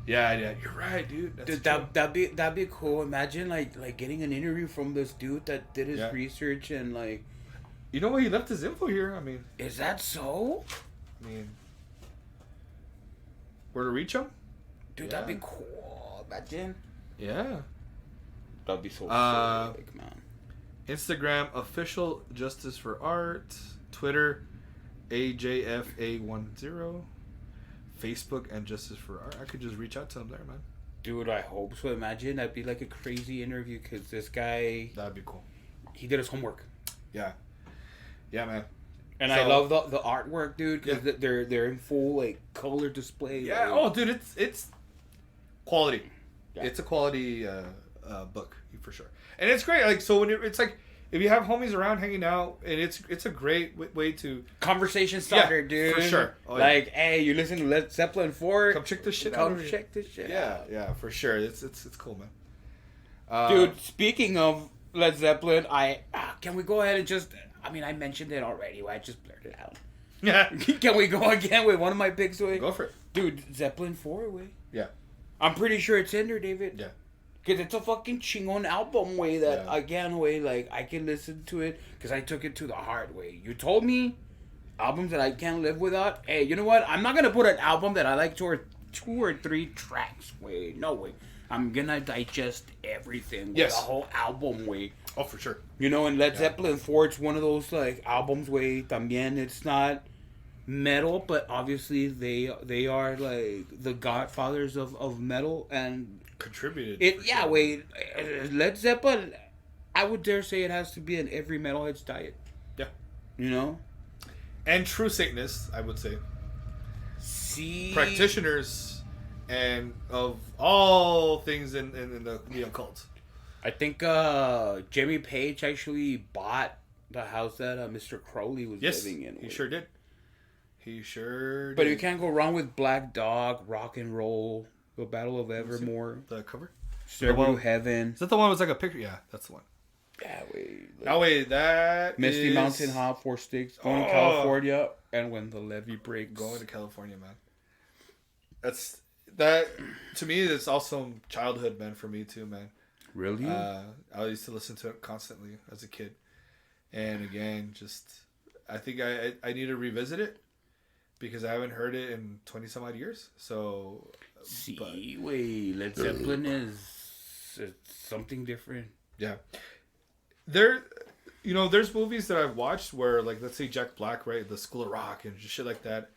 Yeah, you're right, dude. Dude, that'd be cool. Imagine like getting an interview from this dude that did his research and like. You know what? He left his info here. I mean, is that so? I mean, where to reach him? Dude, that'd be cool. Imagine. Yeah. That'd be so sick, man. Instagram official Justice for Art. Twitter AJFA10. Facebook and Justice for Art. I could just reach out to him there, man. Dude, I hope so. Imagine that'd be like a crazy interview because this guy. That'd be cool. He did his homework. Yeah. Yeah, man. And I love the artwork, dude, because they're in full like color display. Yeah. Like, oh, dude, it's quality. Yeah. It's a quality book for sure, and it's great. Like so, when it's like if you have homies around hanging out, and it's a great way to conversation starter, dude. For sure. Oh, like, hey, you listen to Led Zeppelin 4? Come check this shit out. Come check this shit out. Yeah, for sure. It's cool, man. Dude, speaking of Led Zeppelin, can we go ahead and just? I mean, I mentioned it already. I just blurted it out. Yeah. Can we go again with one of my picks? Way? Go for it. Dude, Zeppelin 4 way. Yeah. I'm pretty sure it's in there, David. Yeah. Because it's a fucking chingon album way that, again, way, like, I can listen to it because I took it to the hard way. You told me albums that I can't live without. Hey, you know what? I'm not going to put an album that I like two or three tracks way. No way. I'm going to digest everything with a whole album way. Oh, for sure. You know, and Led Zeppelin 4, it's one of those, like, albums way, también, it's not metal, but obviously they are, like, the godfathers of metal, and... Contributed. Led Zeppelin, I would dare say it has to be in every metalhead's diet. Yeah. You know? And true Satanists, I would say. See? Practitioners and of all things in the occult. I think Jimmy Page actually bought the house that Mr. Crowley was living in. He sure did. But you can't go wrong with Black Dog, Rock and Roll, The Battle of Evermore. The cover? Stairway to Heaven. Is that the one with like a picture? Yeah, that's the one. Yeah, that Misty Mountain Hot, 4 Sticks, Going to California, and When the Levee Breaks. Going to California, man. That to me, it's also childhood, man, for me too, man. Really? I used to listen to it constantly as a kid. And again, I think I need to revisit it because I haven't heard it in 20 some odd years. So, Led Zeppelin is something different. Yeah. There's movies that I've watched where, like, let's say Jack Black, right? The School of Rock and just shit like that.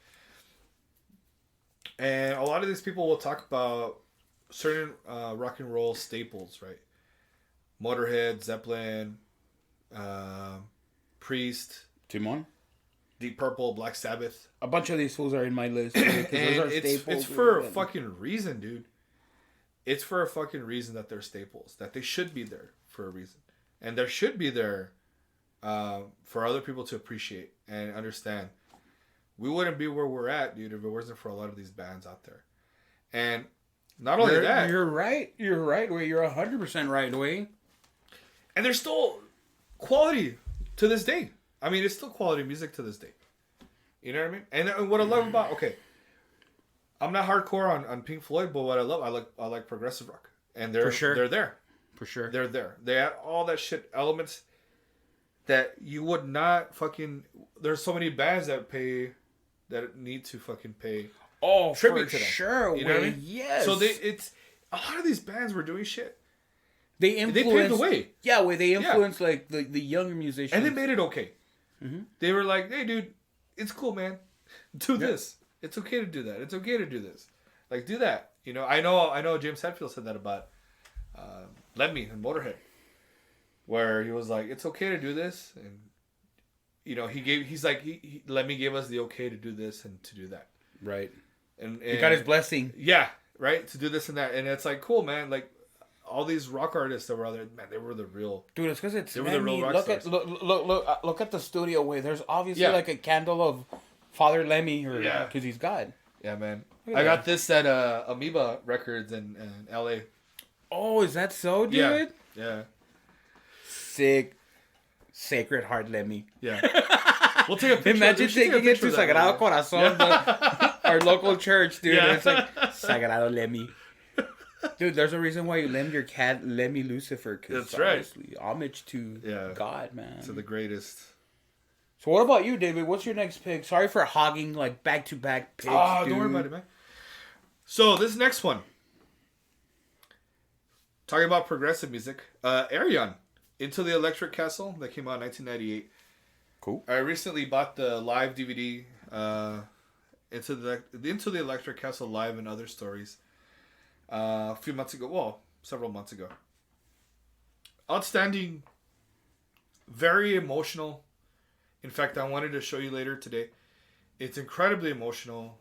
And a lot of these people will talk about certain rock and roll staples, right? Motorhead, Zeppelin, Priest, Timon, Deep Purple, Black Sabbath. A bunch of these fools are in my list. And it's for a fucking reason, dude. It's for a fucking reason that they're staples. That they should be there for a reason. And there should be there for other people to appreciate and understand. We wouldn't be where we're at, dude, if it wasn't for a lot of these bands out there. And not only that... You're right. You're right, Way. You're 100% right, Way. And there's still quality to this day. I mean, it's still quality music to this day. You know what I mean? And what I love about... Okay, I'm not hardcore on Pink Floyd, but what I love, I like progressive rock. And they're there. For sure. They're there. They add all that shit, elements that you would not fucking... There's so many bands that need to fucking pay tribute to them. Sure. You know what I mean? Yes. So it's a lot of these bands were doing shit. They paved the way. Yeah, they influenced like the younger musicians. And they made it okay. Mm-hmm. They were like, hey, dude, it's cool, man. Do this. It's okay to do that. It's okay to do this. Like, do that. You know, I know James Hetfield said that about Lemmy and Motorhead, where he was like, it's okay to do this, and you know, Lemmy gave us the okay to do this and to do that. Right. And he got his blessing. Yeah, right? To do this and that. And it's like, cool, man. Like, all these rock artists that were out there, man, they were the real... Dude, it's because it's... They were the real rock stars. Look at the studio way. There's obviously Yeah. like a candle of Father Lemmy, or Yeah. because he's God. Yeah, man. Yeah. I got this at Amoeba Records in L.A. Oh, is that so, dude? Yeah. Yeah. Sick. Sacred Heart Lemmy. Yeah. We'll take a picture. Imagine taking it to Sagrado Corazon, our local church, dude. Yeah. It's like, Sagrado Lemmy. Dude, there's a reason why you named your cat Lemmy Lucifer. That's right. Homage to God, man. To the greatest. So what about you, David? What's your next pick? Sorry for hogging like back-to-back picks, Oh, dude. don't worry about it, man. So this next one. Talking about progressive music. Arion. Into the Electric Castle. That came out in 1998. Cool. I recently bought the live DVD. Into the Electric Castle Live and Other Stories. A few months ago. Well, several months ago. Outstanding. Very emotional. In fact, I wanted to show you later today. It's incredibly emotional.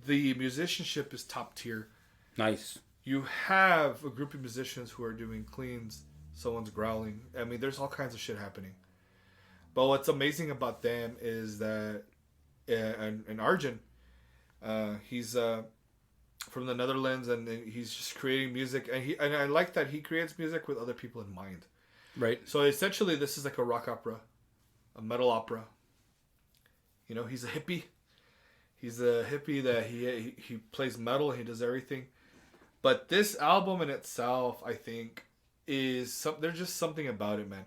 The musicianship is top tier. Nice. You have a group of musicians who are doing cleans. Someone's growling. I mean, there's all kinds of shit happening. But what's amazing about them is that, and Arjun, he's from the Netherlands, and he's just creating music. And I like that he creates music with other people in mind. Right. So essentially, this is like a rock opera, a metal opera. You know, he's a hippie. He's a hippie that he plays metal. He does everything. But this album in itself, I think, there's just something about it, man.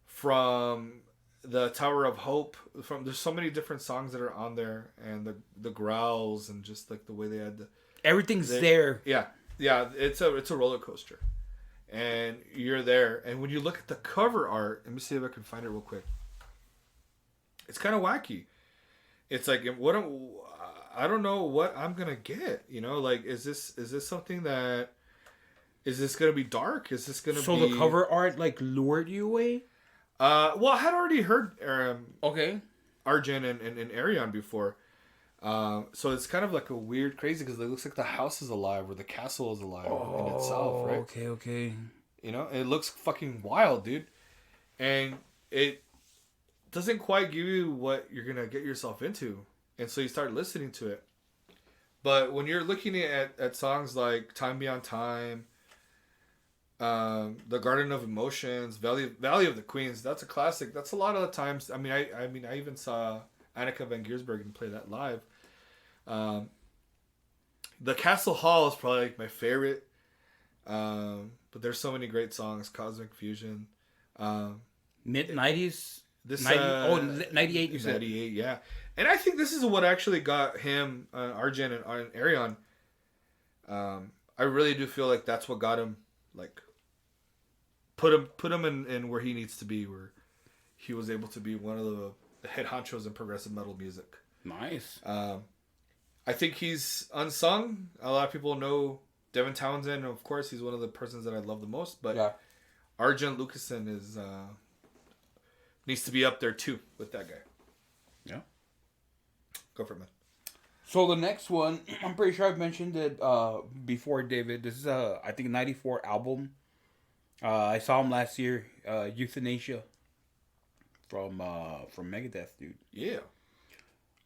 From the Tower of Hope, there's so many different songs that are on there, and the growls, and just like the way they had everything's there. Yeah, it's a roller coaster, and you're there. And when you look at the cover art, let me see if I can find it real quick. It's kind of wacky. It's like, I don't know what I'm gonna get. You know, like, is this something that, is this gonna be dark? Is this gonna be? So the cover art like lured you away? Well, I had already heard okay, Arjun and Arion before. So it's kind of like a weird, crazy, because it looks like the house is alive or the castle is alive in itself, right? Okay. You know, it looks fucking wild, dude, and it doesn't quite give you what you're gonna get yourself into, and so you start listening to it. But when you're looking at songs like Time Beyond Time, The Garden of Emotions, Valley of the Queens, that's a classic. That's a lot of the times. I mean, I even saw Annika van Giersbergen play that live. The Castle Hall is probably like my favorite. But there's so many great songs. Cosmic Fusion. Mid-90s? This 98 you said. 98, yeah. And I think this is what actually got him, Arjun and Arion. I really do feel like that's what got him, like, put him in where he needs to be, where he was able to be one of the head honchos in progressive metal music. Nice. I think he's unsung. A lot of people know Devin Townsend. Of course, he's one of the persons that I love the most. But yeah. Arjun Lucassen is needs to be up there too with that guy. Yeah. Go for it, man. So the next one, I'm pretty sure I've mentioned it before, David. This is I think, 94 album. I saw him last year, Euthanasia from Megadeth, dude. Yeah.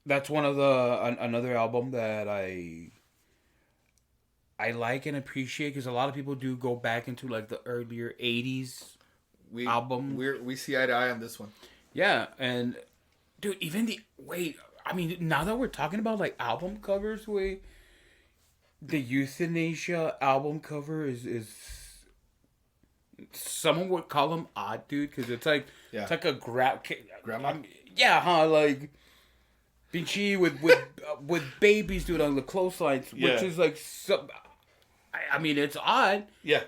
That's one of the another album that I like and appreciate, because a lot of people do go back into like the earlier 80s album. We see eye to eye on this one. Yeah, and dude, even I mean, now that we're talking about like album covers, the Euthanasia album cover is someone would call them odd, dude, because it's like it's like a grandma. Yeah, huh? Like Vinci with babies, dude, on the clotheslines, which is like I mean, it's odd. Yeah.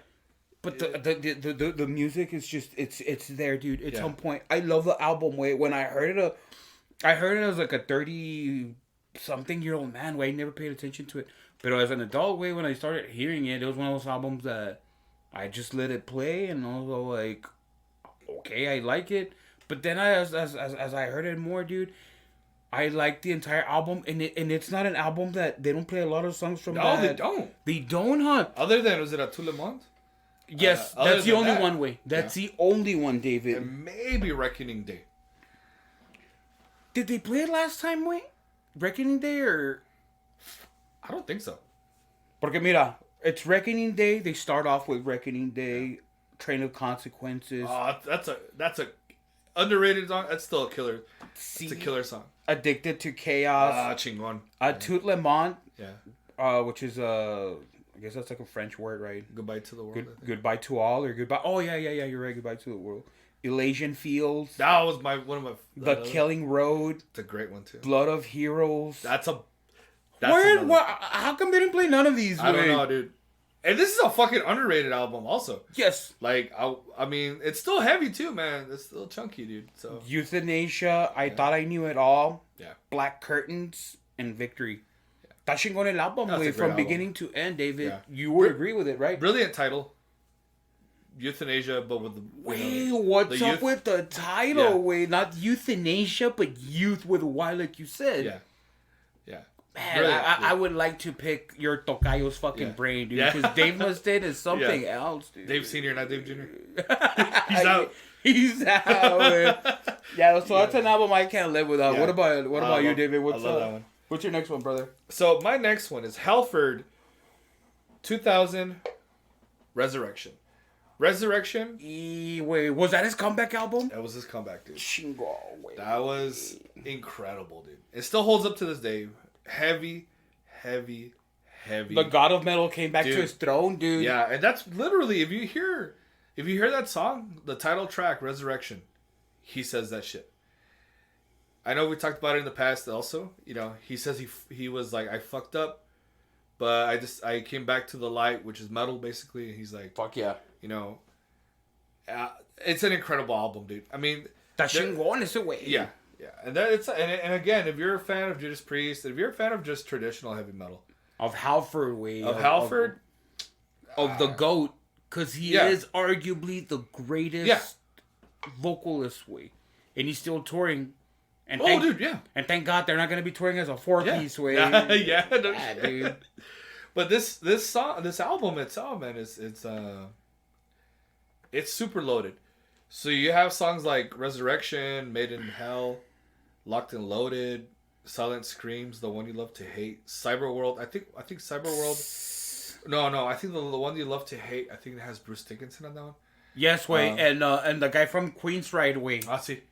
But the music is just it's there, dude. It's on point. I love the album. When I heard it I heard it as like a 30-something-year-old man, way I never paid attention to it. But as an adult, way when I started hearing it, it was one of those albums that I just let it play, and also like, okay, I like it. But then as I heard it more, dude, I like the entire album, and it's not an album that they don't play a lot of songs from. No, they don't. They don't, huh? Other than, was it a Tout le Monde? Yes, that's the only one, way. That's the only one, David. And maybe Reckoning Day. Did they play it last time, way? Reckoning Day, or? I don't think so. Porque mira, it's Reckoning Day. They start off with Reckoning Day, Train of Consequences. That's a underrated song. That's still a killer. It's a killer song. Addicted to Chaos. Chingon. Tout le monde. Yeah. Which is I guess that's like a French word, right? Goodbye to the world. Goodbye to all, or goodbye. Oh yeah. You're right. Goodbye to the world. Elysian Fields. That was one of my. The Killing Road. It's a great one too. Blood of Heroes. That's how come they didn't play none of these? I don't know, dude. And this is a fucking underrated album, also. Yes. Like I mean, it's still heavy too, man. It's still chunky, dude. So. Euthanasia. I thought I knew it all. Yeah. Black Curtains and Victory. Está chingón el album, That's a way, great from album. beginning to end, David. Yeah. You would agree with it, right? Brilliant title. Euthanasia, but with the. Wait, what's up with the title? Wait, not euthanasia, but youth with a Y, like you said. Yeah. Man, I would like to pick your Tocayo's fucking brain, dude. Because Dave Mustaine is something else, dude. Dave Sr., not Dave Jr. He's out. He's out, man. Yeah, so that's an album I can't live without. Yeah. What about you, David? I love that one. What's your next one, brother? So my next one is Halford 2000 Resurrection. Resurrection. Wait, was that his comeback album? That was his comeback, dude. Shingo. That was incredible, dude. It still holds up to this day. Heavy. The God of Metal came back to his throne, dude. Yeah, and that's literally, if you hear that song, the title track, Resurrection, he says that shit. I know we talked about it in the past also. You know, he says he was like, I fucked up, but I came back to the light, which is metal, basically. And he's like, fuck yeah. You know, it's an incredible album, dude. I mean, that chingón is away. Yeah. And and again, if you're a fan of Judas Priest, if you're a fan of just traditional heavy metal, of Halford, way of Halford, of the GOAT, because he is arguably the greatest vocalist, way, and he's still touring. And and thank God they're not gonna be touring as a 4-piece, way. Dude. But this album itself, man, it's super loaded. So you have songs like Resurrection, Made in Hell, Locked and Loaded, Silent Screams, The One You Love to Hate, Cyber World. I think Cyber World. No. I think the One You Love to Hate. I think it has Bruce Dickinson on that one. Yes, way, and the guy from Queensrÿche, way. I see.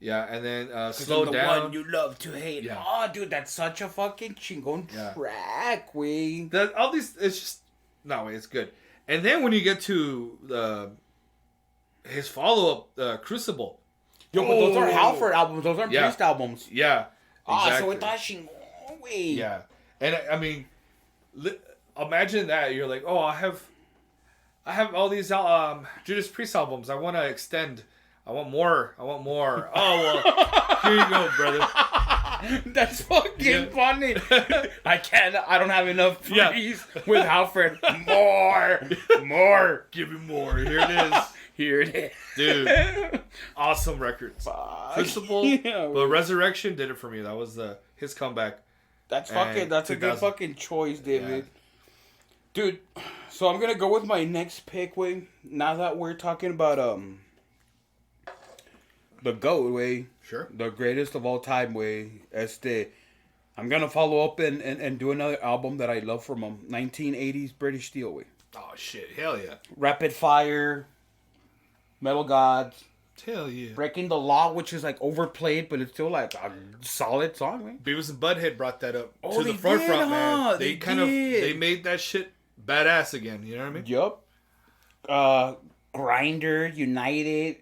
Yeah, and then Slow Down. The One You Love to Hate. Yeah. Oh, dude, that's such a fucking chingon track, way. All these, it's just it's good. And then when you get to his follow-up, Crucible. Yo, but those are Halford albums. Those aren't Priest albums. Yeah. Exactly. So it's not way. Yeah. And I mean, imagine that. You're like, I have all these Judas Priest albums. I want to extend. I want more. Oh, well, here you go, brother. That's fucking funny. I don't have enough Priest with Halford. More. Give me more. Here it is. Dude. Awesome records. Crucible, but Resurrection did it for me. That was his comeback. That's a good fucking choice, David. Yeah. Dude, so I'm going to go with my next pick, way. Now that we're talking about the GOAT, way. Sure. The greatest of all time, way. I'm going to follow up and do another album that I love from him. 1980s British Steel, way. Oh, shit. Hell yeah. Rapid Fire. Metal Gods. Hell yeah. Breaking the Law, which is like overplayed, but it's still like a solid song, right? Beavis and Butthead brought that up to the forefront, man. They made that shit badass again. You know what I mean? Yup. Grinder, United.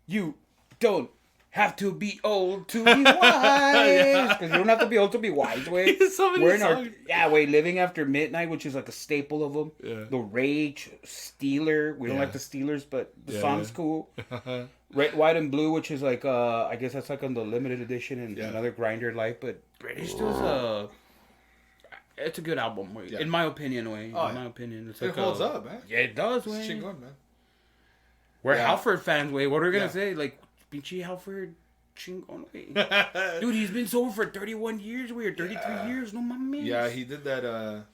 You don't have to be old to be wise. Because you don't have to be old to be wise, way. We're in songs. Living After Midnight, which is like a staple of them. Yeah. The Rage, Steeler. We don't like the Steelers, but the song's cool. Red, White, and Blue, which is like I guess that's like on the limited edition and Yeah. another Grinder Light, but British does it's a good album, way. Yeah. In my opinion, way. Oh, In yeah. my opinion, it's It like holds up, man. Yeah, it does, It's way. shit going, man. We're Yeah. Halford fans, way. What are we gonna Yeah. say? Like, Pinchy Halford, chingon, way. Dude, he's been sober for 31 years, way, or 33 years. No, my man. Yeah, he did that.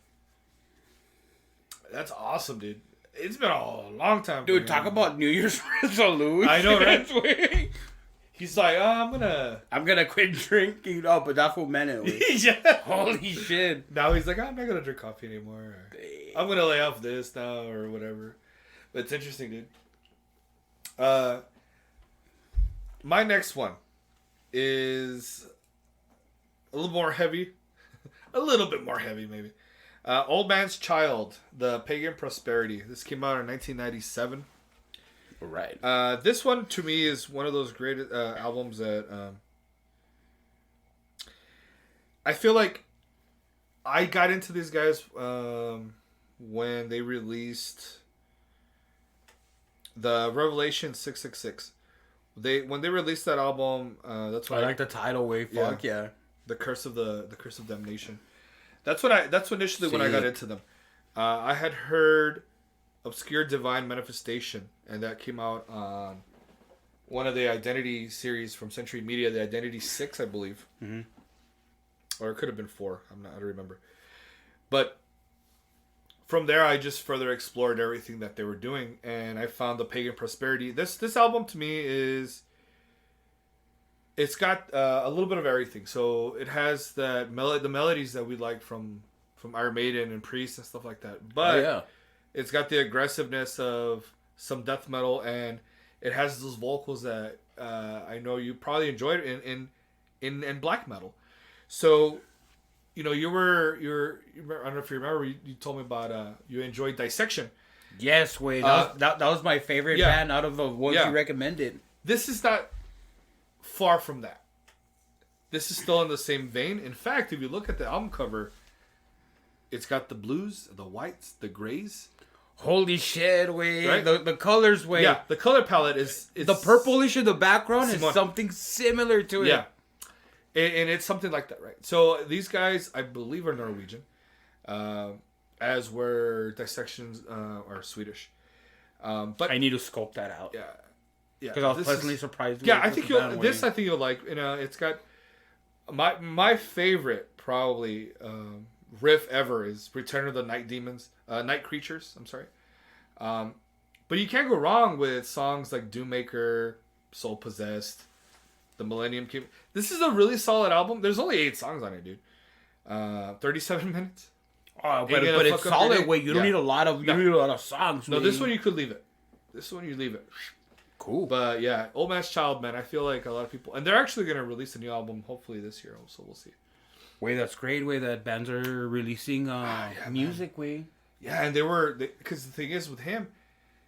That's awesome, dude. It's been a long time. for Dude, him. talk about New Year's resolution. I know, right? Way. He's like, I'm gonna. quit drinking. Oh, but that's what meant it. Way. Yeah. Holy shit. Now he's like, I'm not gonna drink coffee anymore. Or, I'm gonna lay off this now or whatever. But it's interesting, dude. My next one is a little more heavy, a little bit more heavy, maybe. Old Man's Child, The Pagan Prosperity. This came out in 1997. Right. This one to me is one of those great albums that I feel like I got into these guys when they released the Revelation 666. When they released that album, that's when I like the title way. Fuck yeah. the Curse of Damnation. That's initially when I got into them. I had heard Obscure Divine Manifestation, and that came out on one of the Identity series from Century Media, the Identity 6, I believe. Mm-hmm. Or it could have been 4. I don't remember. But from there, I just further explored everything that they were doing, and I found the Pagan Prosperity. This album to me it's got a little bit of everything. So it has the melodies that we like from Iron Maiden and Priest and stuff like that. But it's got the aggressiveness of some death metal, and it has those vocals that I know you probably enjoyed in black metal. So, you know, I don't know if you remember, you told me about you enjoyed Dissection. Yes, wait, that was my favorite band out of the ones you recommended. This is not far from that. This is still in the same vein. In fact, if you look at the album cover, it's got the blues, the whites, the grays. Holy shit, wait. Right? The colors, wait. Yeah, the color palette is the purplish in the background is Simone. something similar to it. Yeah. And it's something like that, right? So these guys, I believe, are Norwegian, as were Dissections are Swedish. But I need to sculpt that out. yeah, Because I was pleasantly surprised. Yeah, I think I think you'll like. You know, it's got my favorite probably riff ever is "Return of the Night Creatures." I'm sorry, but you can't go wrong with songs like "Doommaker," "Soul Possessed," "The Millennium Came." This is a really solid album. There's only 8 songs on it, dude. 37 minutes. Oh, but it's solid. Wait, you don't need a lot of songs. No, this one you could leave it. This one you leave it. Cool. But yeah, Old Man's Child, man. I feel like a lot of people, and they're actually gonna release a new album hopefully this year. So we'll see. Wait, that's great. Way that bands are releasing music. Man. Way. Yeah, and because the thing is with him,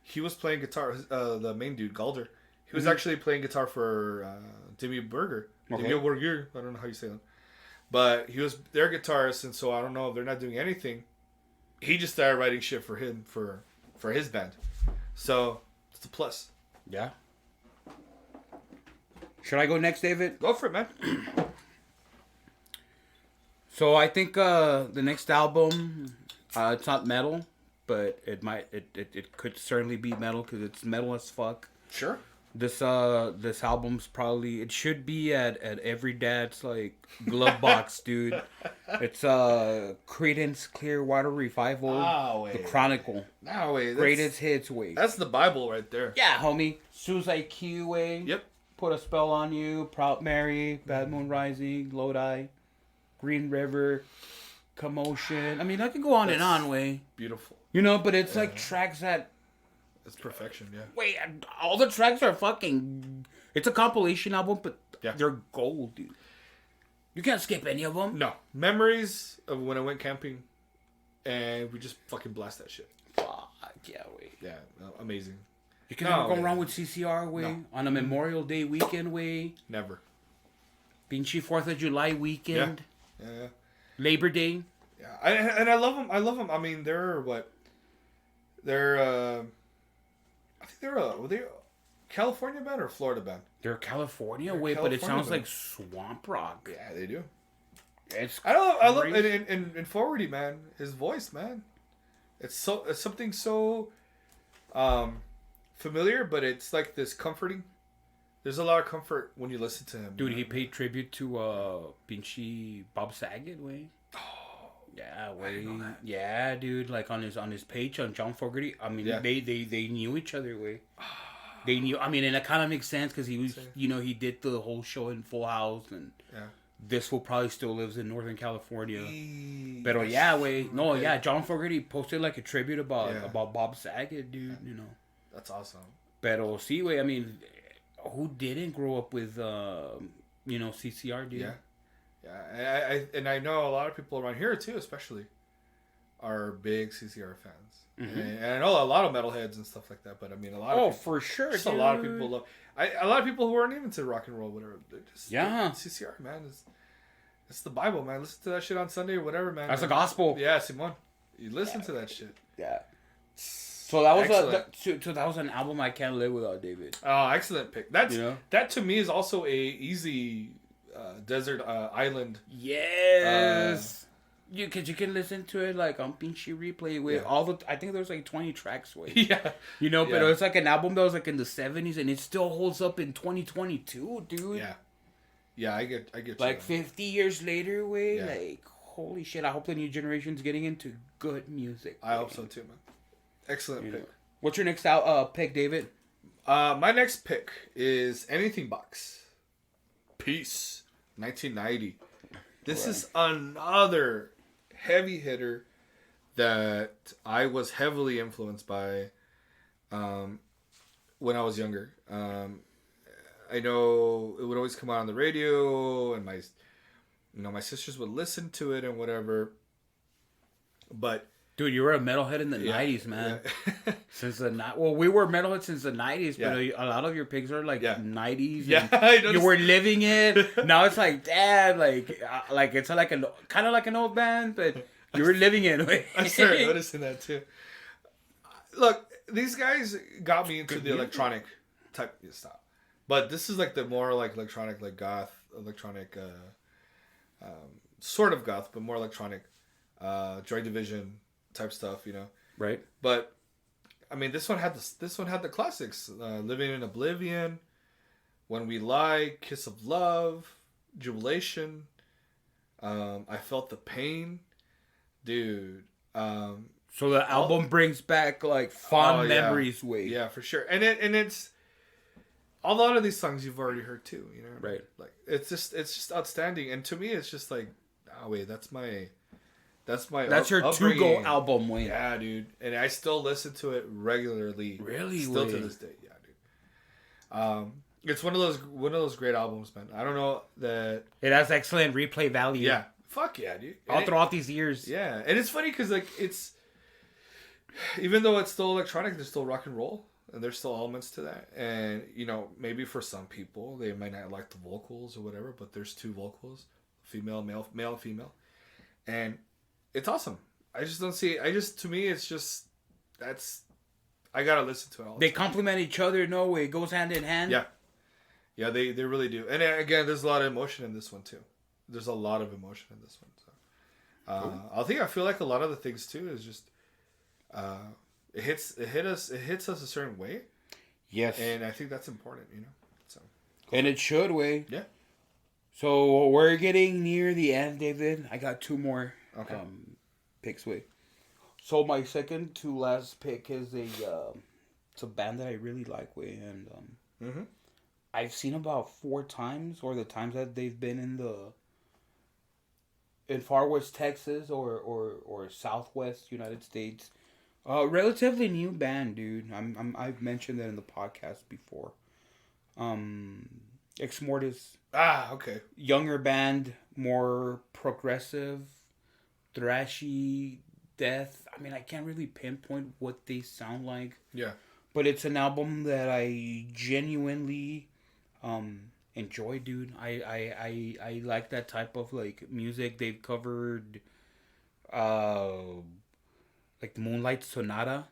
he was playing guitar. The main dude, Galder, he was actually playing guitar for Dimmu Borgir. Okay. Dimmu Borgir. I don't know how you say that, but he was their guitarist, and so I don't know if they're not doing anything. He just started writing shit for him for his band, so it's a plus. Yeah. Should I go next, David? Go for it, man. So I think the next album, it's not metal, but it could certainly be metal because it's metal as fuck. Sure. This album's probably, it should be at every dad's like glove box, dude. It's Creedence Clearwater Revival, The Chronicle. No way. Greatest hits, way. That's the Bible right there. Yeah, homie. Suicide Q, way. Yep. Put a Spell on You, Proud Mary, Bad Moon Rising, Lodi, Green River, Commotion. I mean, I can go on and on, way. Beautiful. You know, but it's like tracks that. It's perfection, yeah. Wait, all the tracks are fucking. It's a compilation album, but they're gold, dude. You can't skip any of them. No. Memories of when I went camping, and we just fucking blast that shit. Fuck, yeah, wait. Yeah, amazing. You can never go wrong with CCR, way. No. On a Memorial Day weekend, way. Never. Pinchy 4th of July weekend. Yeah. Labor Day. Yeah, and I love them. I mean, they're what? They're I think they're California band or Florida band? They're California They're way, but it California sounds band. like swamp rock. Yeah, they do. It's I don't know. I love crazy. in Forwardy, man. His voice, man. It's something so familiar, but it's like this comforting. There's a lot of comfort when you listen to him. Dude, you know? he paid tribute to Pinchy Bob Saget, way. Oh, Yeah, I way. didn't know that. Yeah, dude, like on his page on John Fogerty. I mean, Yeah. they knew each other, way. They knew. I mean, and it kind of makes sense because he was, he did the whole show in Full House, and Yeah. this fool probably still lives in Northern California. Eee, But that's yeah, way. No, okay. yeah, John Fogerty posted like a tribute about Yeah. Bob Saget, dude. You know. That's awesome. Pero sí, way. I mean, who didn't grow up with CCR, dude? Yeah. Yeah. I know a lot of people around here too, especially, are big CCR fans. Mm-hmm. And I know a lot of metalheads and stuff like that. But I mean, a lot of people, for sure. just a lot of people love. A lot of people who aren't even to rock and roll, whatever. Just, CCR, man, it's the Bible, man. Listen to that shit on Sunday or whatever, man. That's the gospel. Yeah, Simon. You listen to that shit. Yeah. So that was Excellent. so that was an album I can't live without, David. Oh, excellent pick. That's You know? that to me is also a easy desert island. Yes. You can listen to it like on Pinchy Replay with I think there's like 20 tracks with. Yeah. You know, but Yeah. it's like an album that was like in the 70s and it still holds up in 2022, dude. Yeah. Yeah, I get you. Like 50 years later, way, Yeah. like holy shit, I hope the new generation's getting into good music. I hope so too, man. Excellent You pick. know. What's your next pick, David? My next pick is Anything Box. Peace. 1990. This is another heavy hitter that I was heavily influenced by when I was younger. I know it would always come out on the radio, and my sisters would listen to it and whatever. But Dude, you were a metalhead in the 90s, man. Yeah. Since we were metalheads since the 90s, but Yeah. a lot of your picks are like 90s. Yeah, and I noticed. you were living it. Now it's like, damn, like it's like kind of like an old band, but you were living it. I started noticing that too. Look, these guys got me into the electronic type stuff, but this is like the more like electronic, like goth, electronic, sort of goth, but more electronic, Joy Division type stuff, you know. Right. But I mean, this one had the classics: Living in Oblivion, When We Lie, Kiss of Love, Jubilation. I Felt the Pain, dude. So the album brings back like fond memories, Wade. Yeah, for sure. And it's a lot of these songs you've already heard too, you know. Right. Like it's just outstanding. And to me, it's just like, oh wait, that's your upbringing. To-go album, Wade. Yeah, dude. And I still listen to it regularly. Really, still Wade? to this day. Yeah, dude. It's one of those great albums, man. I don't know that It has excellent replay value. Yeah. Fuck yeah, dude. All throughout these years. Yeah, and it's funny because like it's, even though it's still electronic, there's still rock and roll, and there's still elements to that. And you know, maybe for some people they might not like the vocals or whatever, but there's two vocals, female, male, female, and it's awesome. I just don't see. To me, it's just I gotta listen to it all. They complement each other. No way, it goes hand in hand. Yeah, they really do. And again, there's a lot of emotion in this one too. There's a lot of emotion in this one. So, I feel like a lot of the things too is just, it hits us a certain way. Yes. And I think that's important, you know. So. And it should, Way. Yeah. So we're getting near the end, David. I got two more picks, Way. So my second to last pick is it's a band that I really like, Way, and I've seen about 4 times, or the times that they've been in far west Texas or southwest United States. Relatively new band, dude. I've mentioned that in the podcast before. Ex Mortis. Okay. Younger band, more progressive, thrashy, death. I mean, I can't really pinpoint what they sound like. Yeah. But it's an album that I genuinely enjoy, dude. I like that type of like music. They've covered like Moonlight Sonata.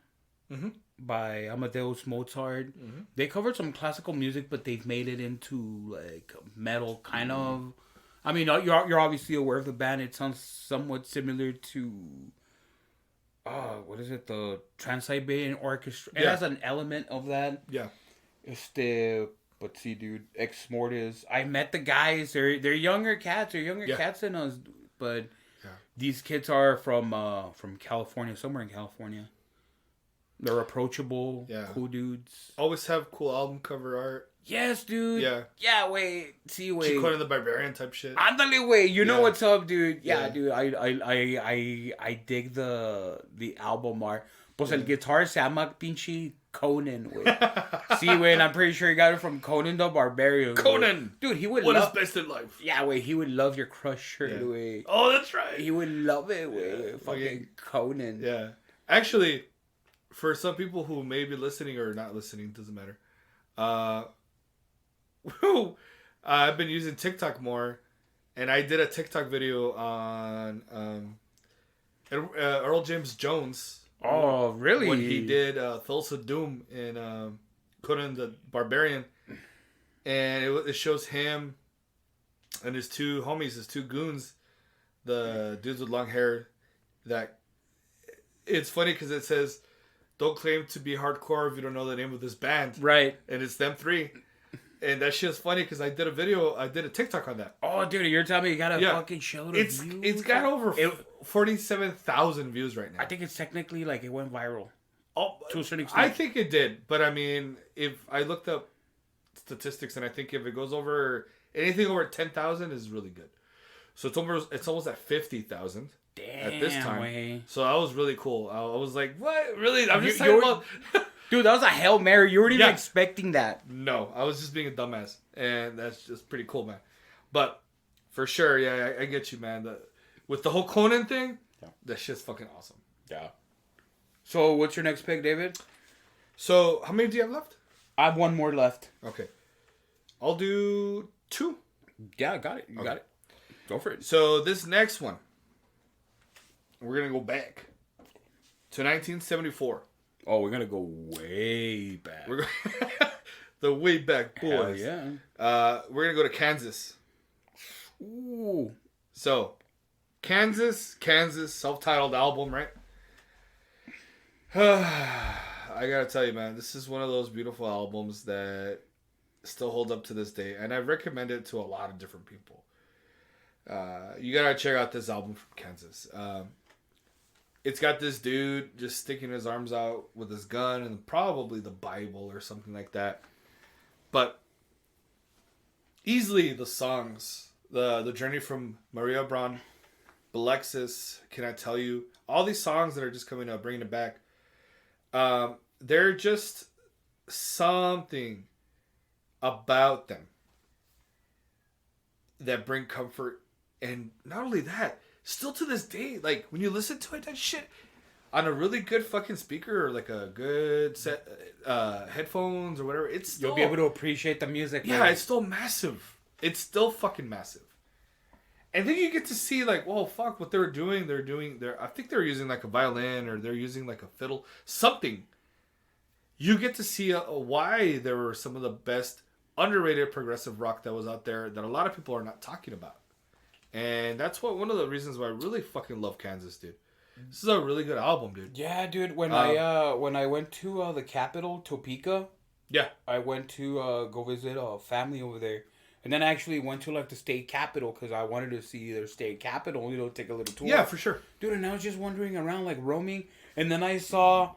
by Amadeus Mozart. Mm-hmm. They covered some classical music, but they've made it into like metal kind of. I mean, you're obviously aware of the band. It sounds somewhat similar to what is it? The Trans-Siberian Orchestra. It has an element of that. Yeah. Let's see, dude. Ex Mortis. I met the guys. They're younger cats. They're younger cats than us, but these kids are from California, somewhere in California. They're approachable, cool dudes. Always have cool album cover art. Yes, dude. Yeah. Wait. Conan the Barbarian type shit. Andale, wait. You know what's up, dude? Yeah, dude. I dig the album art. Pues el guitar se llama pinche Conan, güey. See, wait, and I'm pretty sure he got it from Conan the Barbarian. Conan! Wey. Dude, he would love... What is best in life? Yeah, wait, he would love your Crush shirt, güey. Oh, that's right. He would love it, güey. Fucking Conan. Yeah. Actually, for some people who may be listening or not listening, doesn't matter. I've been using TikTok more, and I did a TikTok video on Earl James Jones. Oh, really? When he did Thulsa Doom in Conan the Barbarian. And it shows him and his two homies, his two goons, the dudes with long hair. That it's funny because it says, "Don't claim to be hardcore if you don't know the name of this band." Right. And it's them three. And that shit's funny because I did a TikTok on that. Oh, dude, you're telling me you got a fucking show to views? It's got over 47,000 views right now. I think it's technically like it went viral. Oh, to a certain extent. I think it did. But I mean, if I looked up statistics, and I think if it goes over anything over 10,000 is really good. So it's almost at 50,000 at this time. Way. So that was really cool. I was like, what? Really? I'm just talking about... Dude, that was a Hail Mary. You weren't even expecting that. No, I was just being a dumbass. And that's just pretty cool, man. But for sure, I get you, man. With the whole Conan thing, that shit's fucking awesome. Yeah. So what's your next pick, David? So how many do you have left? I have one more left. Okay. I'll do 2. Yeah, I got it. You got it. Go for it. So this next one, we're going to go back to 1974. Oh, we're going to go way back. We're the way back boys. Hell yeah. We're going to go to Kansas. Ooh. So, Kansas, self-titled album, right? I got to tell you, man, this is one of those beautiful albums that still holds up to this day. And I recommend it to a lot of different people. You got to check out this album from Kansas. It's got this dude just sticking his arms out with his gun and probably the Bible or something like that. But easily the songs, the journey from Maria Braun, Alexis, Can I Tell You, all these songs that are just coming up, bringing it back. They're just something about them that bring comfort. And not only that, still to this day, like when you listen to it, that shit on a really good fucking speaker or like a good set headphones or whatever, it's still, you'll be able to appreciate the music. Yeah, man. It's still massive. It's still fucking massive. And then you get to see like, whoa, fuck, what they were doing. I think they're using like a violin or they're using like a fiddle, something. You get to see why there were some of the best underrated progressive rock that was out there that a lot of people are not talking about. And that's one of the reasons why I really fucking love Kansas, dude. This is a really good album, dude. Yeah, dude. When I went to the capital, Topeka, I went to go visit a family over there, and then I actually went to like the state capital because I wanted to see their state capital. You know, take a little tour. Yeah, for sure, dude. And I was just wandering around, like roaming, and then I saw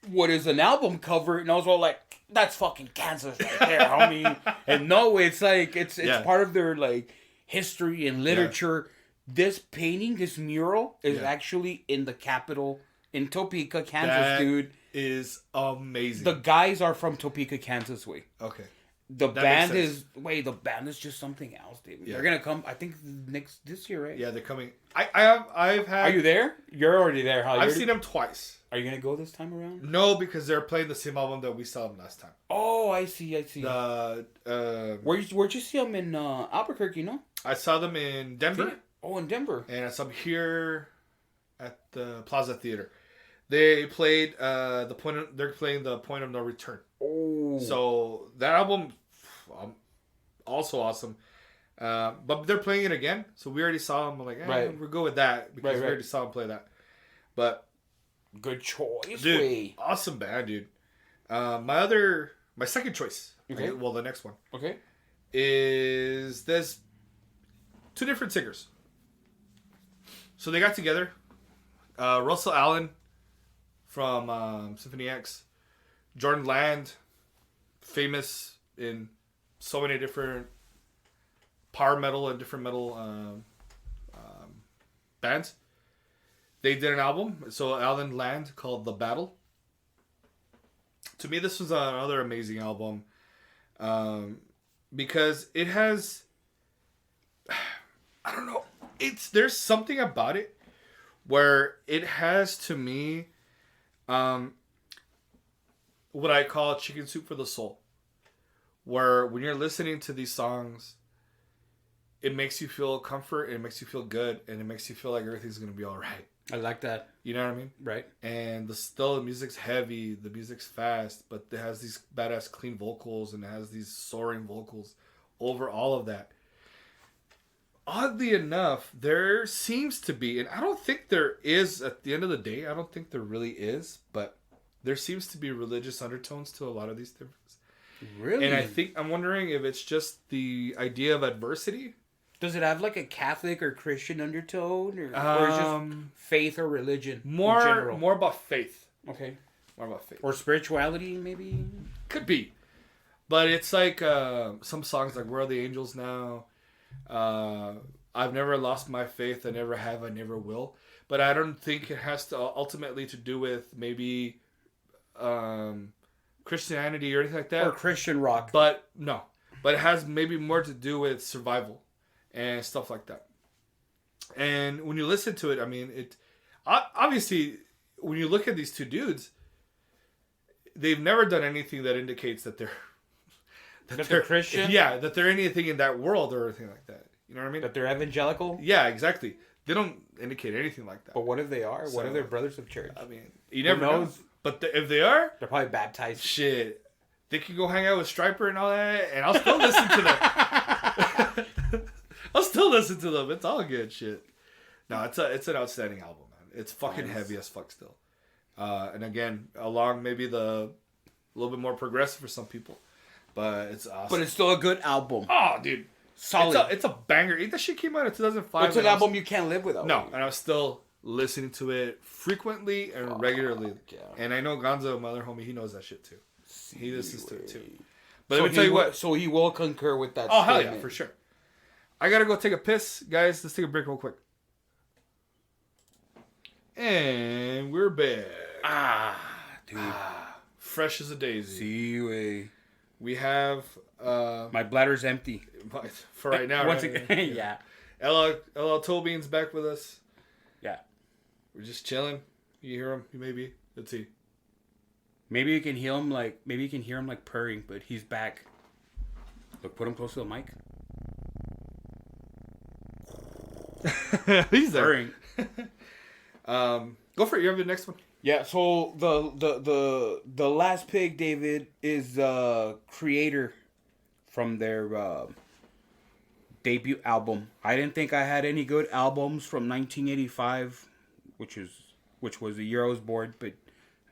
what is an album cover, and I was all like, "That's fucking Kansas right there, homie." And no, it's like it's part of their like history and literature. This painting, this mural, is actually in the capital in Topeka, Kansas, dude. Is amazing. The guys are from Topeka, Kansas, way. Okay. The band is just something else, dude. Yeah. They're gonna come, I think this year, right? Yeah, they're coming. I've had. Are you there? You're already there, huh? I've seen them twice. Are you gonna go this time around? No, because they're playing the same album that we saw them last time. Oh, I see. Where'd you see them in Albuquerque? No, I saw them in Denver. Oh, in Denver. And I saw them here at the Plaza Theater. They played they're playing the Point of No Return. Oh. So that album, also awesome. But they're playing it again, so we already saw them. I'm like, Right. we'll go with that because we Right. already saw them play that. But Good choice, dude, Wei. awesome band, dude. My second choice, Okay. well, the next one Okay. is there's two different singers. So they got together. Russell Allen from Symphony X, Jordan Land, famous in so many different power metal and different metal bands. They did an album, so Alan Land, called The Battle. To me, this was another amazing album because it has, I don't know, there's something about it where it has, to me, what I call chicken soup for the soul. Where when you're listening to these songs, it makes you feel comfort, and it makes you feel good, and it makes you feel like everything's going to be all right. I like that. You know what I mean? Right. And the music's heavy, the music's fast, but it has these badass clean vocals, and it has these soaring vocals over all of that. Oddly enough, there seems to be, and I don't think there is at the end of the day, I don't think there really is, but there seems to be religious undertones to a lot of these things. Really? And I'm wondering if it's just the idea of adversity. Does it have like a Catholic or Christian undertone, or is it just faith or religion in general? More about faith. Okay. More about faith. Or spirituality, maybe? Could be. But it's like some songs like Where Are the Angels Now? I've never lost my faith. I never have. I never will. But I don't think it has to ultimately to do with maybe Christianity or anything like that. Or Christian rock. But no. But it has maybe more to do with survival and stuff like that. And when you listen to it, I mean, it obviously, when you look at these two dudes, they've never done anything that indicates that they're Christian? Yeah, that they're anything in that world or anything like that. You know what I mean? That they're evangelical? Yeah, exactly. They don't indicate anything like that. But what if they are? So, what if they're brothers of church? I mean, you never know. But if they are, they're probably baptized. Shit. They can go hang out with Stryper and all that, and I'll still listen to them. I'll still listen to them. It's all good shit. No, it's an outstanding album, man. It's fucking heavy as fuck still. And again, along maybe a little bit more progressive for some people. But it's awesome. But it's still a good album. Oh, dude. Solid. It's a banger. That shit came out in 2005. It's an album you can't live without. No, and I was still listening to it frequently and regularly. Yeah. And I know Gonzo, my other homie, he knows that shit too. He listens to it too. But let me tell you what. So he will concur with that statement. Hell yeah, for sure. I gotta go take a piss. Guys, let's take a break real quick. And we're back. Dude. Fresh as a daisy. See, we have... my bladder's empty. For right now, Once right? again, yeah. LL Tobin's back with us. Yeah. We're just chilling. You hear him? Maybe. Let's see. Maybe you can hear him like purring, but he's back. Look, put him close to the mic. He's there. Purring. Go for it. You have the next one. Yeah. So the last pick, David, is Creator from their debut album. I didn't think I had any good albums from 1985, which was the year I was born, but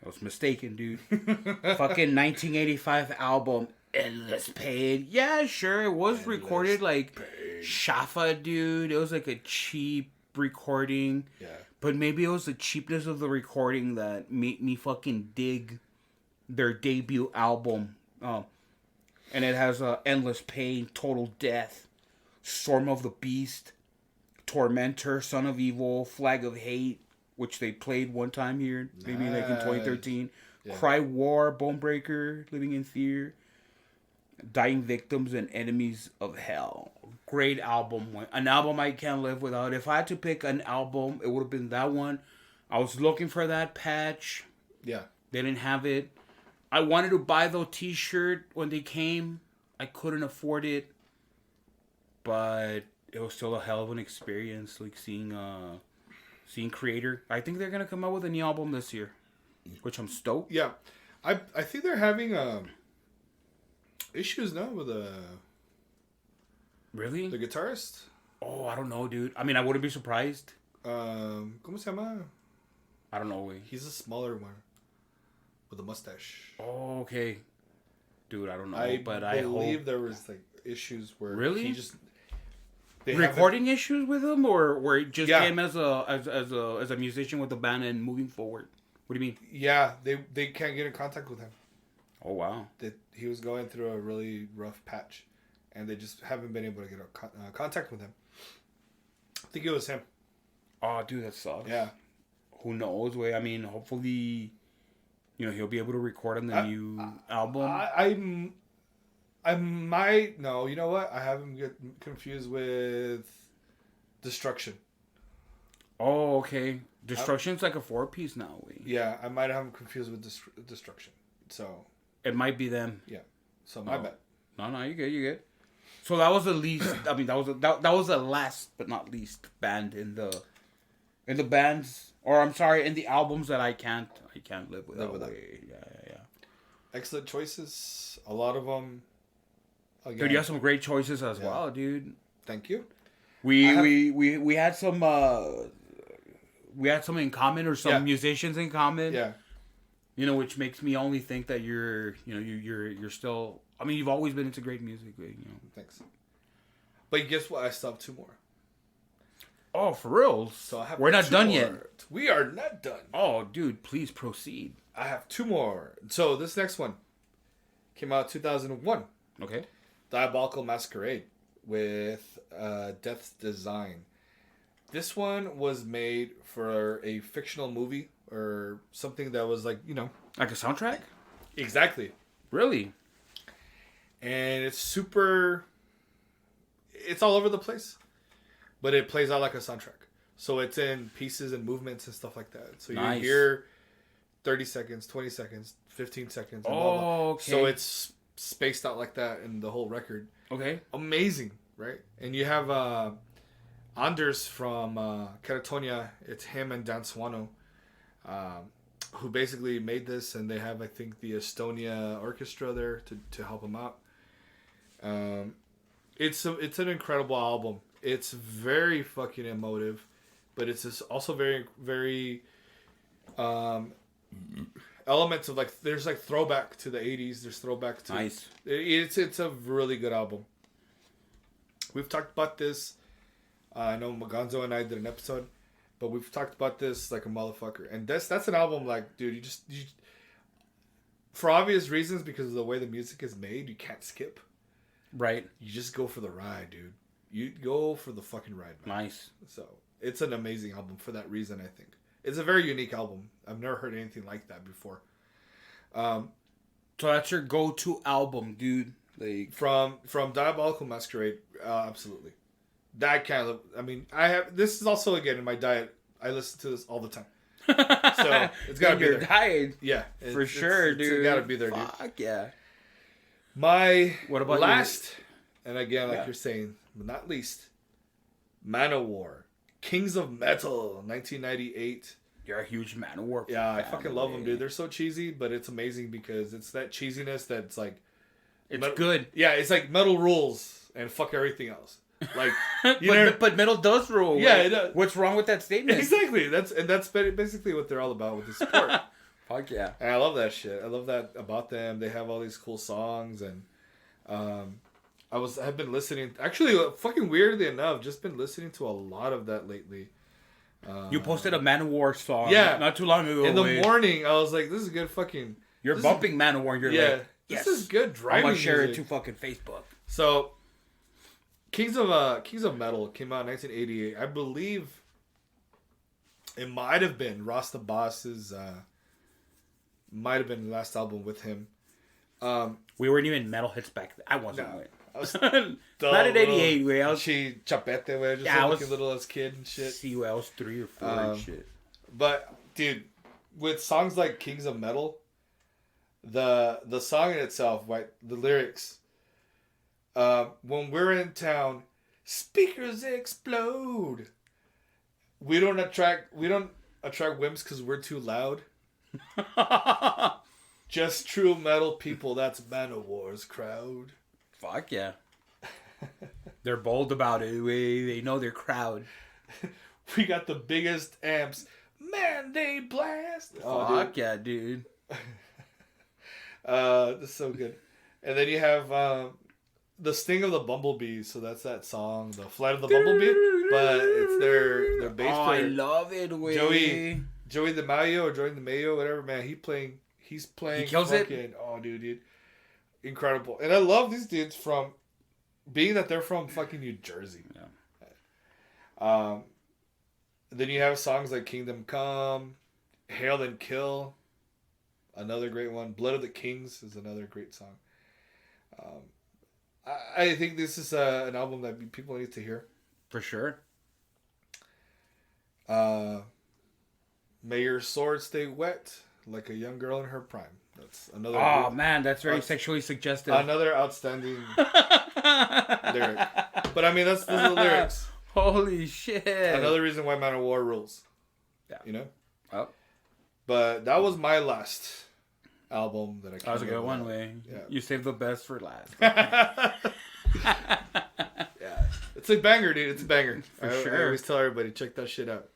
I was mistaken, dude. Fucking 1985 album, Endless Pain. Yeah, sure, it was recorded like Shafa, dude. It was like a cheap recording. Yeah. But maybe it was the cheapness of the recording that made me fucking dig their debut album. And it has Endless Pain, Total Death, Storm of the Beast, Tormentor, Son of Evil, Flag of Hate, which they played one time here, maybe like in 2013. Yeah. Cry War, Bonebreaker, Living in Fear, Dying Victims, and Enemies of Hell. Great album. An album I can't live without. If I had to pick an album, it would have been that one. I was looking for that patch. Yeah. They didn't have it. I wanted to buy the t-shirt when they came. I couldn't afford it. But it was still a hell of an experience, like seeing Creator. I think they're gonna come out with a new album this year. which I'm stoked. Yeah, I think they're having issues now with Really? the guitarist. Oh, I don't know, dude. I mean, I wouldn't be surprised. ¿Cómo se llama? I don't know. He's a smaller one with a mustache. Oh, okay. Dude, I don't know. I I believe hope... there was like issues where Really? he just recording issues with him, or where it just Yeah. came as a musician with the band and moving forward. What do you mean? Yeah, they can't get in contact with him. Oh wow. That he was going through a really rough patch, and they just haven't been able to get contact with him. I think it was him. Oh, dude, that sucks. Yeah. Who knows? Wait, I mean, hopefully, he'll be able to record on the new album. I might no. You know what? I have him get confused with Destruction. Oh, okay. Destruction's like a 4-piece now. Wait. Yeah, I might have him confused with Destruction. So it might be them. Yeah. So my bad. No, you good. So that was the least. I mean, that was the last but not least band in the bands, or I'm sorry, in the albums that I can't live without. Yeah. Excellent choices. A lot of them. Again, Dude, you have some great choices as well, dude. Thank you. We had some in common, or some musicians in common. Yeah. Which makes me only think that you're still. I mean, you've always been into great music. Thanks. But guess what? I still have 2 more. Oh, for real? So we're not done yet. We are not done. Oh, dude, please proceed. I have 2 more. So this next one came out 2001. Okay. Diabolical Masquerade with Death's Design. This one was made for a fictional movie or something that was like a soundtrack. Exactly. Really. And it's all over the place, but it plays out like a soundtrack. So it's in pieces and movements and stuff like that. So you hear 30 seconds, 20 seconds, 15 seconds. And blah, blah. Okay. So it's spaced out like that in the whole record. Okay. Amazing, right? And you have Anders from Catatonia. It's him and Dan Swano, who basically made this, and they have, I think, the Estonia Orchestra there to help them out. It's an incredible album. It's very fucking emotive, but it's just also very, very elements of there's throwback to the 80s. There's throwback to nice. It's a really good album. We've talked about this. I know Maganzo and I did an episode, but we've talked about this like a motherfucker. And that's an album dude, you for obvious reasons, because of the way the music is made, you can't skip. Right. You just go for the ride, dude. You go for the fucking ride, man. Nice. So it's an amazing album for that reason, I think. It's a very unique album. I've never heard anything like that before. So that's your go-to album, dude. From Diabolical Masquerade, absolutely. That kind of. I mean, this is also again in my diet. I listen to this all the time. So it's gotta be your there. Diet. Yeah, for sure, dude. It's gotta be there, dude. Fuck yeah. What about last? And again, like you're saying, but not least, Manowar, Kings of Metal, 1998. You're a huge Manowar. Yeah, I fucking love them, dude. They're so cheesy, but it's amazing because it's that cheesiness that's like. It's good. Yeah, it's like metal rules and fuck everything else. Like, but metal does rule. Yeah, it does. What's wrong with that statement? Exactly. That's basically what they're all about with the support. Fuck yeah. And I love that shit. I love that about them. They have all these cool songs, and I've been listening. Actually, fucking weirdly enough, just been listening to a lot of that lately. You posted a Manowar song. Yeah, not too long ago. In the morning, I was like, "This is good fucking." You're bumping Manowar. You're like, yes. This is good driving. I'm gonna share music. it to fucking Facebook. So, Kings of Metal came out in 1988. I believe it might have been Ross the Boss's. Might have been the last album with him. We weren't even metalheads back then. I wasn't. No, I was not in '88. Way I was. Chapete. Just I was looking little as kid and shit. See, I was 3 or 4 and shit. But dude, with songs like Kings of Metal, the song in itself, the lyrics. When we're in town, speakers explode. We don't attract wimps because we're too loud. Just true metal people. That's Manowar's crowd. Fuck yeah. They're bold about it. They know their crowd. We got the biggest amps. Man, they blast. Fuck yeah, dude. This is so good. And then you have the Sting of the Bumblebee. So that's that song, The Flight of the Bumblebee. But it's their bass player. I love it, Joey the Mayo or Joey the Mayo, whatever, man. He's playing. He kills fucking, it. Oh, dude. Incredible. And I love these dudes from, being that they're from fucking New Jersey. Yeah. Then you have songs like Kingdom Come, Hail and Kill, another great one. Blood of the Kings is another great song. I think this is an album that people need to hear. For sure. May your sword stay wet like a young girl in her prime. That's another. Oh man, that's very sexually suggestive. Another outstanding lyric. But I mean, those are the lyrics. Holy shit! Another reason why Man of War rules. Yeah. You know. Oh. But that was my last album that I. That was a good one, Way. Yeah. You saved the best for last. Yeah. It's a banger, dude. It's a banger. For sure. I always tell everybody, check that shit out.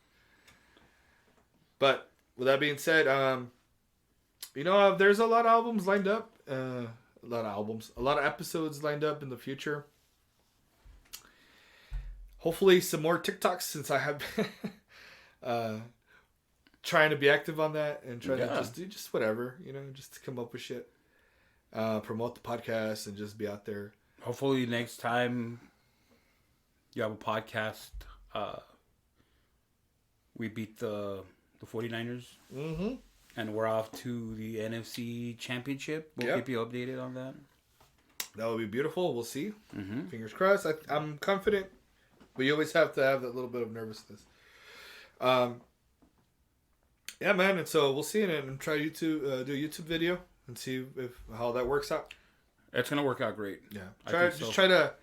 But with that being said, there's a lot of albums lined up. A lot of episodes lined up in the future. Hopefully some more TikToks, since I have been trying to be active on that and trying to just do just whatever, just to come up with shit. Promote the podcast and just be out there. Hopefully next time you have a podcast, we beat the 49ers. Mm-hmm. And we're off to the NFC Championship. We'll keep you updated on that. That would be beautiful. We'll see. Mm-hmm. Fingers crossed. I'm confident. But you always have to have that little bit of nervousness. Yeah, man. And so we'll see. And try to do a YouTube video and see how that works out. It's going to work out great. Yeah. Try to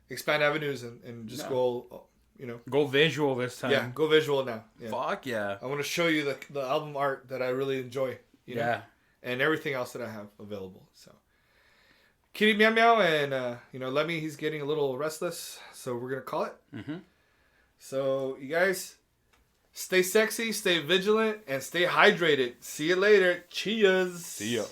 expand avenues and just go, Go visual this time. Yeah, go visual now. Yeah. Fuck yeah. I want to show you the album art that I really enjoy. Yeah. And everything else that I have available. So, Kitty Meow Meow and, Lemmy, he's getting a little restless. So we're going to call it. Mm-hmm. So, you guys, stay sexy, stay vigilant, and stay hydrated. See you later. Cheers. See ya.